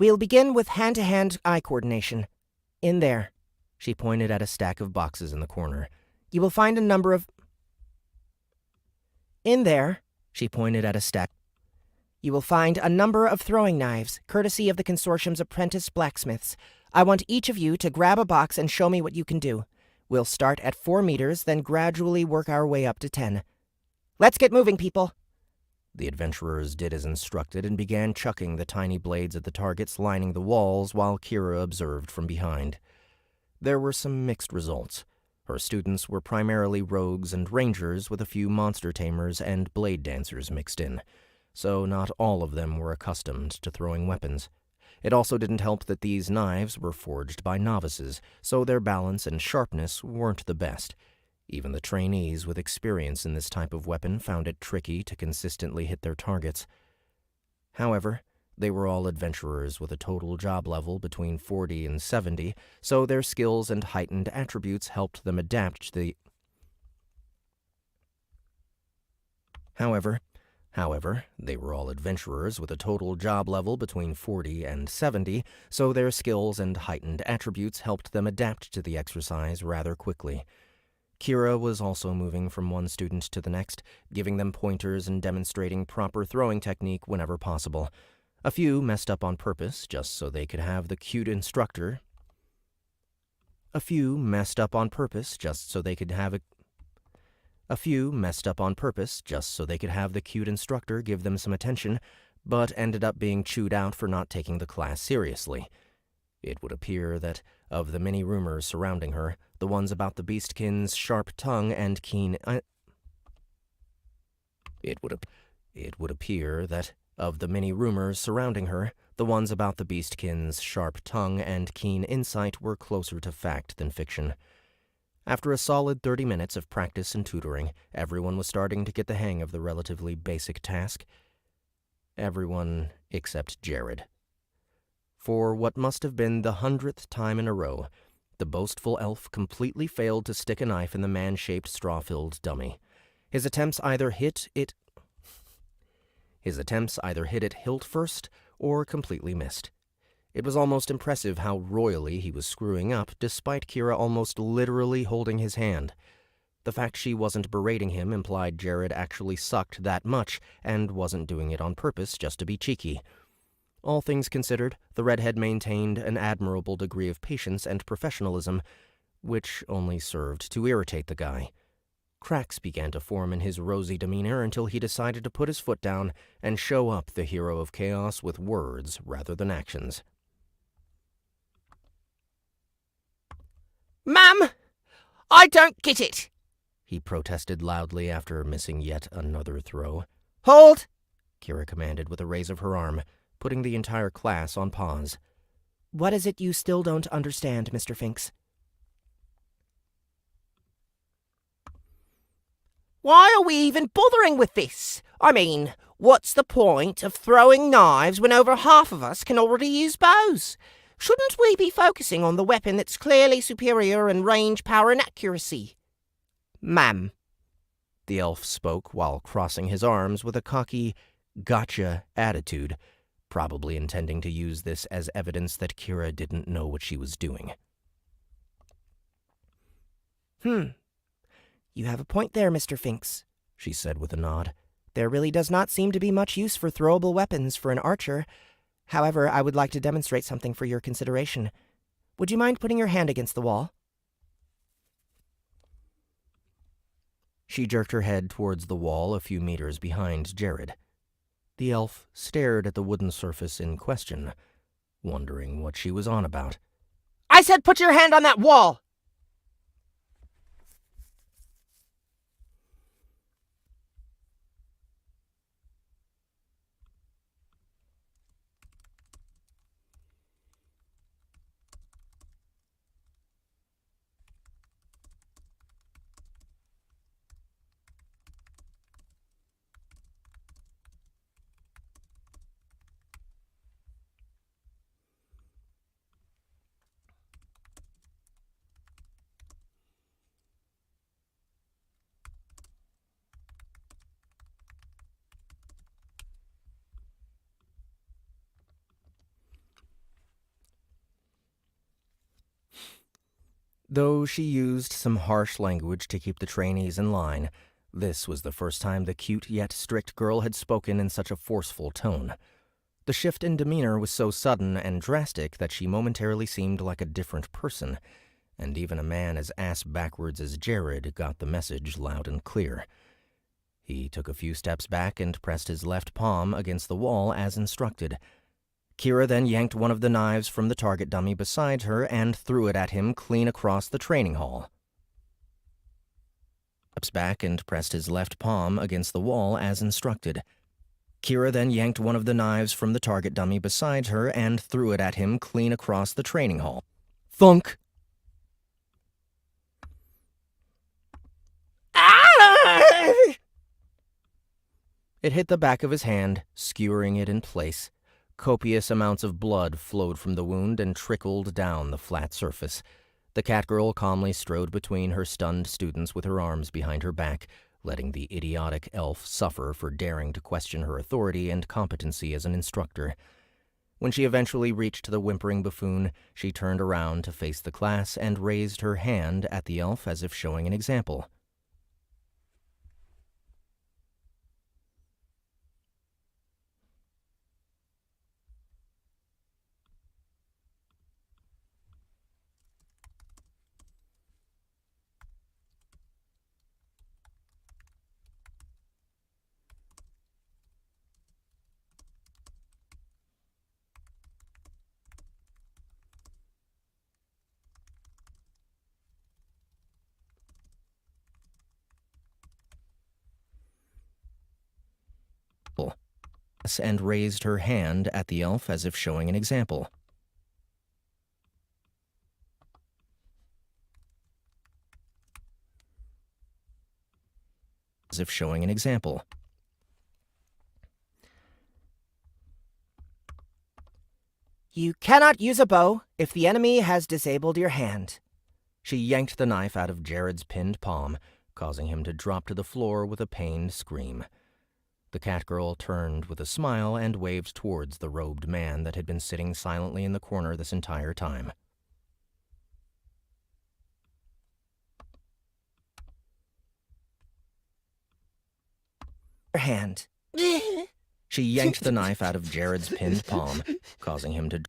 We'll begin with hand-to-hand eye coordination. In there. She pointed at a stack of boxes in the corner. You will find a number of... In there. She pointed at a stack. You will find a number of throwing knives, courtesy of the Consortium's apprentice blacksmiths. I want each of you to grab a box and show me what you can do. We'll start at 4 meters, then gradually work our way up to 10. Let's get moving, people. The adventurers did as instructed and began chucking the tiny blades at the targets lining the walls while Kira observed from behind. There were some mixed results. Her students were primarily rogues and rangers with a few monster tamers and blade dancers mixed in, so not all of them were accustomed to throwing weapons. It also didn't help that these knives were forged by novices, so their balance and sharpness weren't the best. Even the trainees with experience in this type of weapon found it tricky to consistently hit their targets. However, they were all adventurers with a total job level between 40 and 70, so their skills and heightened attributes helped them adapt to the... However, they were all adventurers with a total job level between 40 and 70, so their skills and heightened attributes helped them adapt to the exercise rather quickly. Kira was also moving from one student to the next, giving them pointers and demonstrating proper throwing technique whenever possible. A few messed up on purpose just so they could have the cute instructor. A few messed up on purpose just so they could have the cute instructor give them some attention, but ended up being chewed out for not taking the class seriously. It would appear that, of the many rumors surrounding her, the ones about the beastkin's sharp tongue and keen... It would appear that, of the many rumors surrounding her, the ones about the beastkin's sharp tongue and keen insight were closer to fact than fiction. After a solid 30 minutes of practice and tutoring, everyone was starting to get the hang of the relatively basic task. Everyone except Jared. For what must have been the 100th time in a row, the boastful elf completely failed to stick a knife in the man-shaped straw-filled dummy. His attempts either hit it hilt first or completely missed. It was almost impressive how royally he was screwing up, despite Kira almost literally holding his hand. The fact she wasn't berating him implied Jared actually sucked that much and wasn't doing it on purpose just to be cheeky. All things considered, the redhead maintained an admirable degree of patience and professionalism, which only served to irritate the guy. Cracks began to form in his rosy demeanor until he decided to put his foot down and show up the hero of chaos with words rather than actions. Ma'am! I don't get it! He protested loudly after missing yet another throw. Hold! Kira commanded with a raise of her arm, putting the entire class on pause. What is it you still don't understand, Mr. Finks? Why are we even bothering with this? I mean, what's the point of throwing knives when over half of us can already use bows? Shouldn't we be focusing on the weapon that's clearly superior in range, power, and accuracy? Ma'am. The elf spoke while crossing his arms with a cocky, gotcha attitude, probably intending to use this as evidence that Kira didn't know what she was doing. You have a point there, Mr. Finks, she said with a nod. There really does not seem to be much use for throwable weapons for an archer. However, I would like to demonstrate something for your consideration. Would you mind putting your hand against the wall? She jerked her head towards the wall a few meters behind Jared. The elf stared at the wooden surface in question, wondering what she was on about. I said put your hand on that wall! Though she used some harsh language to keep the trainees in line, this was the first time the cute yet strict girl had spoken in such a forceful tone. The shift in demeanor was so sudden and drastic that she momentarily seemed like a different person, and even a man as ass-backwards as Jared got the message loud and clear. He took a few steps back and pressed his left palm against the wall as instructed. Kira then yanked one of the knives from the target dummy beside her and threw it at him clean across the training hall. Steps back and pressed his left palm against the wall as instructed. Kira then yanked one of the knives from the target dummy beside her and threw it at him clean across the training hall. Thunk! It hit the back of his hand, skewering it in place. Copious amounts of blood flowed from the wound and trickled down the flat surface. The catgirl calmly strode between her stunned students with her arms behind her back, letting the idiotic elf suffer for daring to question her authority and competency as an instructor. When she eventually reached the whimpering buffoon, she turned around to face the class and raised her hand at the elf as if showing an example. And raised her hand at the elf as if showing an example. As if showing an example. You cannot use a bow if the enemy has disabled your hand. She yanked the knife out of Jared's pinned palm, causing him to drop to the floor with a pained scream. The catgirl turned with a smile and waved towards the robed man that had been sitting silently in the corner this entire time. Your hand. She yanked the knife out of Jared's pinned palm, causing him to...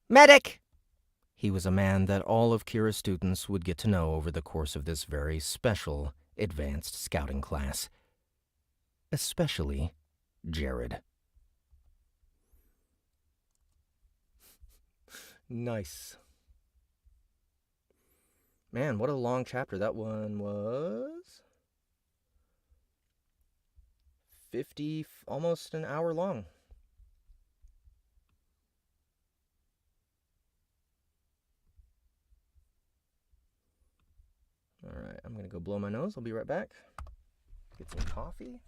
Medic! He was a man that all of Kira's students would get to know over the course of this very special, advanced scouting class. Especially Jared. Nice. Man, what a long chapter. That one was 50, almost an hour long. All right, I'm going to go blow my nose. I'll be right back. Get some coffee.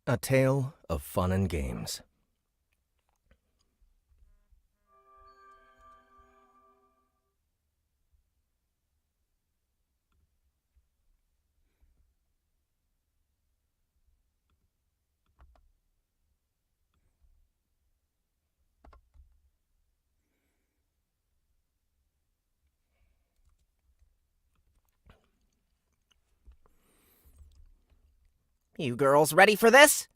A Tale of Fun and Games. You girls ready for this?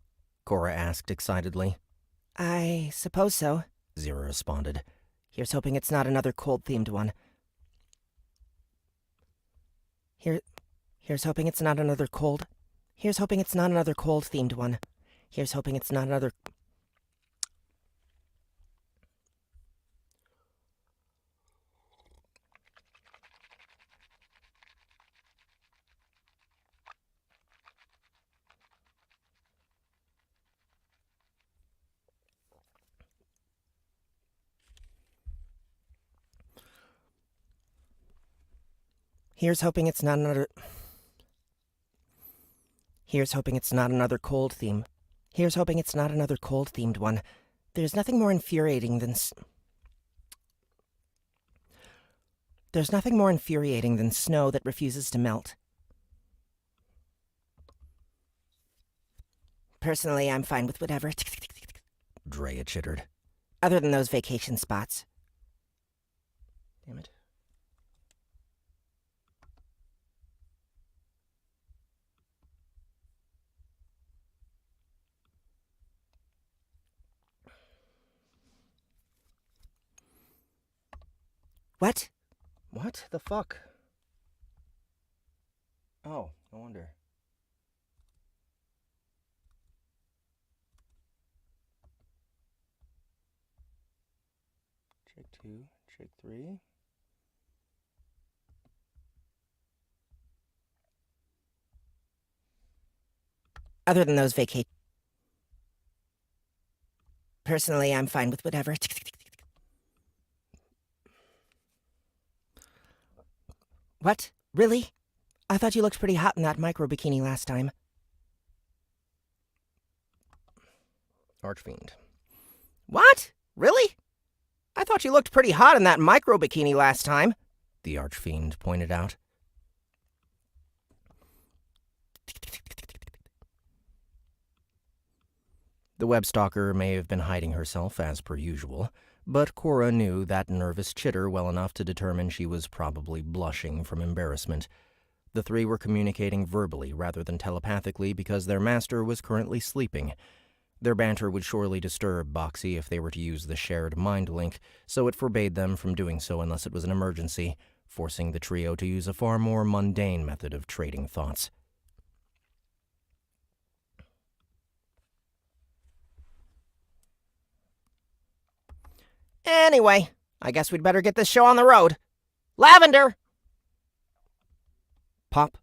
Cora asked excitedly. I suppose so. Zira responded. Here's hoping it's not another cold-themed one. Here's hoping it's not another cold. Here's hoping it's not another cold-themed one. Here's hoping it's not another... Here's hoping it's not another... Here's hoping it's not another cold theme. Here's hoping it's not another cold-themed one. There's nothing more infuriating than... There's nothing more infuriating than snow that refuses to melt. Personally, I'm fine with whatever. Drea chittered. Other than those vacation spots. Damn it. What? What the fuck? Oh, no wonder. Check 2, check 3. Other than those vacation... Personally, I'm fine with whatever. What? Really? I thought you looked pretty hot in that micro bikini last time. Archfiend. What? Really? I thought you looked pretty hot in that micro bikini last time. The Archfiend pointed out. The webstalker may have been hiding herself as per usual, but Cora knew that nervous chitter well enough to determine she was probably blushing from embarrassment. The three were communicating verbally rather than telepathically because their master was currently sleeping. Their banter would surely disturb Boxxy if they were to use the shared mind link, so it forbade them from doing so unless it was an emergency, forcing the trio to use a far more mundane method of trading thoughts. Anyway, I guess we'd better get this show on the road. Lavender! Pop.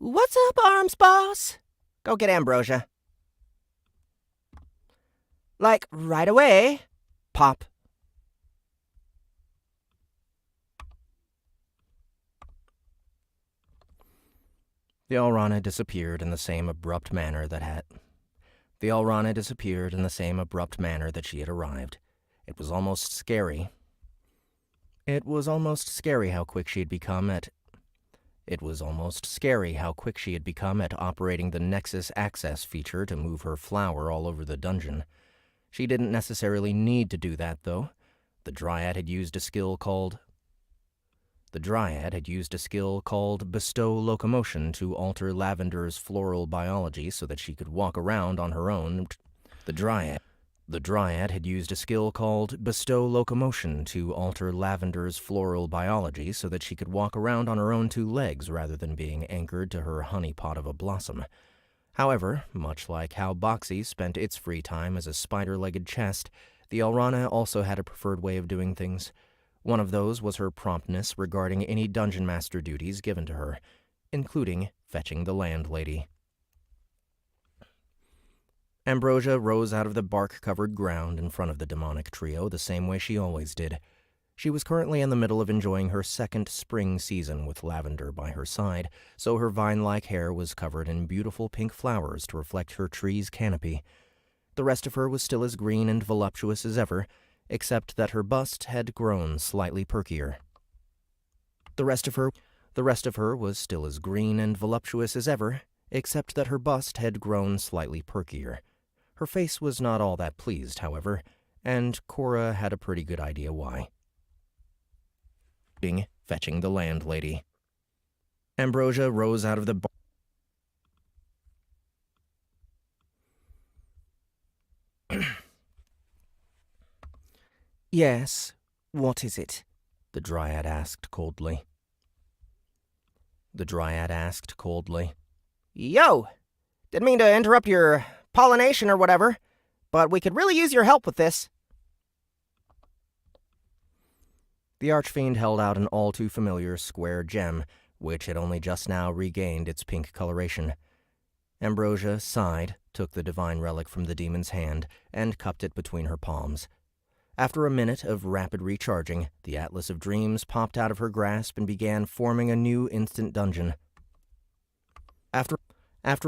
What's up, Arms Boss? Go get Ambrosia. Like, right away. Pop. The Alrana disappeared in the same abrupt manner that she had arrived. It was almost scary. It was almost scary how quick she had become at operating the Nexus Access feature to move her flower all over the dungeon. She didn't necessarily need to do that, though. The Dryad had used a skill called Bestow Locomotion to alter Lavender's floral biology so that she could walk around on her own. The Dryad had used a skill called Bestow Locomotion to alter Lavender's floral biology so that she could walk around on her own two legs rather than being anchored to her honeypot of a blossom. However, much like how Boxxy spent its free time as a spider-legged chest, the Alrana also had a preferred way of doing things. One of those was her promptness regarding any dungeon master duties given to her, including fetching the landlady. Ambrosia rose out of the bark-covered ground in front of the demonic trio the same way she always did. She was currently in the middle of enjoying her second spring season with Lavender by her side, so her vine-like hair was covered in beautiful pink flowers to reflect her tree's canopy. The rest of her was still as green and voluptuous as ever, except that her bust had grown slightly perkier. The rest of her was still as green and voluptuous as ever, except that her bust had grown slightly perkier. Her face was not all that pleased, however, and Cora had a pretty good idea why. Fetching the landlady. Ambrosia rose out of the Yes, what is it? The Dryad asked coldly. Yo! Didn't mean to interrupt your pollination or whatever, but we could really use your help with this. The Archfiend held out an all-too-familiar square gem, which had only just now regained its pink coloration. Ambrosia sighed, took the divine relic from the demon's hand, and cupped it between her palms. After a minute of rapid recharging, the Atlas of Dreams popped out of her grasp and began forming a new instant dungeon. After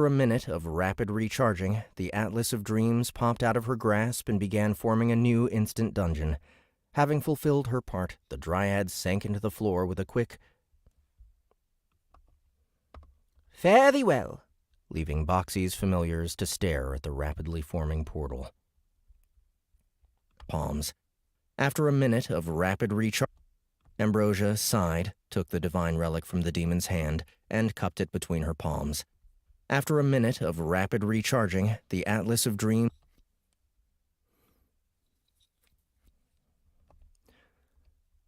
a minute of rapid recharging, the Atlas of Dreams popped out of her grasp and began forming a new instant dungeon. Having fulfilled her part, the Dryad sank into the floor with a quick Fare thee well, leaving Boxxy's familiars to stare at the rapidly forming portal. Palms. After a minute of rapid recharging, Ambrosia sighed, took the divine relic from the demon's hand, and cupped it between her palms. After a minute of rapid recharging, the Atlas of Dreams.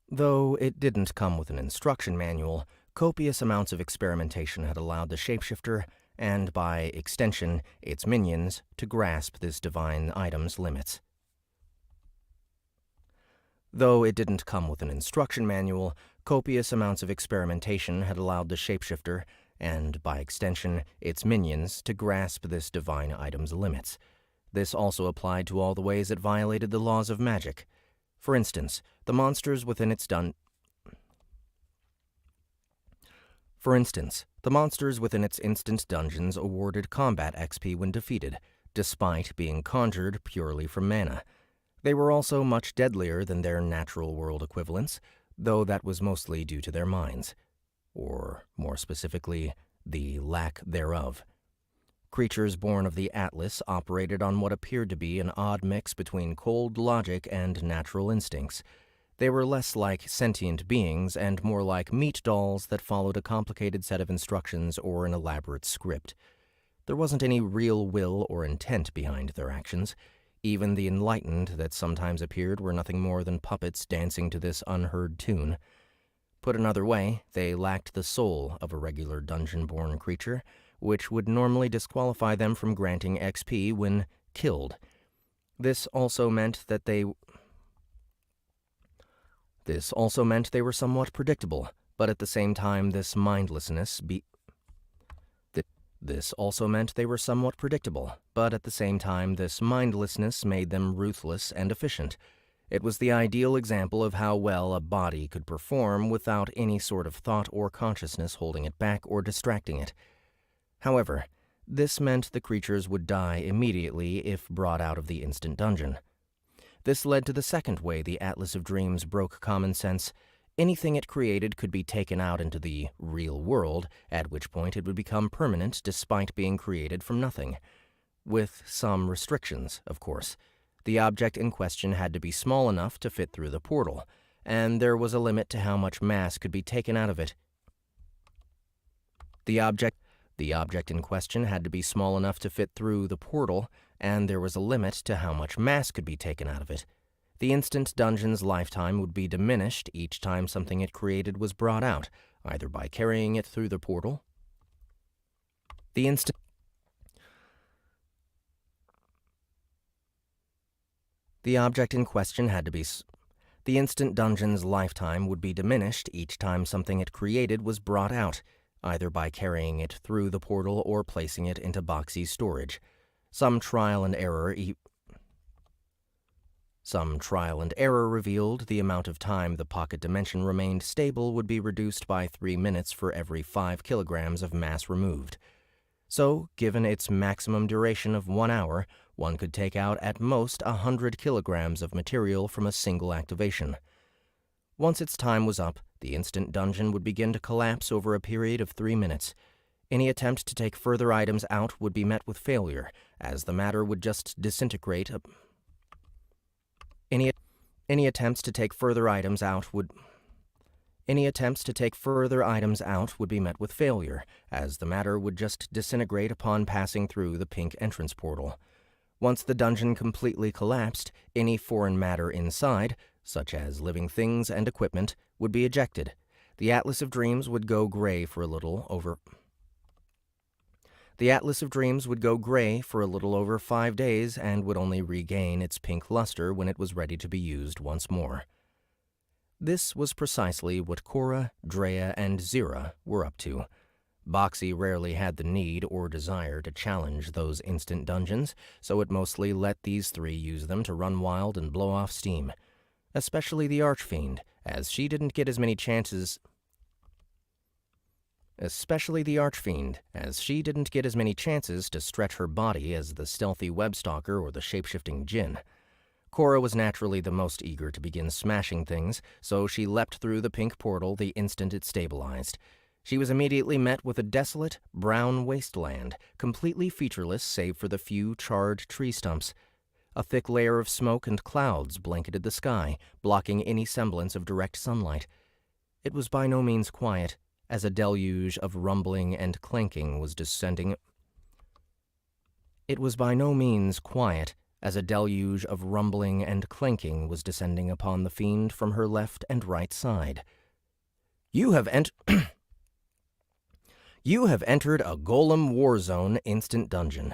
Though it didn't come with an instruction manual, copious amounts of experimentation had allowed the shapeshifter, and by extension, its minions, to grasp this divine item's limits. Though it didn't come with an instruction manual, copious amounts of experimentation had allowed the shapeshifter, and by extension, its minions, to grasp this divine item's limits. This also applied to all the ways it violated the laws of magic. For instance, the monsters within its instant dungeons awarded combat XP when defeated, despite being conjured purely from mana. They were also much deadlier than their natural world equivalents, though that was mostly due to their minds, or more specifically, the lack thereof. Creatures born of the Atlas operated on what appeared to be an odd mix between cold logic and natural instincts. They were less like sentient beings and more like meat dolls that followed a complicated set of instructions or an elaborate script. There wasn't any real will or intent behind their actions. Even the enlightened that sometimes appeared were nothing more than puppets dancing to this unheard tune. Put another way, they lacked the soul of a regular dungeon-born creature, which would normally disqualify them from granting XP when killed. This also meant they were somewhat predictable, but at the same time this mindlessness made them ruthless and efficient. It was the ideal example of how well a body could perform without any sort of thought or consciousness holding it back or distracting it. However, this meant the creatures would die immediately if brought out of the instant dungeon. This led to the second way the Atlas of Dreams broke common sense. Anything it created could be taken out into the real world, at which point it would become permanent despite being created from nothing. With some restrictions, of course. The object in question had to be small enough to fit through the portal, and there was a limit to how much mass could be taken out of it. The object in question had to be small enough to fit through the portal, and there was a limit to how much mass could be taken out of it. The instant dungeon's lifetime would be diminished each time something it created was brought out, either by carrying it through the portal. The instant dungeon's lifetime would be diminished each time something it created was brought out, either by carrying it through the portal or placing it into Boxxy's storage. Some trial and error revealed the amount of time the pocket dimension remained stable would be reduced by 3 minutes for every 5 kilograms of mass removed. So, given its maximum duration of 1 hour, one could take out at most 100 kilograms of material from a single activation. Once its time was up, the instant dungeon would begin to collapse over a period of 3 minutes. Any attempt to take further items out would be met with failure, as the matter would just disintegrate. Any attempts to take further items out would be met with failure, as the matter would just disintegrate upon passing through the pink entrance portal. Once the dungeon completely collapsed, any foreign matter inside, such as living things and equipment, would be ejected. The Atlas of Dreams would go gray for a little over 5 days and would only regain its pink luster when it was ready to be used once more. This was precisely what Cora, Drea, and Zira were up to. Boxxy rarely had the need or desire to challenge those instant dungeons, so it mostly let these three use them to run wild and blow off steam. Especially the Archfiend, as she didn't get as many chances to stretch her body as the stealthy webstalker or the shapeshifting djinn. Cora was naturally the most eager to begin smashing things, so she leapt through the pink portal the instant it stabilized. She was immediately met with a desolate, brown wasteland, completely featureless save for the few charred tree stumps. A thick layer of smoke and clouds blanketed the sky, blocking any semblance of direct sunlight. It was by no means quiet, as a deluge of rumbling and clanking was descending upon the fiend from her left and right side. You have entered a Golem War Zone instant dungeon.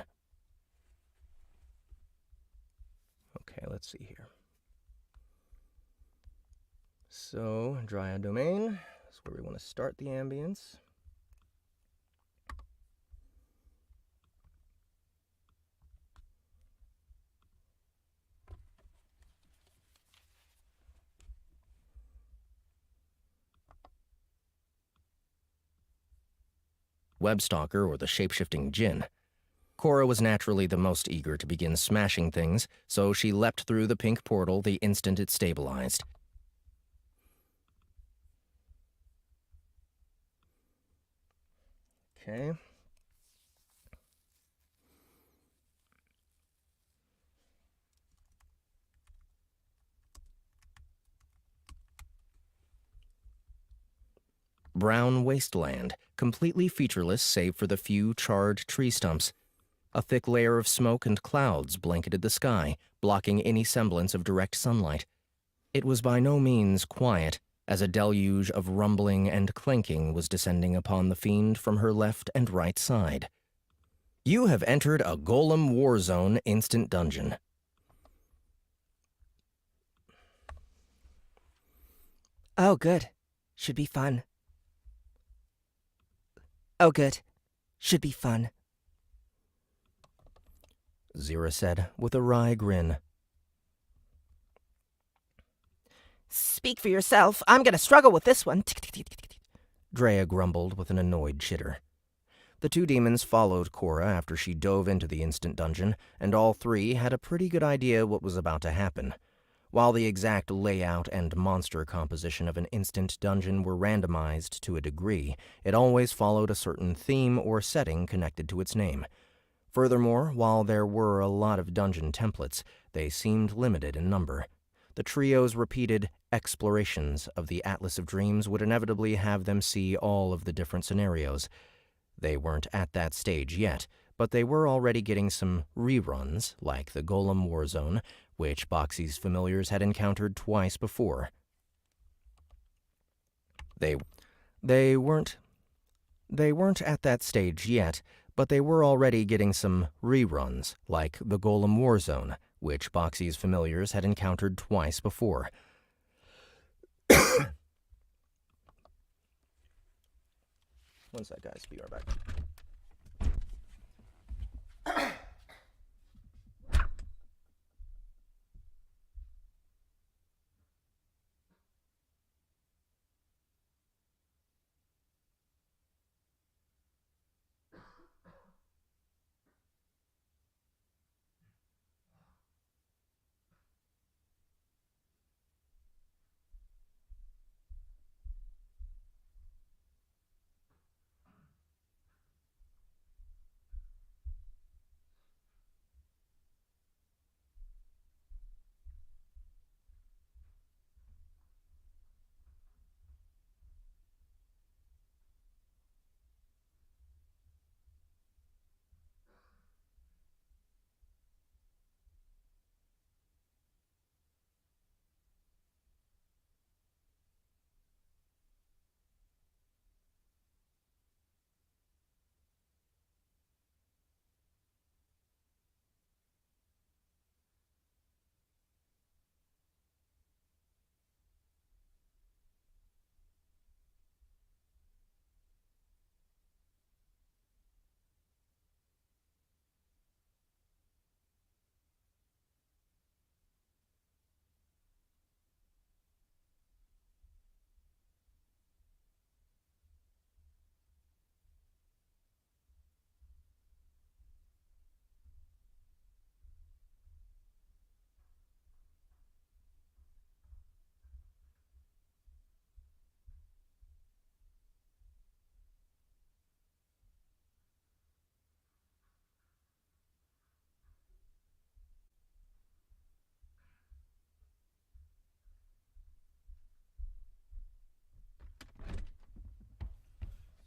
Okay, let's see here. So, Dryad Domain is where we want to start the ambience. Webstalker or the shapeshifting djinn. Cora was naturally the most eager to begin smashing things, so she leapt through the pink portal the instant it stabilized. Okay. Brown wasteland, completely featureless save for the few charred tree stumps. A thick layer of smoke and clouds blanketed the sky, blocking any semblance of direct sunlight. It was by no means quiet, as a deluge of rumbling and clanking was descending upon the fiend from her left and right side. You have entered a Golem War Zone instant dungeon. Oh, good. Should be fun. Oh, good. Should be fun. Zira said, with a wry grin. Speak for yourself. I'm gonna struggle with this one. Drea grumbled with an annoyed chitter. The two demons followed Cora after she dove into the instant dungeon, and all three had a pretty good idea what was about to happen. While the exact layout and monster composition of an instant dungeon were randomized to a degree, it always followed a certain theme or setting connected to its name. Furthermore, while there were a lot of dungeon templates, they seemed limited in number. The trio's repeated explorations of the Atlas of Dreams would inevitably have them see all of the different scenarios. They weren't at that stage yet, but they were already getting some reruns, like the Golem War Zone, which Boxxy's familiars had encountered twice before. They weren't at that stage yet, but they were already getting some reruns, like the Golem War Zone, which Boxxy's familiars had encountered twice before. One sec, guys. Be right back.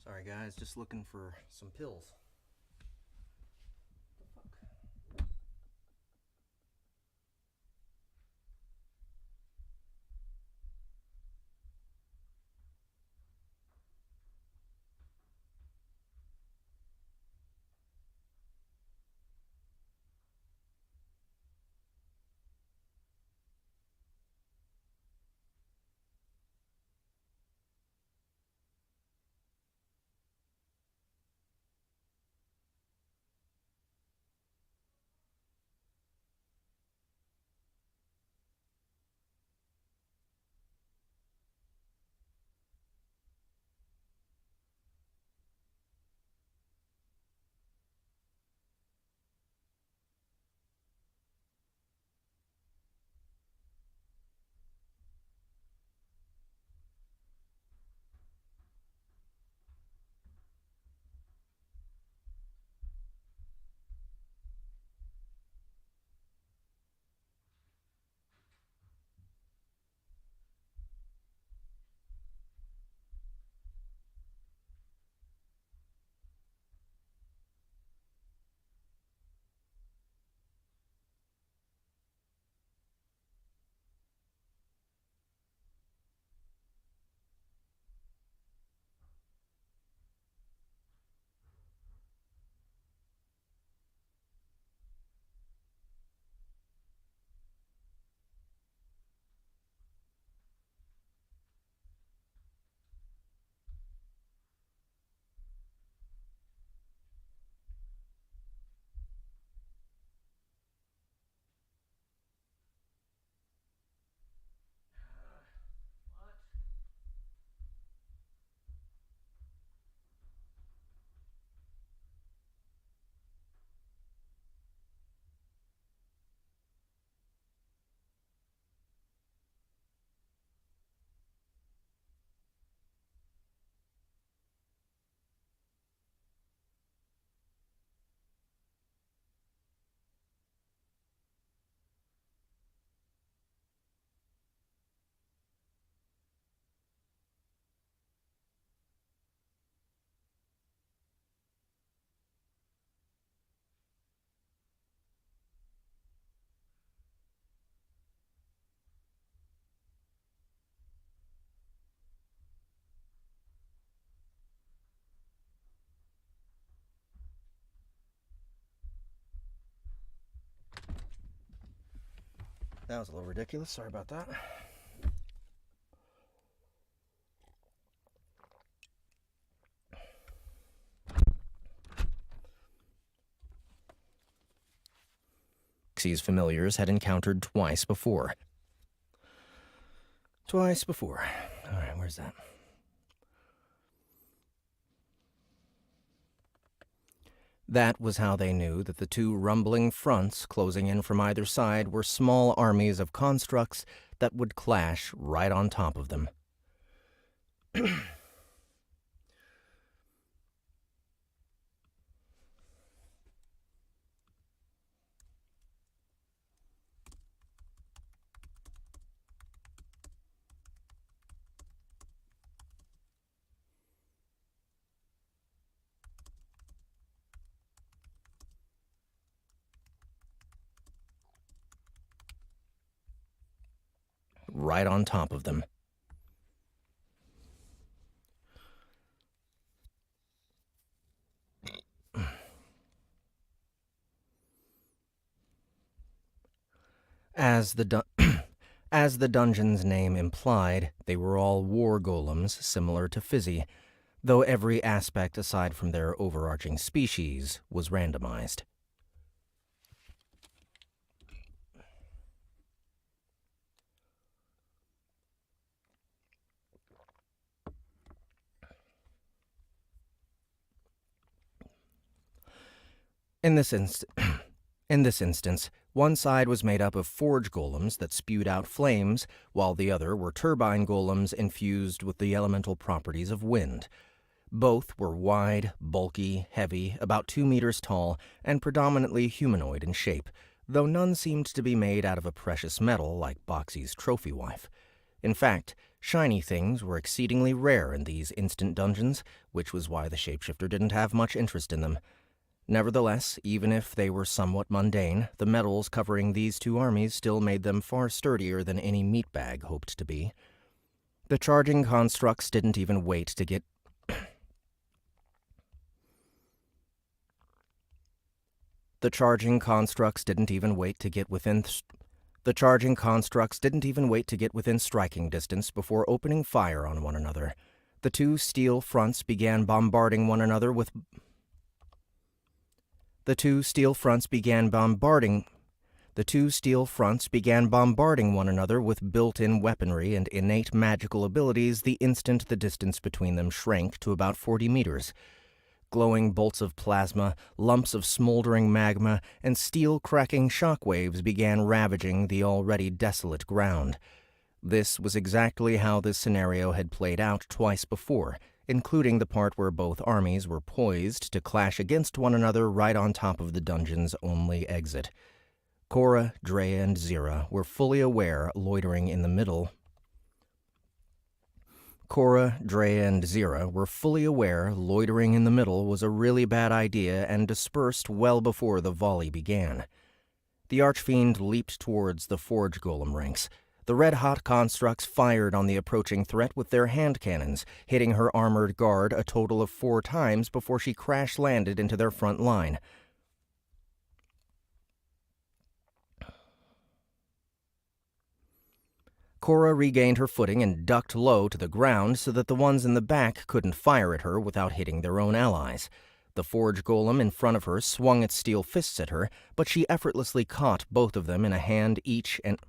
Sorry, guys, just looking for some pills. That was a little ridiculous. Sorry about that. Boxxy's familiars had encountered twice before. Twice before. Alright, where's that? That was how they knew that the two rumbling fronts closing in from either side were small armies of constructs that would clash right on top of them. Right on top of them. As the dungeon's name implied, they were all war golems similar to Fizzy, though every aspect aside from their overarching species was randomized. In this instance, one side was made up of forge golems that spewed out flames, while the other were turbine golems infused with the elemental properties of wind. Both were wide, bulky, heavy, about 2 meters tall, and predominantly humanoid in shape, though none seemed to be made out of a precious metal like Boxxy's trophy wife. In fact, shiny things were exceedingly rare in these instant dungeons, which was why the shapeshifter didn't have much interest in them. Nevertheless, even if they were somewhat mundane, the metals covering these two armies still made them far sturdier than any meatbag hoped to be. The charging constructs didn't even wait to get within striking distance before opening fire on one another. The two steel fronts began bombarding one another with one another with built-in weaponry and innate magical abilities the instant the distance between them shrank to about 40 meters. Glowing bolts of plasma, lumps of smoldering magma, and steel-cracking shockwaves began ravaging the already desolate ground. This was exactly how this scenario had played out twice before, including the part where both armies were poised to clash against one another right on top of the dungeon's only exit. Cora, Drea, and Zira were fully aware loitering in the middle was a really bad idea and dispersed well before the volley began. The Archfiend leaped towards the Forge Golem ranks. The red-hot constructs fired on the approaching threat with their hand cannons, hitting her armored guard a total of 4 times before she crash-landed into their front line. Cora regained her footing and ducked low to the ground so that the ones in the back couldn't fire at her without hitting their own allies. The Forge Golem in front of her swung its steel fists at her, but she effortlessly caught both of them in a hand each and...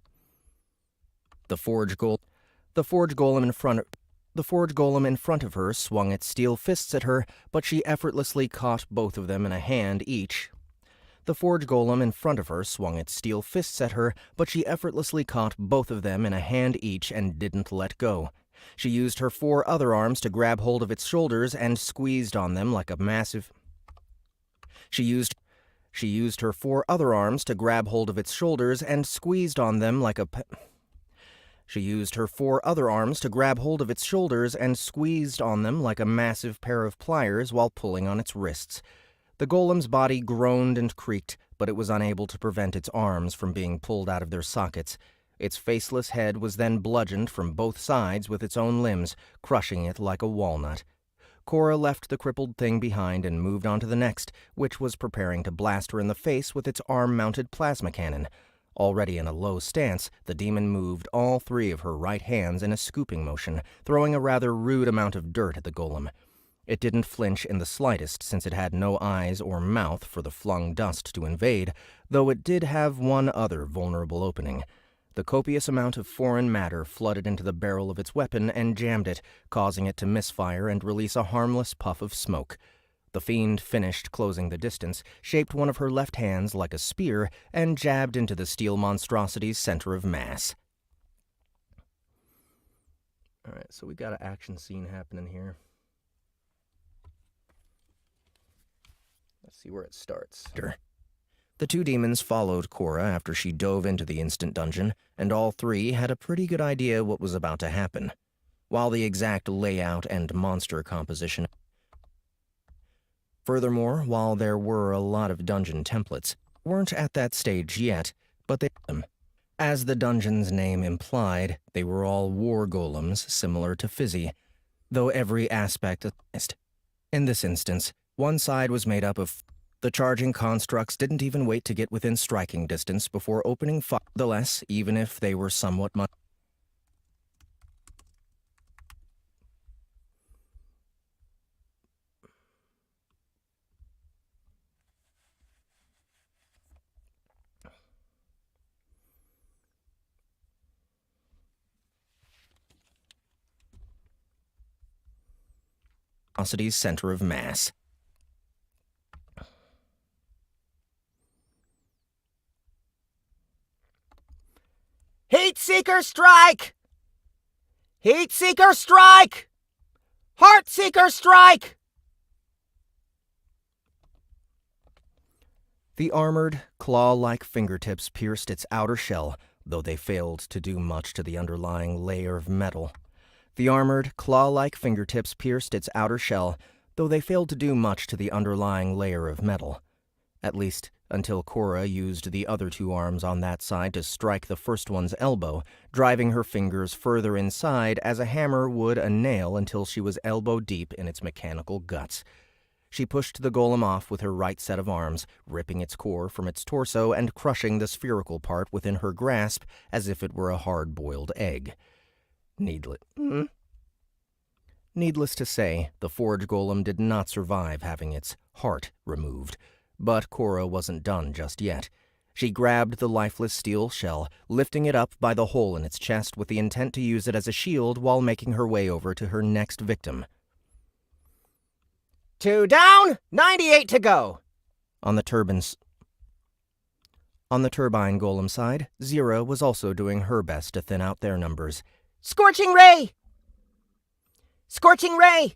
The Forge Golem in front of her swung its steel fists at her, but she effortlessly caught both of them in a hand each. The Forge Golem in front of her swung its steel fists at her, but she effortlessly caught both of them in a hand each and didn't let go. She used her 4 other arms to grab hold of its shoulders and squeezed on them like a massive... She used her 4 other arms to grab hold of its shoulders and squeezed on them like a... She used her 4 other arms to grab hold of its shoulders and squeezed on them like a massive pair of pliers while pulling on its wrists. The golem's body groaned and creaked, but it was unable to prevent its arms from being pulled out of their sockets. Its faceless head was then bludgeoned from both sides with its own limbs, crushing it like a walnut. Cora left the crippled thing behind and moved on to the next, which was preparing to blast her in the face with its arm-mounted plasma cannon. Already in a low stance, the demon moved all 3 of her right hands in a scooping motion, throwing a rather rude amount of dirt at the golem. It didn't flinch in the slightest, since it had no eyes or mouth for the flung dust to invade, though it did have one other vulnerable opening. The copious amount of foreign matter flooded into the barrel of its weapon and jammed it, causing it to misfire and release a harmless puff of smoke. The fiend finished closing the distance, shaped one of her left hands like a spear, and jabbed into the steel monstrosity's center of mass. Alright, so we got an action scene happening here. Let's see where it starts. The 2 demons followed Cora after she dove into the instant dungeon, and all 3 had a pretty good idea what was about to happen. While the exact layout and monster composition... Furthermore, while there were a lot of dungeon templates, weren't at that stage yet, but they them. As the dungeon's name implied, they were all war golems similar to Fizzy, though every aspect of in this instance, one side was made up of... The charging constructs didn't even wait to get within striking distance before opening fire, nonetheless, even if they were somewhat monstrosity's center of mass. Heatseeker strike! Heatseeker strike! Heartseeker strike! The armored, claw-like fingertips pierced its outer shell, though they failed to do much to the underlying layer of metal. The armored, claw-like fingertips pierced its outer shell, though they failed to do much to the underlying layer of metal. At least, until Cora used the other 2 arms on that side to strike the first one's elbow, driving her fingers further inside as a hammer would a nail until she was elbow-deep in its mechanical guts. She pushed the golem off with her right set of arms, ripping its core from its torso and crushing the spherical part within her grasp as if it were a hard-boiled egg. Needless to say, the forge golem did not survive having its heart removed. But Cora wasn't done just yet. She grabbed the lifeless steel shell, lifting it up by the hole in its chest with the intent to use it as a shield while making her way over to her next victim. 2 down, 98 to go. On the turbine golem side, Zira was also doing her best to thin out their numbers. Scorching ray! Scorching ray!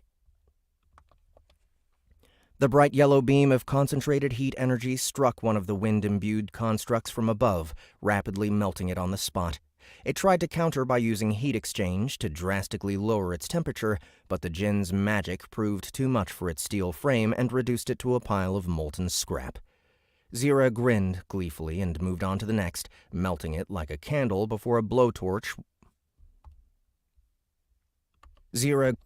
The bright yellow beam of concentrated heat energy struck one of the wind-imbued constructs from above, rapidly melting it on the spot. It tried to counter by using heat exchange to drastically lower its temperature, but the djinn's magic proved too much for its steel frame and reduced it to a pile of molten scrap. Zira grinned gleefully and moved on to the next, melting it like a candle before a blowtorch. Zira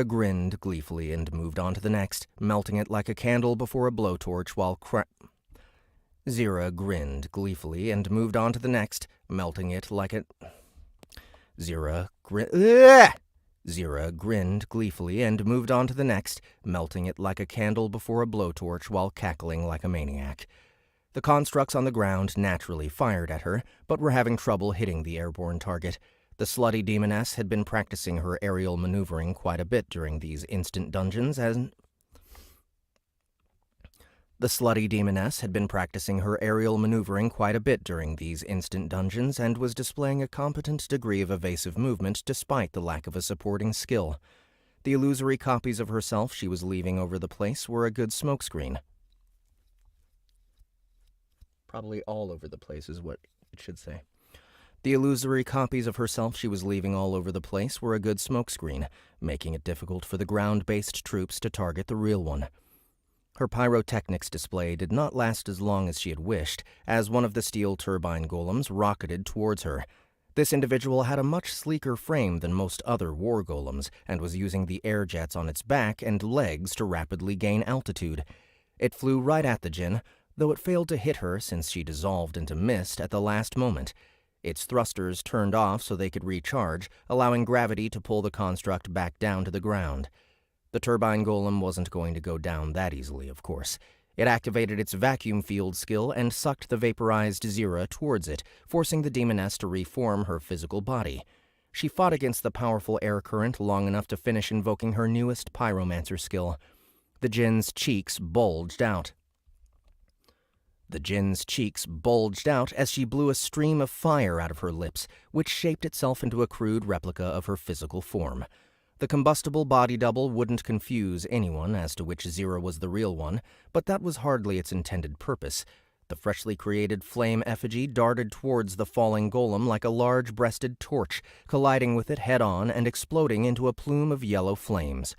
grinned gleefully and moved on to the next, melting it like a candle before a blowtorch while Zira grinned gleefully and moved on to the next, melting it like a... Zira grinned gleefully and moved on to the next, melting it like a candle before a blowtorch while cackling like a maniac. The constructs on the ground naturally fired at her, but were having trouble hitting the airborne target. The slutty demoness had been practicing her aerial maneuvering quite a bit during these instant dungeons and was displaying a competent degree of evasive movement despite the lack of a supporting skill. The illusory copies of herself she was leaving over the place were a good smokescreen. Probably all over the place is what it should say. The illusory copies of herself she was leaving all over the place were a good smokescreen, making it difficult for the ground-based troops to target the real one. Her pyrotechnics display did not last as long as she had wished, as one of the steel turbine golems rocketed towards her. This individual had a much sleeker frame than most other war golems, and was using the air jets on its back and legs to rapidly gain altitude. It flew right at the djinn, though it failed to hit her since she dissolved into mist at the last moment. Its thrusters turned off so they could recharge, allowing gravity to pull the construct back down to the ground. The turbine golem wasn't going to go down that easily, of course. It activated its vacuum field skill and sucked the vaporized Zira towards it, forcing the demoness to reform her physical body. She fought against the powerful air current long enough to finish invoking her newest pyromancer skill. The djinn's cheeks bulged out. As she blew a stream of fire out of her lips, which shaped itself into a crude replica of her physical form. The combustible body double wouldn't confuse anyone as to which Zira was the real one, but that was hardly its intended purpose. The freshly created flame effigy darted towards the falling golem like a large-breasted torch, colliding with it head-on and exploding into a plume of yellow flames.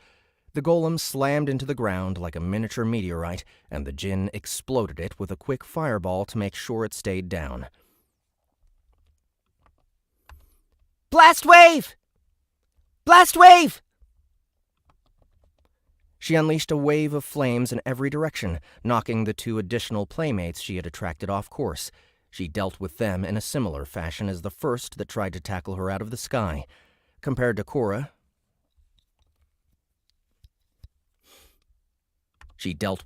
The golem slammed into the ground like a miniature meteorite, and the djinn exploded it with a quick fireball to make sure it stayed down. Blast wave! Blast wave! She unleashed a wave of flames in every direction, knocking the 2 additional playmates she had attracted off course. She dealt with them in a similar fashion as the first that tried to tackle her out of the sky. Compared to Cora, She dealt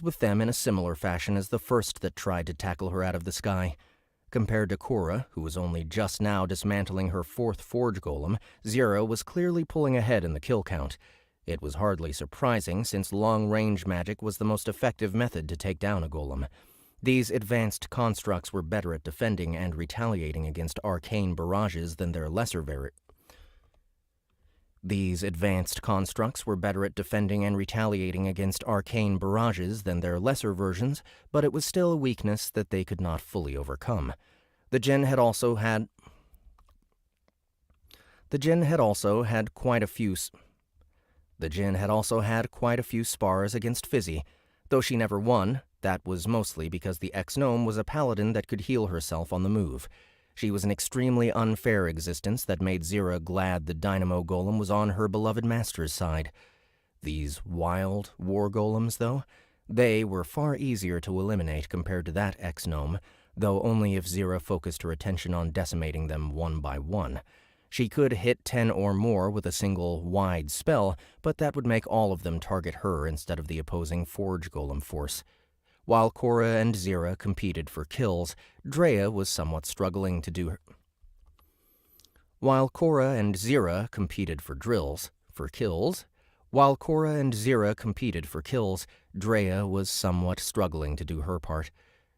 with them in a similar fashion as the first that tried to tackle her out of the sky. Compared to Cora, who was only just now dismantling her 4th forge golem, Zira was clearly pulling ahead in the kill count. It was hardly surprising, since long-range magic was the most effective method to take down a golem. These advanced constructs were better at defending and retaliating against arcane barrages than their lesser versions, but it was still a weakness that they could not fully overcome. The djinn had also had quite a few spars against Fizzy. Though she never won, that was mostly because the ex-gnome was a paladin that could heal herself on the move. She was an extremely unfair existence that made Zira glad the dynamo golem was on her beloved master's side. These wild war golems, though, they were far easier to eliminate compared to that ex-gnome, though only if Zira focused her attention on decimating them one by one. She could hit 10 or more with a single wide spell, but that would make all of them target her instead of the opposing forge golem force. While Cora and Zira competed for kills, Drea was somewhat struggling to do her. While Cora and Zira competed for kills, Drea was somewhat struggling to do her part.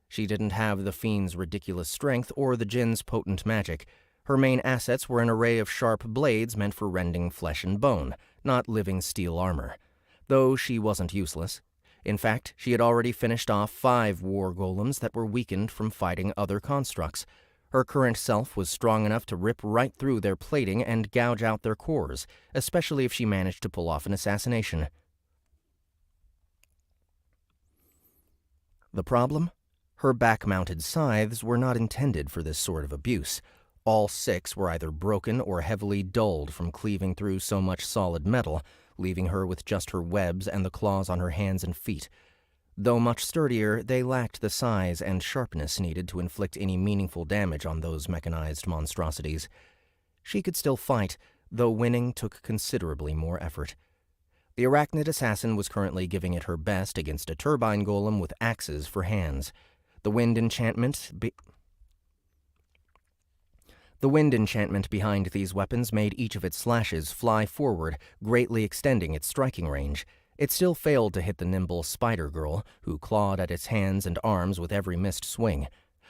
She didn't have the fiend's ridiculous strength or the djinn's potent magic. Her main assets were an array of sharp blades meant for rending flesh and bone, not living steel armor. Though she wasn't useless. In fact, she had already finished off 5 war golems that were weakened from fighting other constructs. Her current self was strong enough to rip right through their plating and gouge out their cores, especially if she managed to pull off an assassination. The problem? Her back-mounted scythes were not intended for this sort of abuse. All 6 were either broken or heavily dulled from cleaving through so much solid metal, leaving her with just her webs and the claws on her hands and feet. Though much sturdier, they lacked the size and sharpness needed to inflict any meaningful damage on those mechanized monstrosities. She could still fight, though winning took considerably more effort. The arachnid assassin was currently giving it her best against a turbine golem with axes for hands. The wind enchantment behind these weapons made each of its slashes fly forward, greatly extending its striking range. It still failed to hit the nimble spider girl, who clawed at its hands and arms with every missed swing.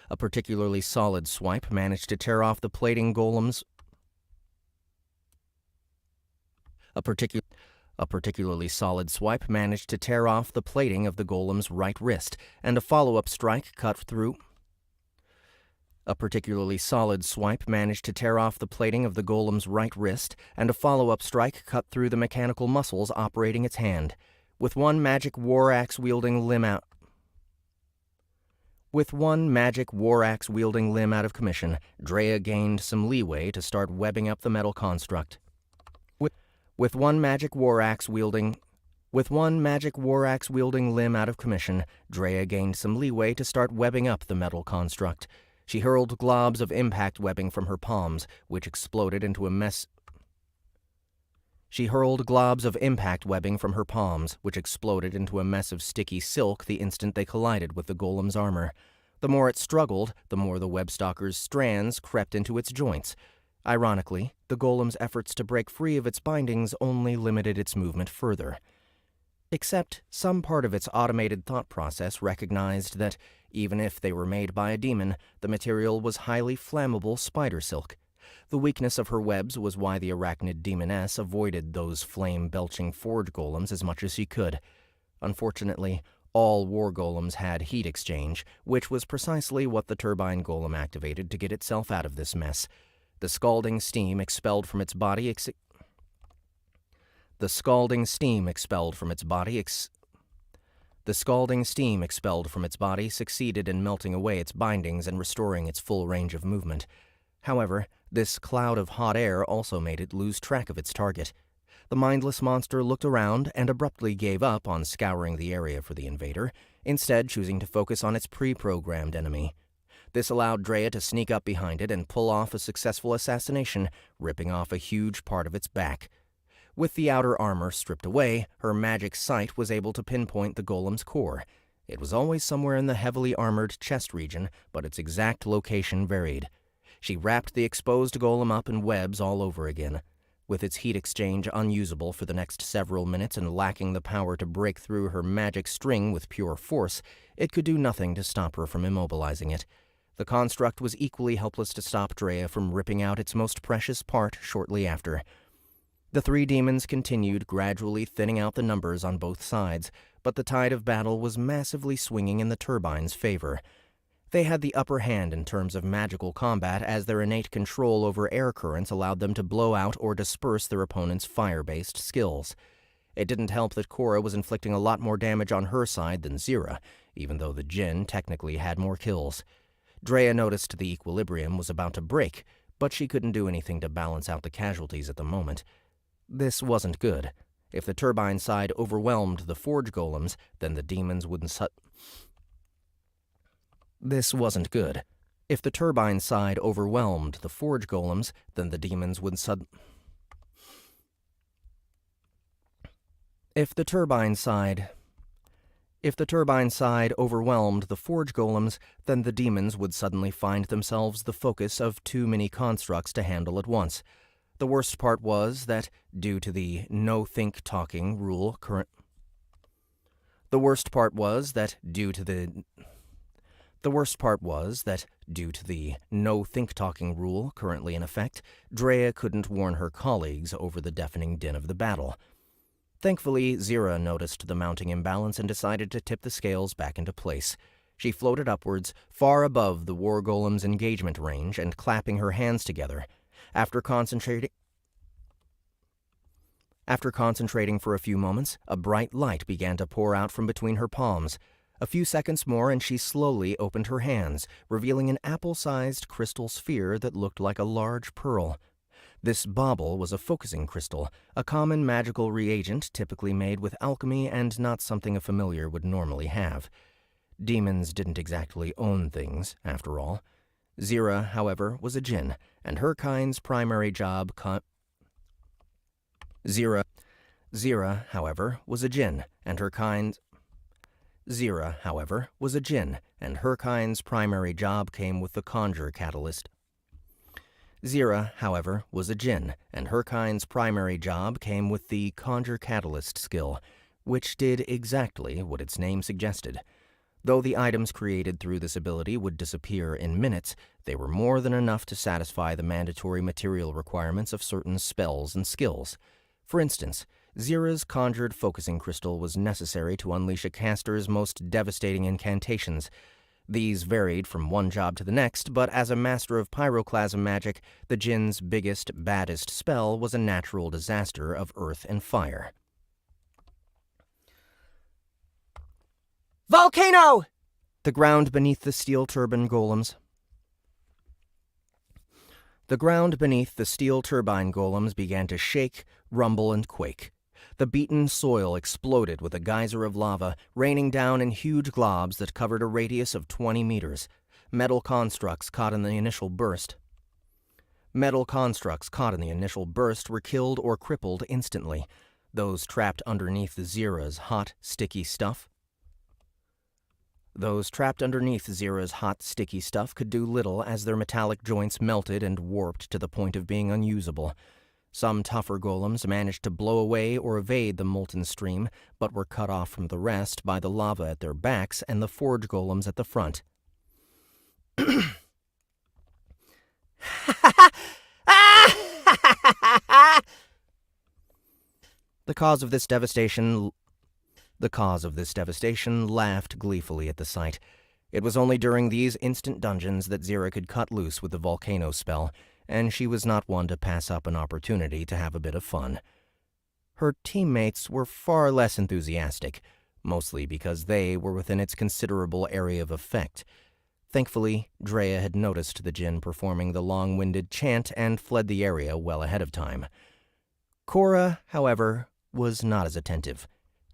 A particularly solid swipe managed to tear off the plating golem's right wrist, and a follow-up strike cut through the mechanical muscles operating its hand. With one magic war axe wielding limb out of commission, Drea gained some leeway to start webbing up the metal construct. With one magic war axe wielding With one magic war axe-wielding limb out of commission, Drea gained some leeway to start webbing up the metal construct. She hurled globs of impact webbing from her palms, which exploded into a mess. She hurled globs of impact webbing from her palms, which exploded into a mess of sticky silk the instant they collided with the golem's armor. The more it struggled, the more the webstalker's strands crept into its joints. Ironically, the golem's efforts to break free of its bindings only limited its movement further. Except some part of its automated thought process recognized that, even if they were made by a demon, the material was highly flammable spider silk. The weakness of her webs was why the arachnid demoness avoided those flame-belching forge golems as much as she could. Unfortunately, all war golems had heat exchange, which was precisely what the turbine golem activated to get itself out of this mess. The scalding steam expelled from its body succeeded in melting away its bindings and restoring its full range of movement. However, this cloud of hot air also made it lose track of its target. The mindless monster looked around and abruptly gave up on scouring the area for the invader, instead choosing to focus on its pre-programmed enemy. This allowed Drea to sneak up behind it and pull off a successful assassination, ripping off a huge part of its back. With the outer armor stripped away, her magic sight was able to pinpoint the golem's core. It was always somewhere in the heavily armored chest region, but its exact location varied. She wrapped the exposed golem up in webs all over again. With its heat exchange unusable for the next several minutes and lacking the power to break through her magic string with pure force, it could do nothing to stop her from immobilizing it. The construct was equally helpless to stop Drea from ripping out its most precious part shortly after. The three demons continued gradually thinning out the numbers on both sides, but the tide of battle was massively swinging in the turbine's favor. They had the upper hand in terms of magical combat, as their innate control over air currents allowed them to blow out or disperse their opponent's fire-based skills. It didn't help that Cora was inflicting a lot more damage on her side than Zira, even though the Djinn technically had more kills. Drea noticed the equilibrium was about to break, but she couldn't do anything to balance out the casualties at the moment. This wasn't good. If the turbine side overwhelmed the forge golems, then the demons wouldn't This wasn't good. If the turbine side overwhelmed the forge golems, then the demons would If the turbine side overwhelmed the forge golems, then the demons would suddenly find themselves the focus of too many constructs to handle at once. The worst part was that, due to the no think-talking rule currently in effect, Drea couldn't warn her colleagues over the deafening din of the battle. Thankfully, Zira noticed the mounting imbalance and decided to tip the scales back into place. She floated upwards, far above the war golem's engagement range, and clapping her hands together. After concentrating for a few moments, a bright light began to pour out from between her palms. A few seconds more and she slowly opened her hands, revealing an apple-sized crystal sphere that looked like a large pearl. This bauble was a focusing crystal, a common magical reagent typically made with alchemy and not something a familiar would normally have. Demons didn't exactly own things, after all. Zira, however, was a djinn, and her kind's primary job Zira, however, was a djinn, and her kind's primary job came with the conjure catalyst. Zira, however, was a djinn, and her kind's primary job came with the conjure catalyst skill, which did exactly what its name suggested. Though the items created through this ability would disappear in minutes, they were more than enough to satisfy the mandatory material requirements of certain spells and skills. For instance, Zira's conjured focusing crystal was necessary to unleash a caster's most devastating incantations. These varied from one job to the next, but as a master of pyroclasm magic, the djinn's biggest, baddest spell was a natural disaster of earth and fire. Volcano! The ground beneath the steel turbine golems began to shake, rumble, and quake. The beaten soil exploded with a geyser of lava, raining down in huge globs that covered a radius of 20 meters. Metal constructs caught in the initial burst were killed or crippled instantly. Those trapped underneath Zira's hot, sticky stuff could do little as their metallic joints melted and warped to the point of being unusable. Some tougher golems managed to blow away or evade the molten stream, but were cut off from the rest by the lava at their backs and the forge golems at the front. The cause of this devastation laughed gleefully at the sight. It was only during these instant dungeons that Zira could cut loose with the volcano spell, and she was not one to pass up an opportunity to have a bit of fun. Her teammates were far less enthusiastic, mostly because they were within its considerable area of effect. Thankfully, Drea had noticed the djinn performing the long-winded chant and fled the area well ahead of time. Cora, however, was not as attentive.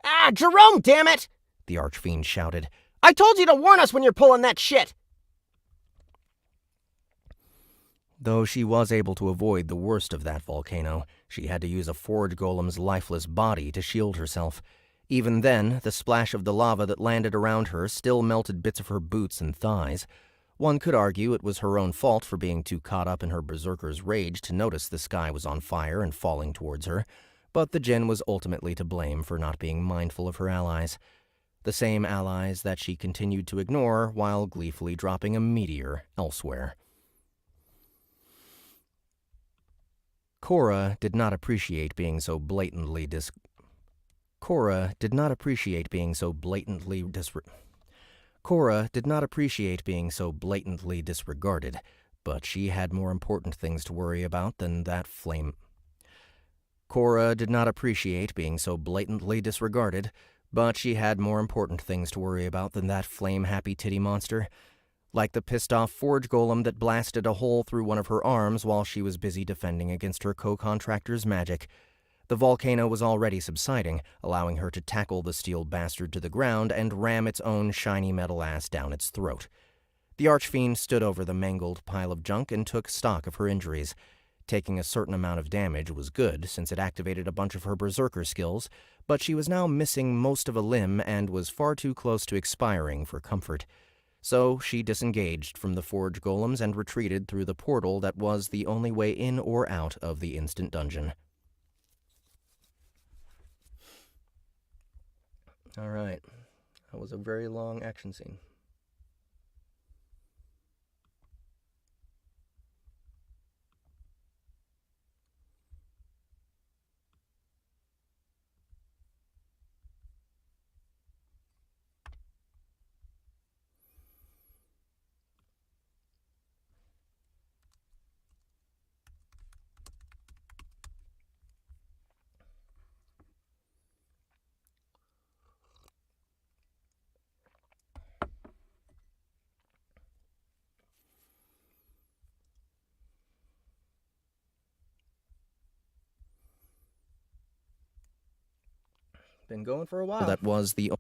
Ah, Jerome, damn it! The Archfiend shouted. I told you to warn us when you're pulling that shit! Though she was able to avoid the worst of that volcano, she had to use a forge golem's lifeless body to shield herself. Even then, the splash of the lava that landed around her still melted bits of her boots and thighs. One could argue it was her own fault for being too caught up in her berserker's rage to notice the sky was on fire and falling towards her, but the djinn was ultimately to blame for not being mindful of her allies. The same allies that she continued to ignore while gleefully dropping a meteor elsewhere. Cora did not appreciate being so blatantly disregarded, but she had more important things to worry about than that flame. Flame-happy titty monster. Like the pissed-off forge golem that blasted a hole through one of her arms while she was busy defending against her co-contractor's magic. The volcano was already subsiding, allowing her to tackle the steel bastard to the ground and ram its own shiny metal ass down its throat. The Archfiend stood over the mangled pile of junk and took stock of her injuries. Taking a certain amount of damage was good, since it activated a bunch of her berserker skills, but she was now missing most of a limb and was far too close to expiring for comfort. So she disengaged from the forge golems and retreated through the portal that was the only way in or out of the instant dungeon. All right. That was a very long action scene. Been going for a while. That was the...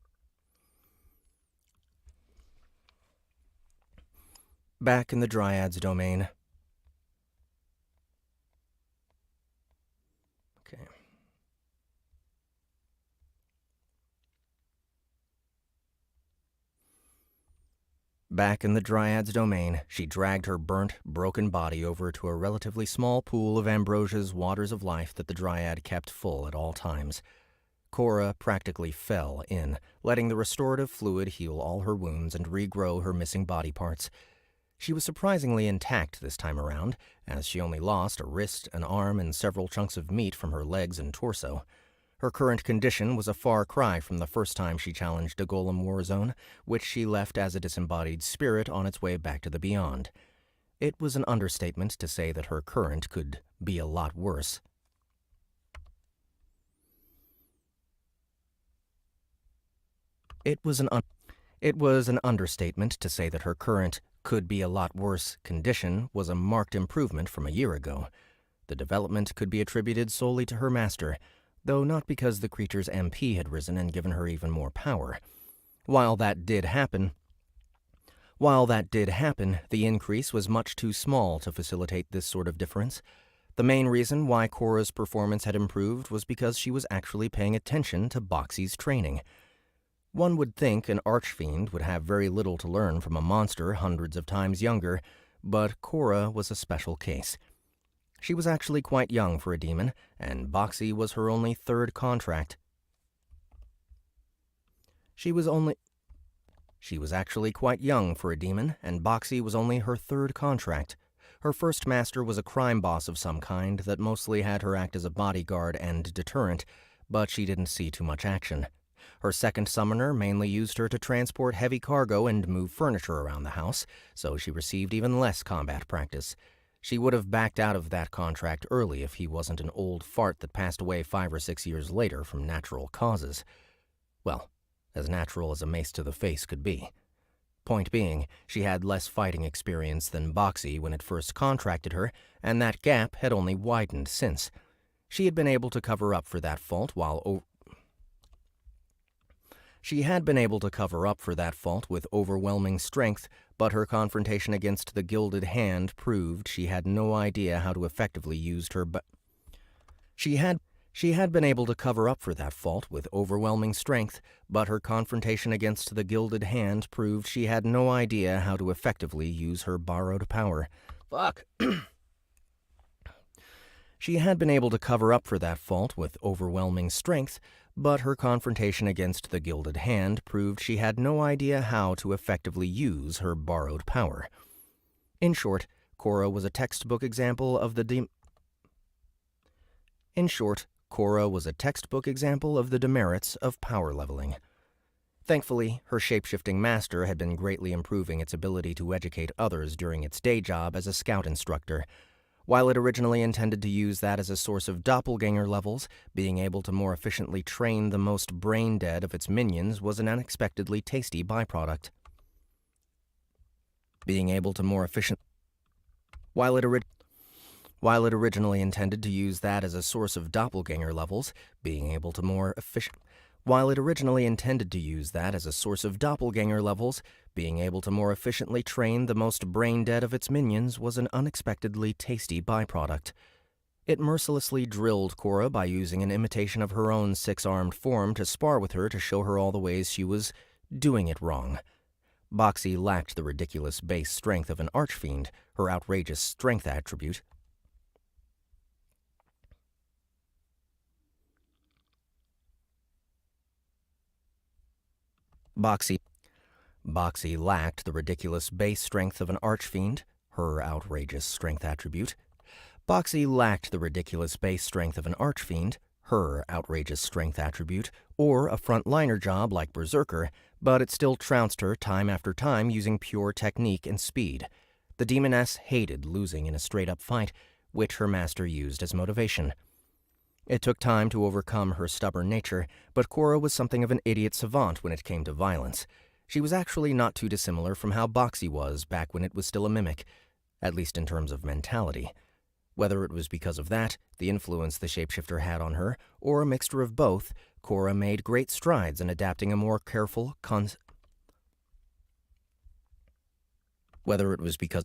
Back in the Dryad's domain. Okay. Back in the Dryad's domain, she dragged her burnt, broken body over to a relatively small pool of Ambrosia's waters of life that the Dryad kept full at all times. Cora practically fell in, letting the restorative fluid heal all her wounds and regrow her missing body parts. She was surprisingly intact this time around, as she only lost a wrist, an arm, and several chunks of meat from her legs and torso. Her current condition was a far cry from the first time she challenged a golem war zone, which she left as a disembodied spirit on its way back to the beyond. It was an understatement to say that her current could be a lot worse. It was an understatement to say that her current could-be-a-lot-worse condition was a marked improvement from a year ago. The development could be attributed solely to her master. though not because the creature's MP had risen and given her even more power. While that did happen, the increase was much too small to facilitate this sort of difference. The main reason why Cora's performance had improved was because she was actually paying attention to Boxxy's training. One would think an archfiend would have very little to learn from a monster hundreds of times younger, but Cora was a special case. She was actually quite young for a demon, and Boxxy was her only third contract. She was actually quite young for a demon, and Boxxy was only her third contract. Her first master was a crime boss of some kind that mostly had her act as a bodyguard and deterrent, but she didn't see too much action. Her second summoner mainly used her to transport heavy cargo and move furniture around the house, so she received even less combat practice. She would have backed out of that contract early if he wasn't an old fart that passed away 5 or 6 years later from natural causes. Well, as natural as a mace to the face could be. Point being, she had less fighting experience than Boxxy when it first contracted her, and that gap had only widened since. She had been able to cover up for that fault with overwhelming strength, but her confrontation against the Gilded Hand proved she had no idea how to effectively use her She had been able to cover up for that fault with overwhelming strength, but her confrontation against the Gilded Hand proved she had no idea how to effectively use her borrowed power. She had been able to cover up for that fault with overwhelming strength, but her confrontation against the Gilded Hand proved she had no idea how to effectively use her borrowed power. In short, Cora was a textbook example of the demerits of power leveling. Thankfully, her shape-shifting master had been greatly improving its ability to educate others during its day job as a scout instructor. While it originally intended to use that as a source of doppelganger levels, being able to more efficiently train the most brain-dead of its minions was an unexpectedly tasty byproduct. While it originally intended to use that as a source of doppelganger levels, being able to more efficiently train the most brain-dead of its minions was an unexpectedly tasty byproduct. It mercilessly drilled Cora by using an imitation of her own 6-armed form to spar with her to show her all the ways she was doing it wrong. Boxxy lacked the ridiculous base strength of an archfiend, her outrageous strength attribute. Boxxy lacked the ridiculous base strength of an archfiend, her outrageous strength attribute. Boxxy lacked the ridiculous base strength of an archfiend, her outrageous strength attribute, or a frontliner job like Berserker, but it still trounced her time after time using pure technique and speed. The demoness hated losing in a straight-up fight, which her master used as motivation. It took time to overcome her stubborn nature, but Cora was something of an idiot savant when it came to violence. She was actually not too dissimilar from how Boxxy was back when it was still a mimic, at least in terms of mentality. Whether it was because of that, the influence the shapeshifter had on her, or a mixture of both, Cora made great strides in adapting a more careful Whether it was because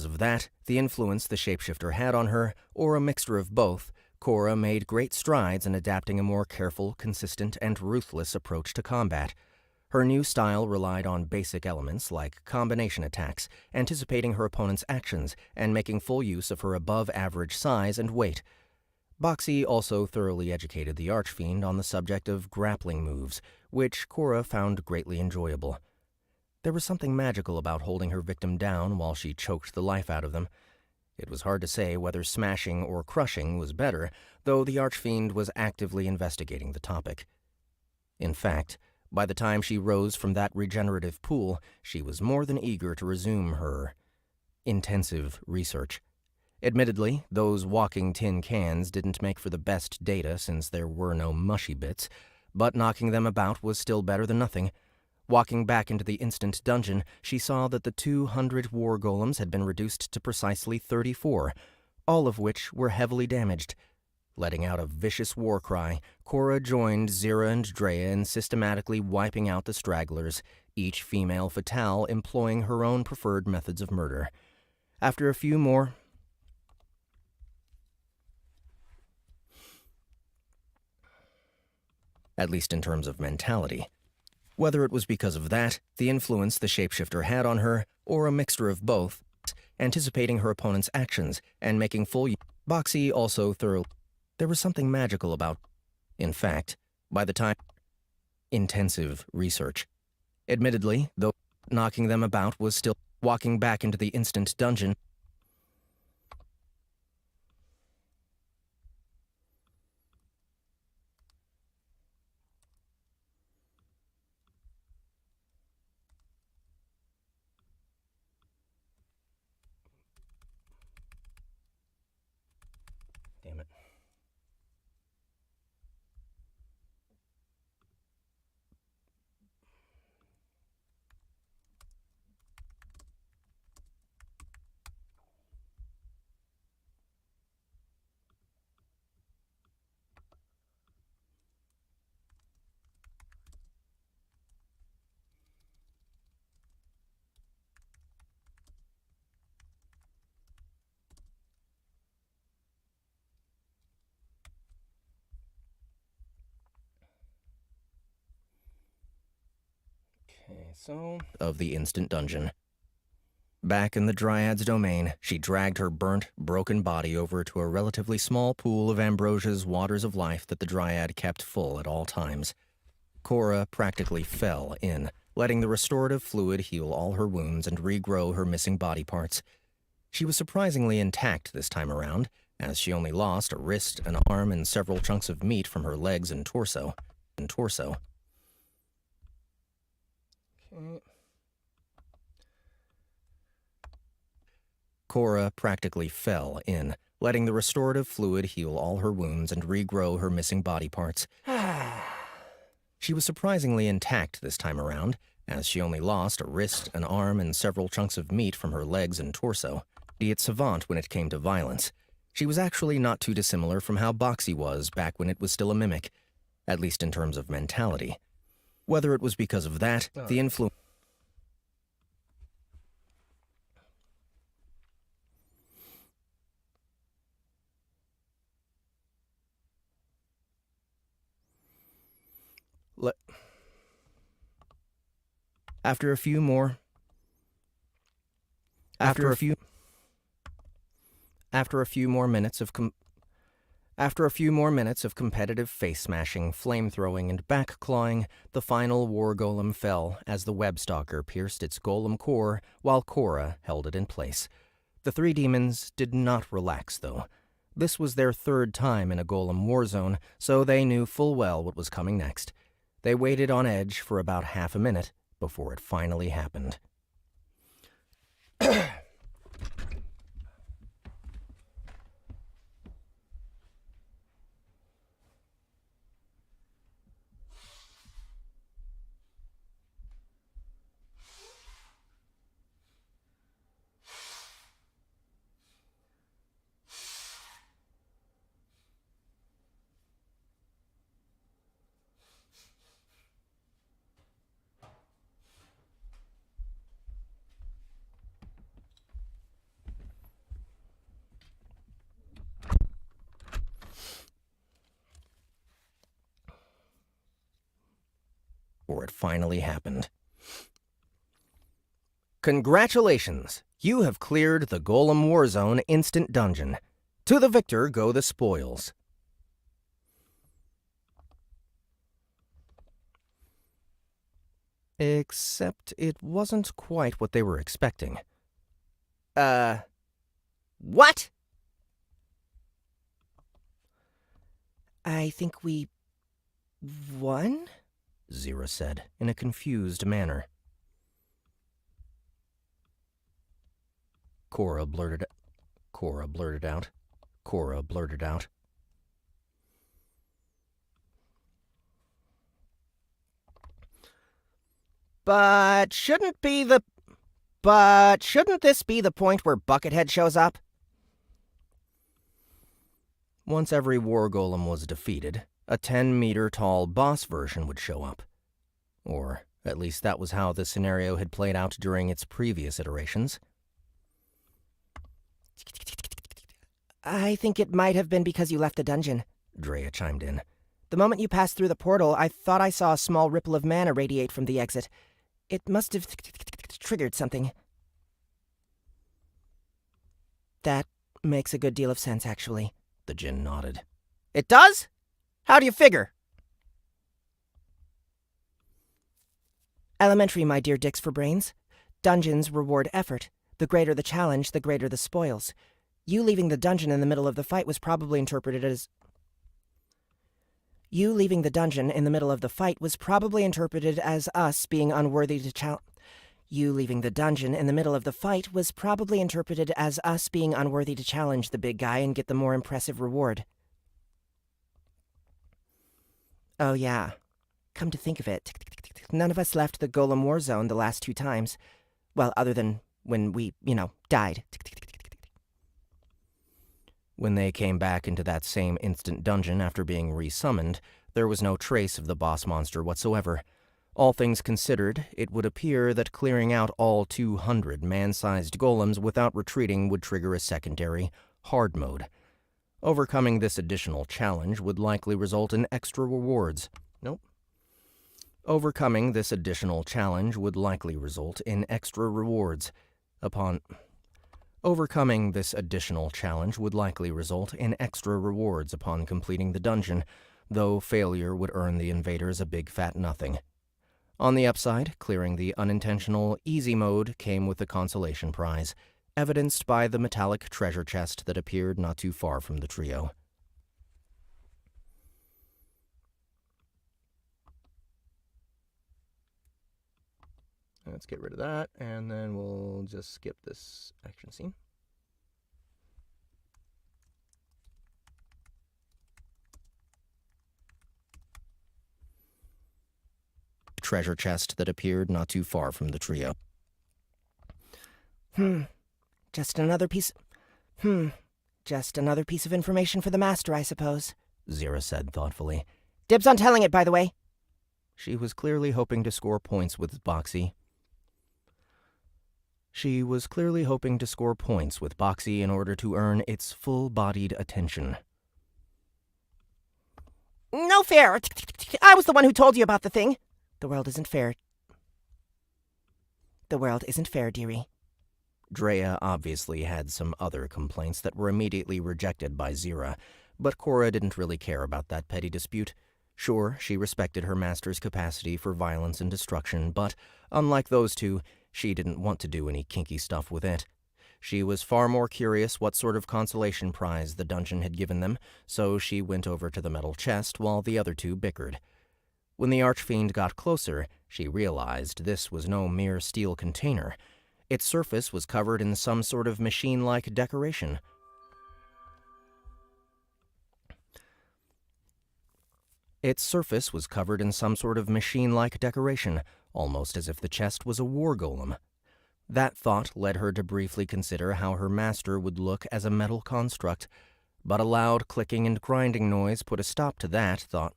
of that, the influence the shapeshifter had on her, or a mixture of both, Cora made great strides in adapting a more careful, consistent, and ruthless approach to combat. Her new style relied on basic elements like combination attacks, anticipating her opponent's actions, and making full use of her above-average size and weight. Boxxy also thoroughly educated the Archfiend on the subject of grappling moves, which Cora found greatly enjoyable. There was something magical about holding her victim down while she choked the life out of them. It was hard to say whether smashing or crushing was better, though the Archfiend was actively investigating the topic. In fact, by the time she rose from that regenerative pool, she was more than eager to resume her intensive research. Admittedly, those walking tin cans didn't make for the best data since there were no mushy bits, but knocking them about was still better than nothing. Walking back into the instant dungeon, she saw that the 200 war golems had been reduced to precisely 34, all of which were heavily damaged. Letting out a vicious war cry, Cora joined Zira and Drea in systematically wiping out the stragglers, each female fatale employing her own preferred methods of murder. After a few more... at least in terms of mentality. Whether it was because of that, the influence the shapeshifter had on her, or a mixture of both, anticipating her opponent's actions and making full use. Boxxy also thoroughly... There was something magical about... In fact, by the time... Intensive research. Admittedly, though knocking them about was still walking back into the instant dungeon. Damn it. Okay, so... Of the instant dungeon. Back in the Dryad's domain, she dragged her burnt, broken body over to a relatively small pool of Ambrosia's waters of life that the Dryad kept full at all times. Cora practically fell in, letting the restorative fluid heal all her wounds and regrow her missing body parts. She was surprisingly intact this time around, as she only lost a wrist, an arm, and several chunks of meat from her legs and torso. Okay. Cora practically fell in, letting the restorative fluid heal all her wounds and regrow her missing body parts. She was surprisingly intact this time around, as she only lost a wrist, an arm, and several chunks of meat from her legs and torso. Idiot savant when it came to violence. She was actually not too dissimilar from how Boxxy was back when it was still a mimic, at least in terms of mentality. Whether it was because of that, the influence... After a few more minutes of competitive face-smashing, flame-throwing, and back-clawing, the final war golem fell as the web-stalker pierced its golem core while Cora held it in place. The three demons did not relax, though. This was their third time in a golem war zone, so they knew full well what was coming next. They waited on edge for about half a minute before it finally happened. Congratulations! You have cleared the Golem War Zone Instant Dungeon. To the victor go the spoils. Except it wasn't quite what they were expecting. What? I think we... won? Zira said, in a confused manner. Cora blurted out. But shouldn't this be the point where Buckethead shows up? Once every war golem was defeated, a 10-meter-tall boss version would show up. Or at least that was how the scenario had played out during its previous iterations. I think it might have been because you left the dungeon, Drea chimed in. The moment you passed through the portal, I thought I saw a small ripple of mana radiate from the exit. It must have triggered something. That makes a good deal of sense, actually. The djinn nodded. It does? How do you figure? Elementary, my dear dicks for brains. Dungeons reward effort. The greater the challenge, the greater the spoils. You leaving the dungeon in the middle of the fight was probably interpreted as... You leaving the dungeon in the middle of the fight was probably interpreted as us being unworthy to challenge... You leaving the dungeon in the middle of the fight was probably interpreted as us being unworthy to challenge the big guy and get the more impressive reward. Oh yeah. Come to think of it, none of us left the Golem War Zone the last 2 times. Well, other than when we, died. When they came back into that same instant dungeon after being resummoned, there was no trace of the boss monster whatsoever. All things considered, it would appear that clearing out all 200 man-sized golems without retreating would trigger a secondary, hard mode. Overcoming this additional challenge would likely result in extra rewards. Overcoming this additional challenge would likely result in extra rewards. Overcoming this additional challenge would likely result in extra rewards upon completing the dungeon, though failure would earn the invaders a big fat nothing. On the upside, clearing the unintentional easy mode came with a consolation prize, evidenced by the metallic treasure chest that appeared not too far from the trio. Let's get rid of that, and then we'll just skip this action scene. Treasure chest that appeared not too far from the trio. Just another piece of information for the master, I suppose, Zira said thoughtfully. Dibs on telling it, by the way. She was clearly hoping to score points with Boxxy. In order to earn its full-bodied attention. No fair. I was the one who told you about the thing. The world isn't fair. Dearie. Drea obviously had some other complaints that were immediately rejected by Zira, but Cora didn't really care about that petty dispute. Sure, she respected her master's capacity for violence and destruction, but, unlike those two, she didn't want to do any kinky stuff with it. She was far more curious what sort of consolation prize the dungeon had given them, so she went over to the metal chest while the other two bickered. When the Archfiend got closer, she realized this was no mere steel container. Its surface was covered in some sort of machine-like decoration. Almost as if the chest was a war golem. That thought led her to briefly consider how her master would look as a metal construct, but a loud clicking and grinding noise put a stop to that thought.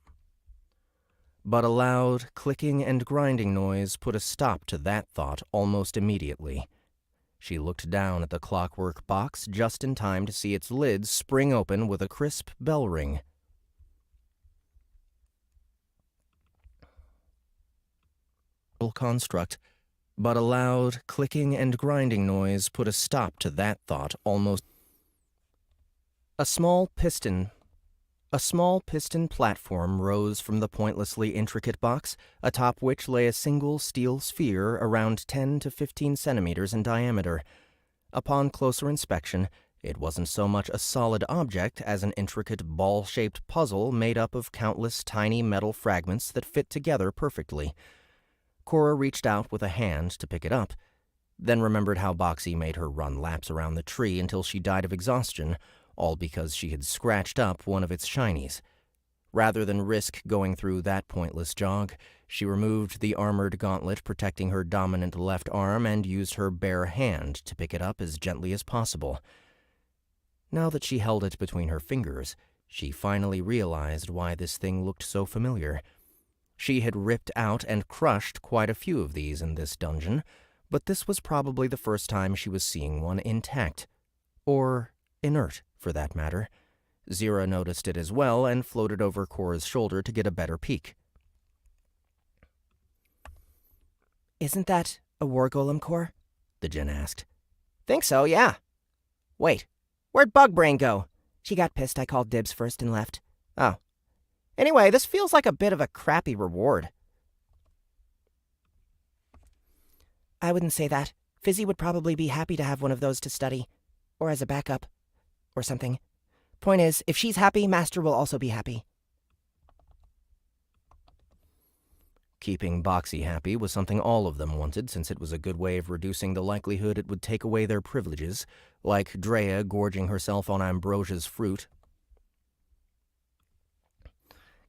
Almost immediately. She looked down at the clockwork box just in time to see its lids spring open with a crisp bell ring. Construct, but a loud clicking and grinding noise put a stop to that thought almost. A small piston platform rose from the pointlessly intricate box, atop which lay a single steel sphere around 10 to 15 centimeters in diameter. Upon closer inspection, it wasn't so much a solid object as an intricate ball-shaped puzzle made up of countless tiny metal fragments that fit together perfectly. Cora reached out with a hand to pick it up, then remembered how Boxxy made her run laps around the tree until she died of exhaustion, all because she had scratched up one of its shinies. Rather than risk going through that pointless jog, she removed the armored gauntlet protecting her dominant left arm and used her bare hand to pick it up as gently as possible. Now that she held it between her fingers, She finally realized why this thing looked so familiar. She had ripped out and crushed quite a few of these in this dungeon, but this was probably the first time she was seeing one intact. Or inert, for that matter. Zira noticed it as well and floated over Cora's shoulder to get a better peek. Isn't that a war golem core? The djinn asked. Think so, yeah. Wait, where'd Bugbrain go? She got pissed I called dibs first and left. Oh. Anyway, this feels like a bit of a crappy reward. I wouldn't say that. Fizzy would probably be happy to have one of those to study. Or as a backup. Or something. Point is, if she's happy, Master will also be happy. Keeping Boxxy happy was something all of them wanted, since it was a good way of reducing the likelihood it would take away their privileges, like Drea gorging herself on Ambrosia's fruit.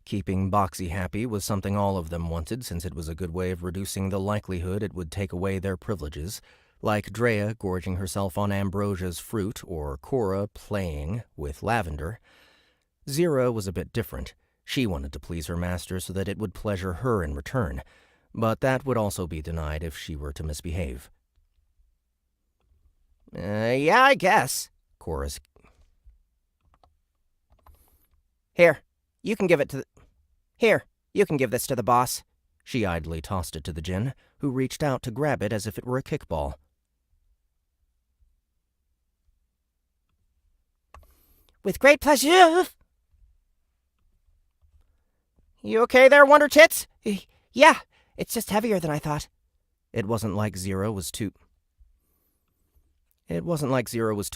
Keeping Boxxy happy was something all of them wanted, since it was a good way of reducing the likelihood it would take away their privileges, like Drea gorging herself on Ambrosia's fruit, or Cora playing with Lavender. Zira was a bit different. She wanted to please her master so that it would pleasure her in return, but that would also be denied if she were to misbehave. Yeah, I guess. Cora's. Here, you can give it to the... Here, you can give this to the boss. She idly tossed it to the djinn, who reached out to grab it as if it were a kickball. With great pleasure. You okay there, Wonder Tits? Yeah, it's just heavier than I thought. It wasn't like Zira was too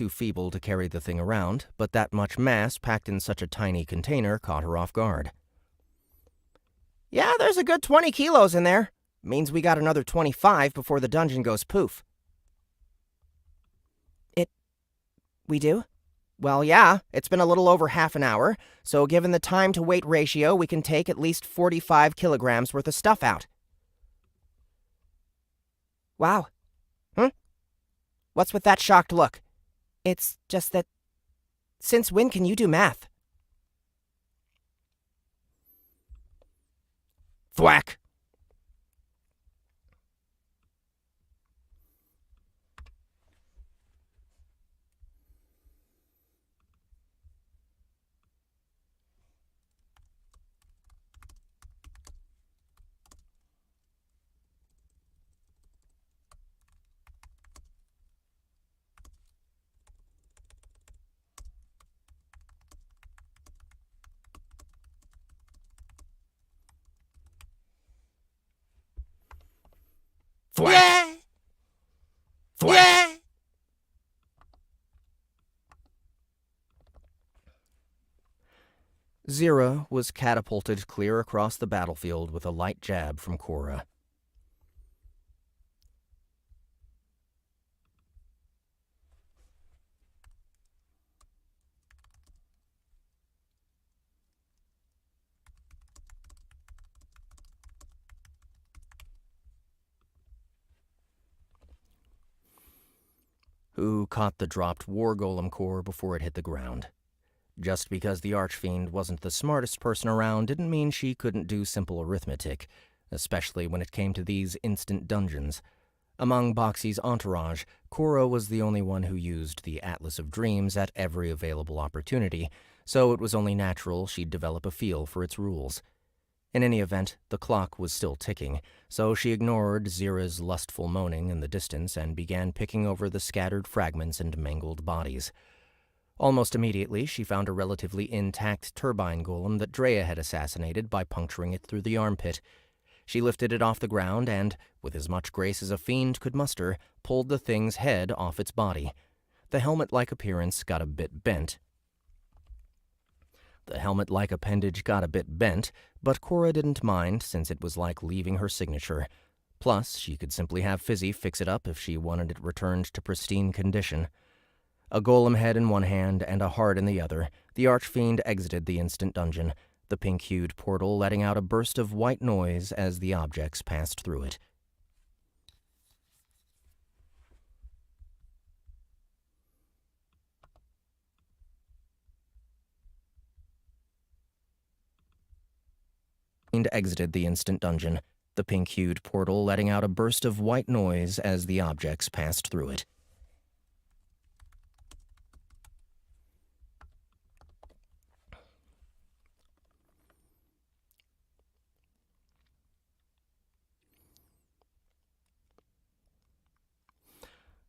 feeble to carry the thing around, but that much mass packed in such a tiny container caught her off guard. Yeah, there's a good 20 kilos in there. Means we got another 25 before the dungeon goes poof. We do? Well, yeah, it's been a little over half an hour, so given the time-to-weight ratio, we can take at least 45 kilograms worth of stuff out. Wow. What's with that shocked look? It's just that... Since when can you do math? Thwack! Thwack! Yeah! Thwack! Yeah! Zira was catapulted clear across the battlefield with a light jab from Cora. Who caught the dropped war golem core before it hit the ground. Just because the Archfiend wasn't the smartest person around didn't mean she couldn't do simple arithmetic, especially when it came to these instant dungeons. Among Boxxy's entourage, Cora was the only one who used the Atlas of Dreams at every available opportunity, so it was only natural she'd develop a feel for its rules. In any event, the clock was still ticking, so she ignored Zira's lustful moaning in the distance and began picking over the scattered fragments and mangled bodies. Almost immediately, she found a relatively intact turbine golem that Drea had assassinated by puncturing it through the armpit. She lifted it off the ground and, with as much grace as a fiend could muster, pulled the thing's head off its body. The helmet-like appearance got a bit bent. The helmet-like appendage got a bit bent, but Cora didn't mind since it was like leaving her signature. Plus, she could simply have Fizzy fix it up if she wanted it returned to pristine condition. A golem head in one hand and a heart in the other, the Archfiend exited the instant dungeon, the pink-hued portal letting out a burst of white noise as the objects passed through it. Fiend exited the instant dungeon, the pink-hued portal letting out a burst of white noise as the objects passed through it.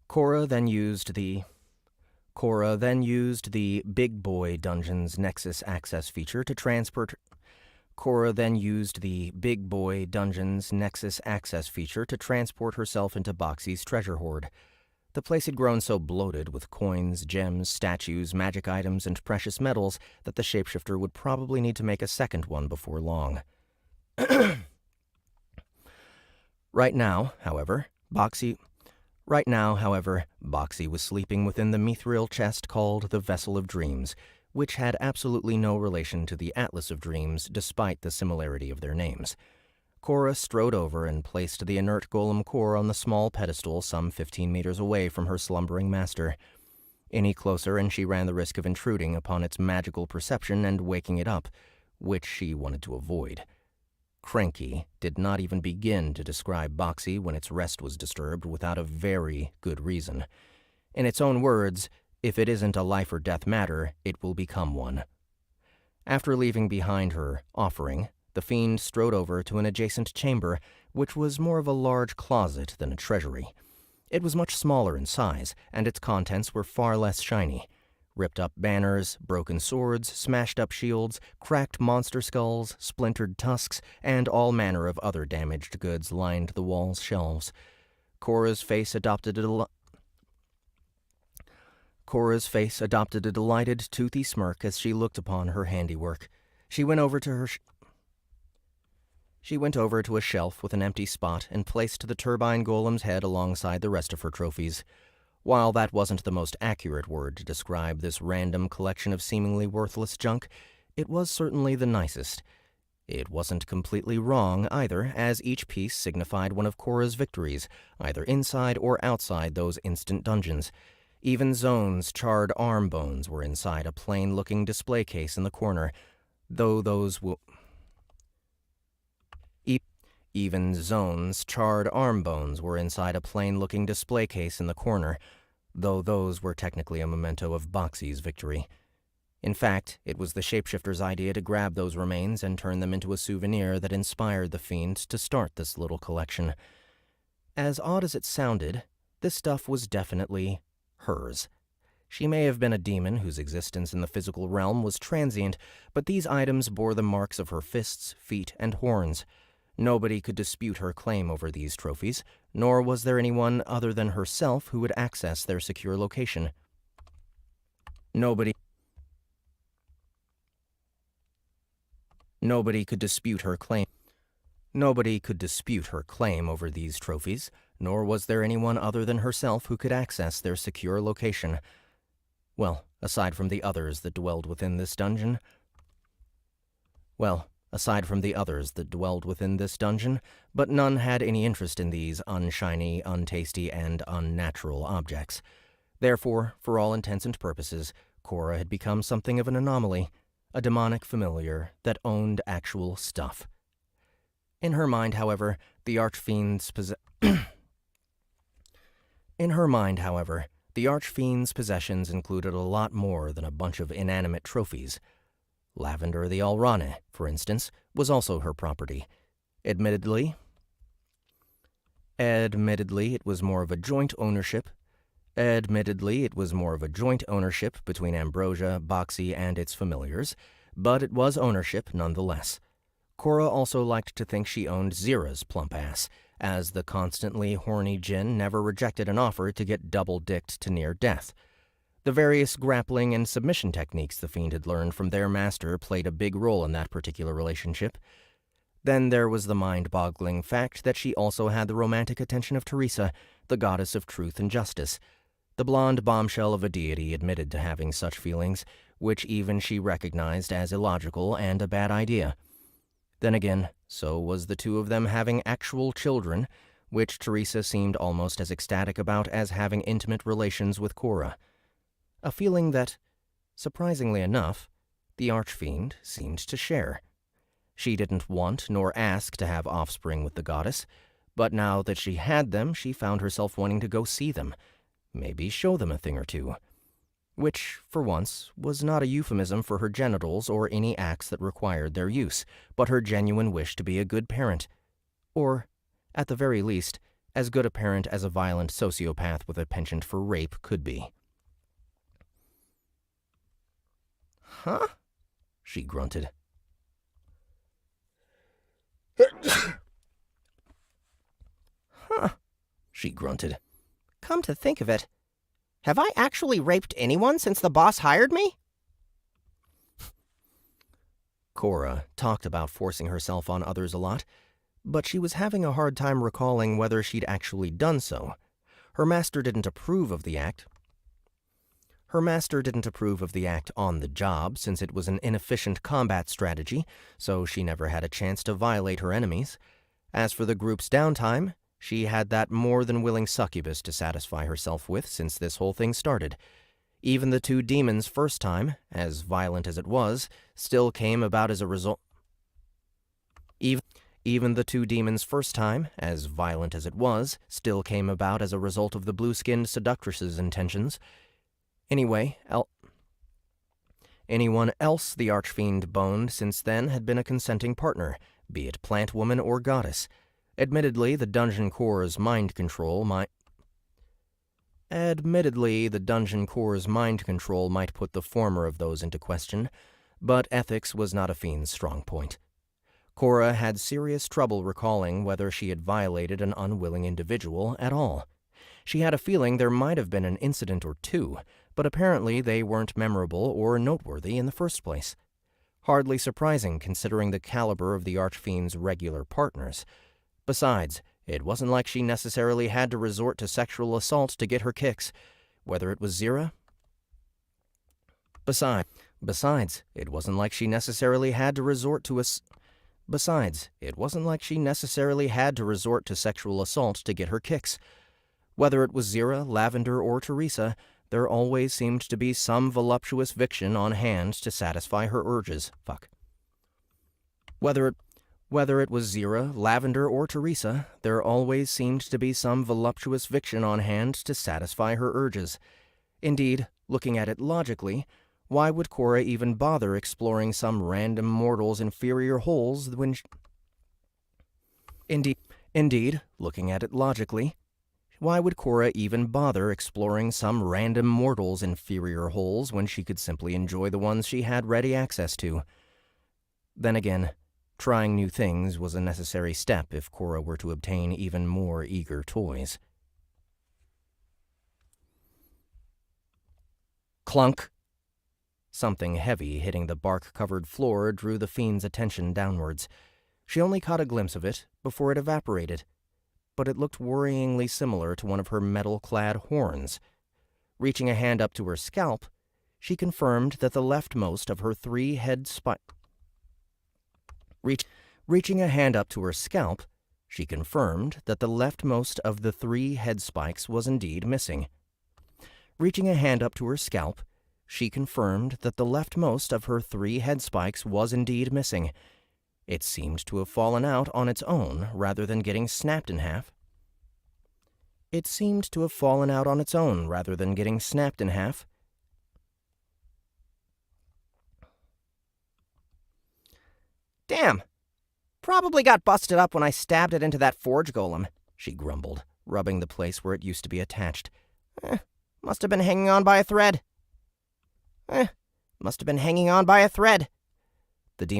Cora then used the Big Boy Dungeon's Nexus Access feature to transport herself into Boxxy's treasure hoard. The place had grown so bloated with coins, gems, statues, magic items, and precious metals that the shapeshifter would probably need to make a second one before long. Right now, however, Boxxy was sleeping within the mithril chest called the Vessel of Dreams, which had absolutely no relation to the Atlas of Dreams despite the similarity of their names. Cora strode over and placed the inert golem core on the small pedestal some 15 meters away from her slumbering master. Any closer and she ran the risk of intruding upon its magical perception and waking it up, which she wanted to avoid. Cranky did not even begin to describe Boxxy when its rest was disturbed without a very good reason. In its own words, if it isn't a life-or-death matter, it will become one. After leaving behind her offering, the fiend strode over to an adjacent chamber, which was more of a large closet than a treasury. It was much smaller in size, and its contents were far less shiny. Ripped-up banners, broken swords, smashed-up shields, cracked monster skulls, splintered tusks, and all manner of other damaged goods lined the wall's shelves. Cora's face adopted a delighted, toothy smirk as she looked upon her handiwork. She went over to a shelf with an empty spot and placed the turbine golem's head alongside the rest of her trophies. While that wasn't the most accurate word to describe this random collection of seemingly worthless junk, it was certainly the nicest. It wasn't completely wrong either, as each piece signified one of Cora's victories, either inside or outside those instant dungeons. Even Zone's charred arm bones were inside a plain-looking display case in the corner, though those were technically a memento of Boxxy's victory. In fact, it was the shapeshifter's idea to grab those remains and turn them into a souvenir that inspired the fiend to start this little collection. As odd as it sounded, this stuff was definitely hers. She may have been a demon whose existence in the physical realm was transient, but these items bore the marks of her fists, feet, and horns. Nobody could dispute her claim over these trophies, nor was there anyone other than herself who would access their secure location. Nobody could dispute her claim over these trophies, nor was there anyone other than herself who could access their secure location. Well, aside from the others that dwelled within this dungeon, but none had any interest in these unshiny, untasty, and unnatural objects. Therefore, for all intents and purposes, Cora had become something of an anomaly, a demonic familiar that owned actual stuff. In her mind, however, the Archfiend's possessions included a lot more than a bunch of inanimate trophies. Lavender the Alrane, for instance, was also her property. Admittedly, it was more of a joint ownership between Ambrosia, Boxxy, and its familiars, but it was ownership nonetheless. Cora also liked to think she owned Zira's plump ass, as the constantly horny djinn never rejected an offer to get double-dicked to near death. The various grappling and submission techniques the fiend had learned from their master played a big role in that particular relationship. Then there was the mind-boggling fact that she also had the romantic attention of Teresa, the goddess of truth and justice. The blonde bombshell of a deity admitted to having such feelings, which even she recognized as illogical and a bad idea. Then again, so was the two of them having actual children, which Teresa seemed almost as ecstatic about as having intimate relations with Cora. A feeling that, surprisingly enough, the Archfiend seemed to share. She didn't want nor ask to have offspring with the goddess, but now that she had them, she found herself wanting to go see them, maybe show them a thing or two. Which, for once, was not a euphemism for her genitals or any acts that required their use, but her genuine wish to be a good parent. Or, at the very least, as good a parent as a violent sociopath with a penchant for rape could be. Huh? She grunted. Huh, she grunted. Come to think of it, have I actually raped anyone since the boss hired me? Cora talked about forcing herself on others a lot, but she was having a hard time recalling whether she'd actually done so. Her master didn't approve of the act. Her master didn't approve of the act on the job, since it was an inefficient combat strategy, so she never had a chance to violate her enemies. As for the group's downtime, she had that more than willing succubus to satisfy herself with since this whole thing started. Even the two demons' first time, as violent as it was, still came about as a result. Even the two demons' first time, as violent as it was, still came about as a result of the blue-skinned seductress's intentions. Anyway, anyone else the archfiend boned since then had been a consenting partner, be it plant woman or goddess. Admittedly, the Dungeon Corps' mind control might put the former of those into question, but ethics was not a fiend's strong point. Cora had serious trouble recalling whether she had violated an unwilling individual at all. She had a feeling there might have been an incident or two, but apparently they weren't memorable or noteworthy in the first place. Hardly surprising considering the caliber of the archfiend's regular partners. Besides, it wasn't like she necessarily had to resort to sexual assault to get her kicks, whether it was Zira. Besides, it wasn't like she necessarily had to resort to sexual assault to get her kicks. Whether it was Zira, Lavender, or Teresa, there always seemed to be some voluptuous vixen on hand to satisfy her urges. Whether it was Zira, Lavender, or Teresa, there always seemed to be some voluptuous vixen on hand to satisfy her urges. Indeed, looking at it logically, why would Cora even bother exploring some random mortal's inferior holes when Indeed, looking at it logically, why would Cora even bother exploring some random mortal's inferior holes when she could simply enjoy the ones she had ready access to? Then again, trying new things was a necessary step if Cora were to obtain even more eager toys. Clunk! Something heavy hitting the bark-covered floor drew the fiend's attention downwards. She only caught a glimpse of it before it evaporated, but it looked worryingly similar to one of her metal-clad horns. Reaching a hand up to her scalp, she confirmed that the leftmost of her three head spikes was indeed missing. Reaching a hand up to her scalp, she confirmed that the leftmost of her three head spikes was indeed missing. It seemed to have fallen out on its own rather than getting snapped in half. Damn! Probably got busted up when I stabbed it into that forge golem, she grumbled, rubbing the place where it used to be attached. Must have been hanging on by a thread. The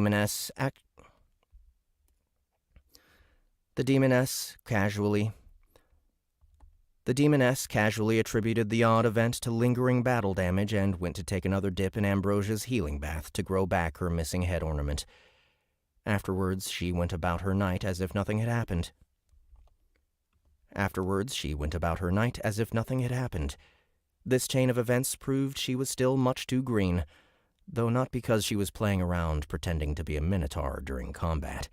demoness casually attributed the odd event to lingering battle damage and went to take another dip in Ambrosia's healing bath to grow back her missing head ornament. Afterwards, she went about her night as if nothing had happened. This chain of events proved she was still much too green, though not because she was playing around pretending to be a minotaur during combat.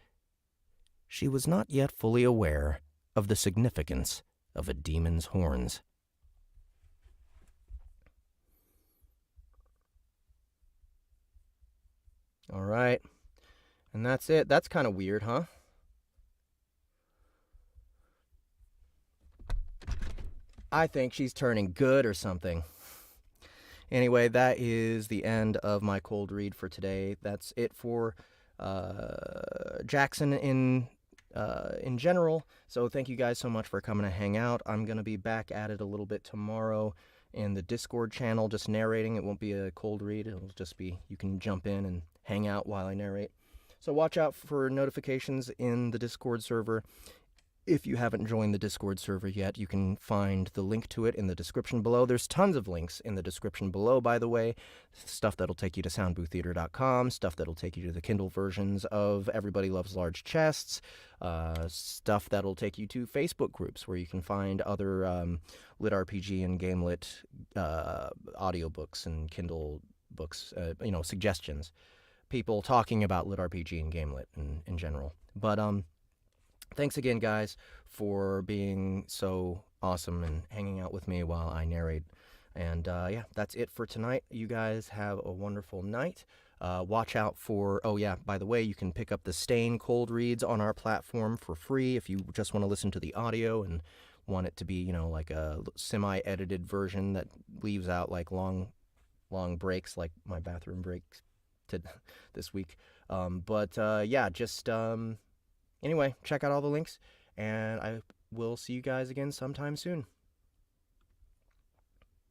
She was not yet fully aware of the significance of a demon's horns. All right. And that's it. That's kind of weird, huh? I think she's turning good or something. Anyway, that is the end of my cold read for today. That's it for Jackson in general. So thank you guys so much for coming to hang out. I'm going to be back at it a little bit tomorrow in the Discord channel, just narrating. It won't be a cold read. It'll just be, you can jump in and hang out while I narrate. So watch out for notifications in the Discord server. If you haven't joined the Discord server yet, you can find the link to it in the description below. There's tons of links in the description below, by the way. Stuff that'll take you to soundbooththeater.com, stuff that'll take you to the Kindle versions of Everybody Loves Large Chests, stuff that'll take you to Facebook groups where you can find other lit RPG and game lit audiobooks and Kindle books, suggestions. People talking about lit RPG and game lit in general. But thanks again, guys, for being so awesome and hanging out with me while I narrate. And yeah, that's it for tonight. You guys have a wonderful night. Watch out for, oh yeah, by the way, you can pick up the Stain cold reads on our platform for free if you just want to listen to the audio and want it to be, like a semi-edited version that leaves out like long breaks, like my bathroom breaks this week. Yeah, just anyway, check out all the links, and I will see you guys again sometime soon.